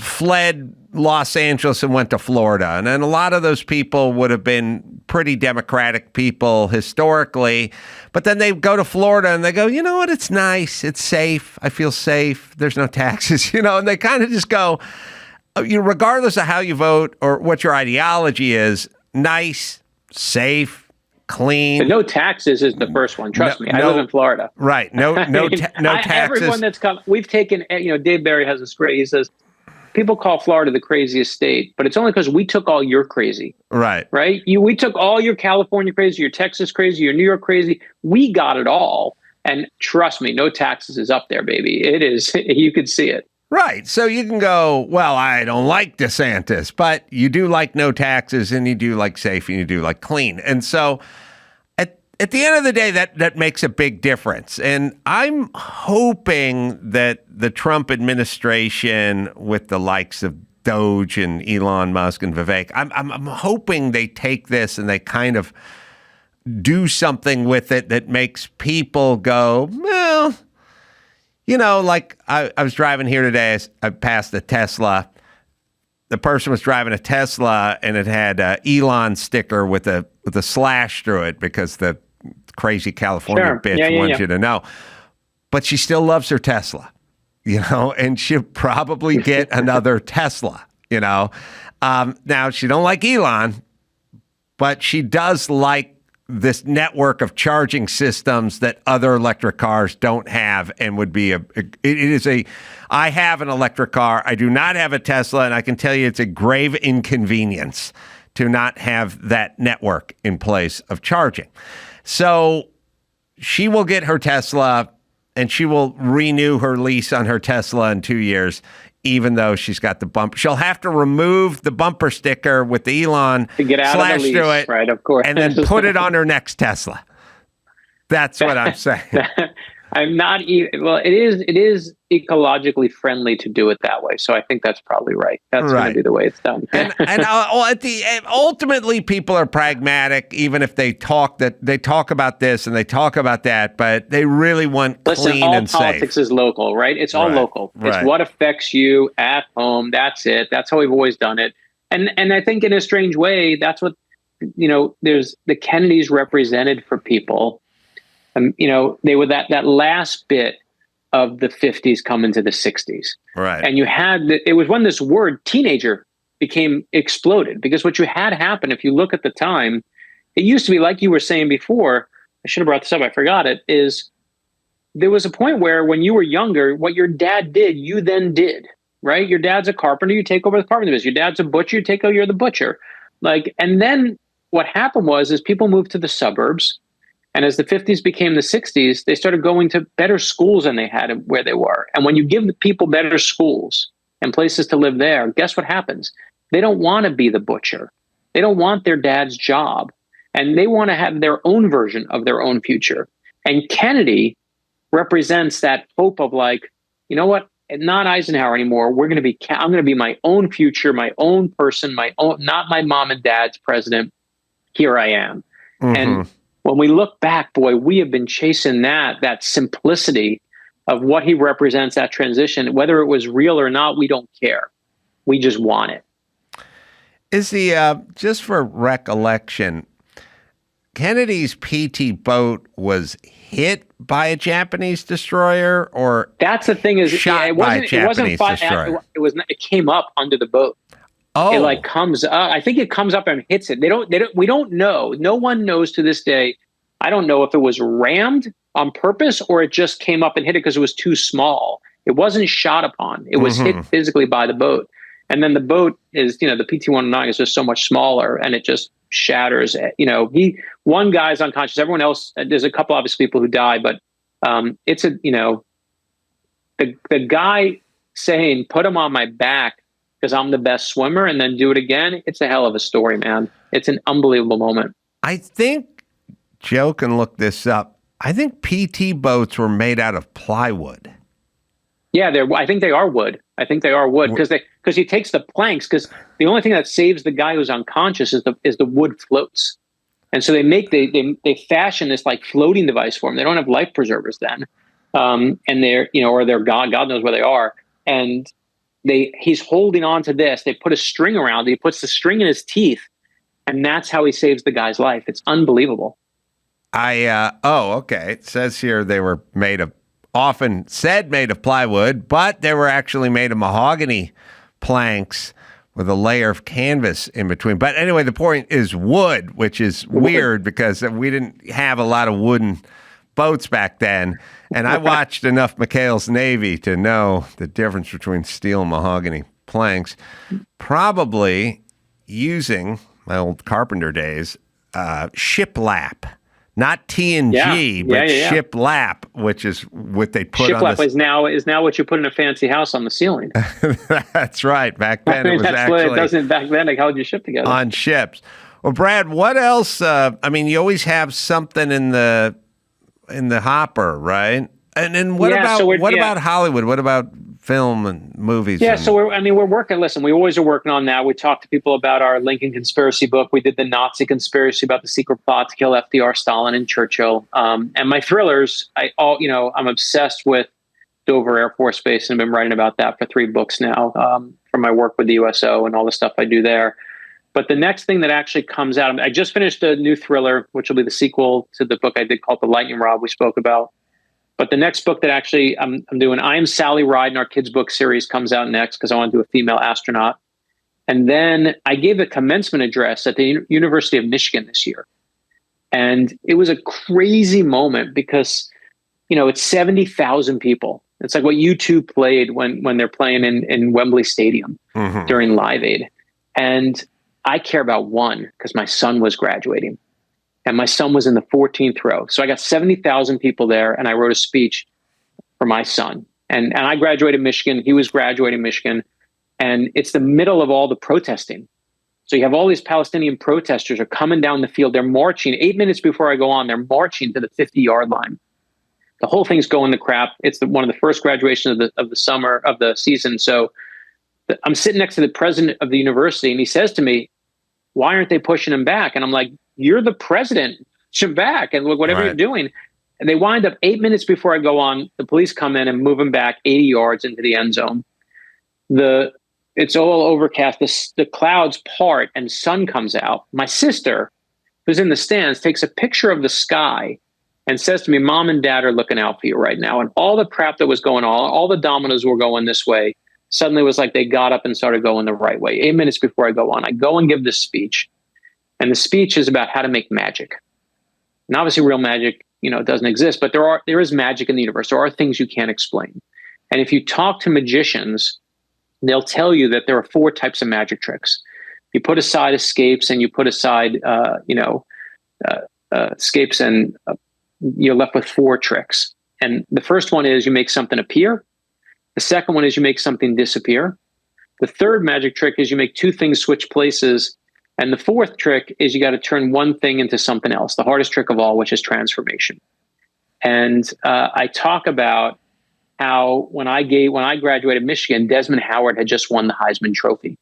fled Los Angeles and went to Florida. And then a lot of those people would have been pretty Democratic people historically. But then they go to Florida and they go, you know what? It's nice. It's safe. I feel safe. There's no taxes, you know, and they kind of just go, you know, regardless of how you vote or what your ideology is, nice, safe, clean. But no taxes is the first one. Trust me. I live in Florida. Right. No taxes. Everyone that's come, we've taken, you know, Dave Barry has this great, he says, people call Florida the craziest state, but it's only because we took all your crazy. Right. We took all your California crazy, your Texas crazy, your New York crazy. We got it all. And trust me, no taxes is up there, baby. It is. You could see it. Right. So you can go, well, I don't like DeSantis, but you do like no taxes, and you do like safe, and you do like clean. And so at the end of the day, that makes a big difference. And I'm hoping that the Trump administration, with the likes of Doge and Elon Musk and Vivek, I'm hoping they take this and they kind of do something with it that makes people go, well, you know, like I was driving here today. I passed a Tesla. The person was driving a Tesla, and it had an Elon sticker with a slash through it because the crazy California bitch wants you to know. But she still loves her Tesla, you know, and she'll probably get another Tesla, you know. Now, she don't like Elon, but she does like this network of charging systems that other electric cars don't have, and would be I have an electric car. I do not have a Tesla, and I can tell you it's a grave inconvenience to not have that network in place of charging. So she will get her Tesla, and she will renew her lease on her Tesla in 2 years, even though she's got the bumper. She'll have to remove the bumper sticker with the Elon to get out slash of the lease, through it, right? Of course, and then put it on her next Tesla. That's what I'm saying. I'm not even. Well, it is ecologically friendly to do it that way. So I think that's probably right. That's going to be the way it's done. and ultimately, people are pragmatic, even if they talk about this and they talk about that, but they really want clean and safe. All politics is local, right? It's all local. It's what affects you at home. That's it. That's how we've always done it. And I think in a strange way, that's what, you know, there's the Kennedys represented for people. You know, they were that last bit of the 50s coming to the 60s. Right. And you had, it was when this word teenager exploded, because what you had happen, if you look at the time, it used to be like you were saying before, I should have brought this up, I forgot it, is there was a point where when you were younger, what your dad did, you then did, right? Your dad's a carpenter, you take over the carpenter business. Your dad's a butcher, you're the butcher. Like, and then what happened is people moved to the suburbs. And as the 50s became the 60s, they started going to better schools than they had where they were. And when you give the people better schools and places to live there, guess what happens? They don't want to be the butcher. They don't want their dad's job. And they want to have their own version of their own future. And Kennedy represents that hope of like, you know what? Not Eisenhower anymore. I'm going to be my own future, my own person, my own, not my mom and dad's president. Here I am. Mm-hmm. And when we look back, boy, we have been chasing that simplicity of what he represents, that transition. Whether it was real or not, we don't care. We just want it. Is the, just for recollection, Kennedy's PT boat was hit by a Japanese destroyer, or that's the thing is shot by a Japanese destroyer? It came up under the boat. Oh, it like comes up. I think it comes up and hits it. We don't know. No one knows to this day. I don't know if it was rammed on purpose or it just came up and hit it because it was too small. It wasn't shot upon. It was hit physically by the boat. And then the boat is, the PT-109 is just so much smaller and it just shatters. One guy's unconscious. Everyone else, there's a couple obvious people who die, but it's the guy saying, put him on my back because I'm the best swimmer and then do it again. It's a hell of a story, man. It's an unbelievable moment. I think Joe can look this up. I think PT boats were made out of plywood. Yeah, I think they are wood. Because he takes the planks, because the only thing that saves the guy who's unconscious is the wood floats. And so they fashion this like floating device for him. They don't have life preservers then. And they're God knows where they are. And he's holding on to this. They put a string around it. He puts the string in his teeth. And that's how he saves the guy's life. It's unbelievable. Okay. It says here they were made of plywood, but they were actually made of mahogany planks with a layer of canvas in between. But anyway, the point is wood, which is weird because we didn't have a lot of wooden boats back then. And I watched enough McHale's Navy to know the difference between steel and mahogany planks. Probably using my old carpenter days, shiplap. Not TNG, but shiplap, which is what they put on. Shiplap is now what you put in a fancy house on the ceiling. That's right. Back then, it was actually. It doesn't back then. Like, how would you ship together on ships? Well, Brad, what else? You always have something in the hopper, right? And then what about Hollywood? What about film and movies? Yeah, so we're working. Listen, we always are working on that. We talk to people about our Lincoln conspiracy book. We did the Nazi conspiracy about the secret plot to kill FDR, Stalin, and Churchill. And my thrillers, I'm obsessed with Dover Air Force Base, and I've been writing about that for 3 books now, from my work with the USO and all the stuff I do there. But the next thing that actually comes out, I just finished a new thriller, which will be the sequel to the book I did called The Lightning Rod we spoke about. But the next book that actually I'm doing, I Am Sally Ride, in our kids' book series, comes out next because I want to do a female astronaut. And then I gave a commencement address at the University of Michigan this year. And it was a crazy moment because, it's 70,000 people. It's like what U2 played when they're playing in Wembley Stadium during Live Aid. And I care about one because my son was graduating. And my son was in the 14th row. So I got 70,000 people there, and I wrote a speech for my son. And I graduated Michigan. He was graduating Michigan. And it's the middle of all the protesting. So you have all these Palestinian protesters are coming down the field. They're marching 8 minutes before I go on. They're marching to the 50-yard line. The whole thing's going to crap. It's one of the first graduations of the summer of the season. So I'm sitting next to the president of the university, and he says to me, "Why aren't they pushing him back?" And I'm like, "You're the president. Push him back and look whatever you're doing." And they wind up 8 minutes before I go on. The police come in and move him back 80 yards into the end zone. It's all overcast. The clouds part and sun comes out. My sister, who's in the stands, takes a picture of the sky and says to me, "Mom and Dad are looking out for you right now." And all the crap that was going on, all the dominoes were going this way. Suddenly it was like they got up and started going the right way. 8 minutes before I go on, I go and give this speech. And the speech is about how to make magic. And obviously real magic, doesn't exist, but there is magic in the universe. There are things you can't explain. And if you talk to magicians, they'll tell you that there are 4 types of magic tricks. You put aside escapes and you put aside, escapes, and you're left with 4 tricks. And the first one is you make something appear. The second one is you make something disappear. The third magic trick is you make 2 things switch places. And the fourth trick is you got to turn one thing into something else, the hardest trick of all, which is transformation. And I talk about how when I graduated Michigan, Desmond Howard had just won the Heisman Trophy.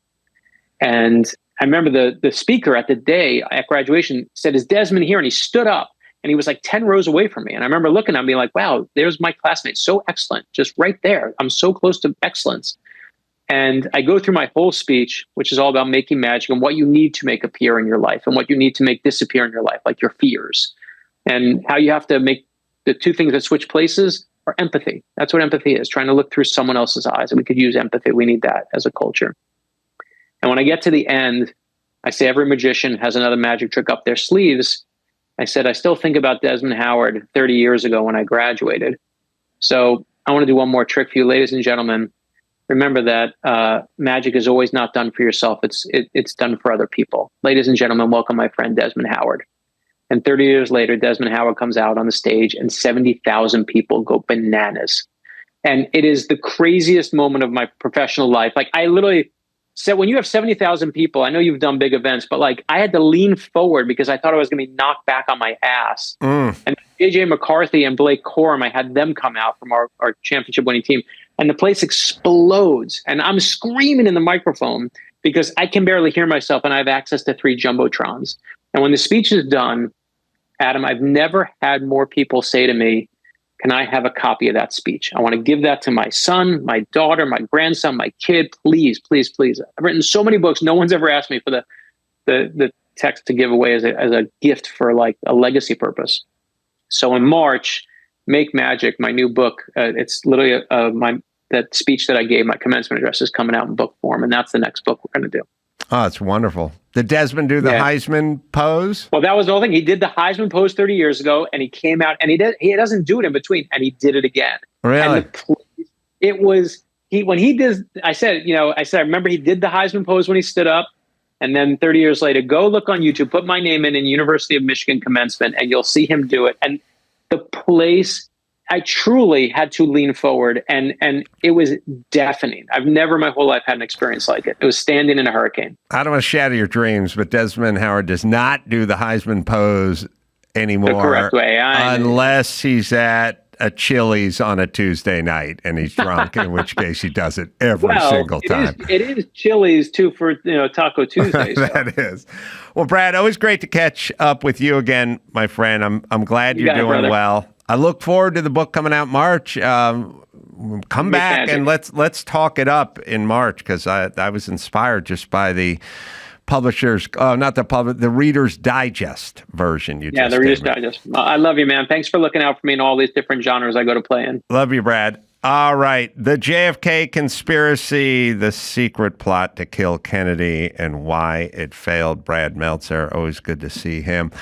And I remember the speaker at the day at graduation said, "Is Desmond here?" And he stood up And he was like 10 rows away from me. And I remember looking at him being like, wow, there's my classmate. So excellent. Just right there. I'm so close to excellence. And I go through my whole speech, which is all about making magic and what you need to make appear in your life and what you need to make disappear in your life, like your fears, and how you have to make the two things that switch places are empathy. That's what empathy is, trying to look through someone else's eyes. And we could use empathy. We need that as a culture. And when I get to the end, I say every magician has another magic trick up their sleeves. I said, I still think about Desmond Howard 30 years ago when I graduated. So I want to do one more trick for you, ladies and gentlemen. Remember that magic is always not done for yourself. It's done for other people. Ladies and gentlemen, welcome my friend Desmond Howard. And 30 years later, Desmond Howard comes out on the stage and 70,000 people go bananas. And it is the craziest moment of my professional life. Like, I literally said, when you have 70,000 people, I know you've done big events, but like, I had to lean forward because I thought I was going to be knocked back on my ass. And JJ McCarthy and Blake Corum, I had them come out from our championship winning team. And the place explodes. And I'm screaming in the microphone because I can barely hear myself and I have access to 3 Jumbotrons. And when the speech is done, Adam, I've never had more people say to me, can I have a copy of that speech? I want to give that to my son, my daughter, my grandson, my kid. Please, please, please. I've written so many books. No one's ever asked me for the text to give away as a gift for like a legacy purpose. So in March, Make Magic, my new book, it's literally that speech that I gave, my commencement address, is coming out in book form. And that's the next book we're going to do. Oh, it's wonderful. Did Desmond do the Heisman pose? Well, that was the whole thing. He did the Heisman pose 30 years ago, and he came out, and he doesn't do it in between, and he did it again. Really? And when he did, I said, I remember he did the Heisman pose when he stood up, and then 30 years later, go look on YouTube, put my name in University of Michigan commencement, and you'll see him do it. And the place, I truly had to lean forward, and it was deafening. I've never in my whole life had an experience like it. It was standing in a hurricane. I don't want to shatter your dreams, but Desmond Howard does not do the Heisman pose anymore. The correct way. Unless he's at a Chili's on a Tuesday night and he's drunk, in which case he does it every single time. It is Chili's too for Taco Tuesday. So. That is. Well, Brad, always great to catch up with you again, my friend. I'm glad you're doing well. I look forward to the book coming out March. Come back and let's talk it up in March, because I was inspired just by the publishers, the Reader's Digest version. The Reader's Digest. I love you, man. Thanks for looking out for me in all these different genres I go to play in. Love you, Brad. All right. The JFK Conspiracy, the secret plot to kill Kennedy and why it failed. Brad Meltzer. Always good to see him.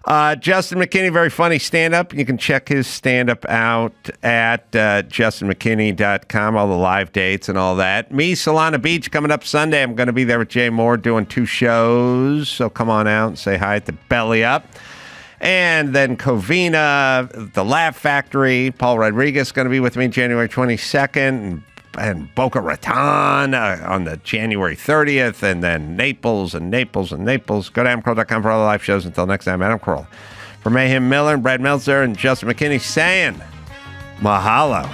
Juston McKinney, very funny stand-up. You can check his stand-up out at justonmckinney.com, all the live dates and all that. Me, Solana Beach, coming up Sunday. I'm going to be there with Jay Moore doing 2 shows. So come on out and say hi at the Belly Up. And then Covina, the Laugh Factory. Paul Rodriguez is going to be with me January 22nd. And Boca Raton on the January 30th, and then Naples and Naples and Naples. Go to adamcarolla.com for all the live shows. Until next time, Adam Carolla. For Mayhem Miller and Brad Meltzer and Juston McKinney saying mahalo.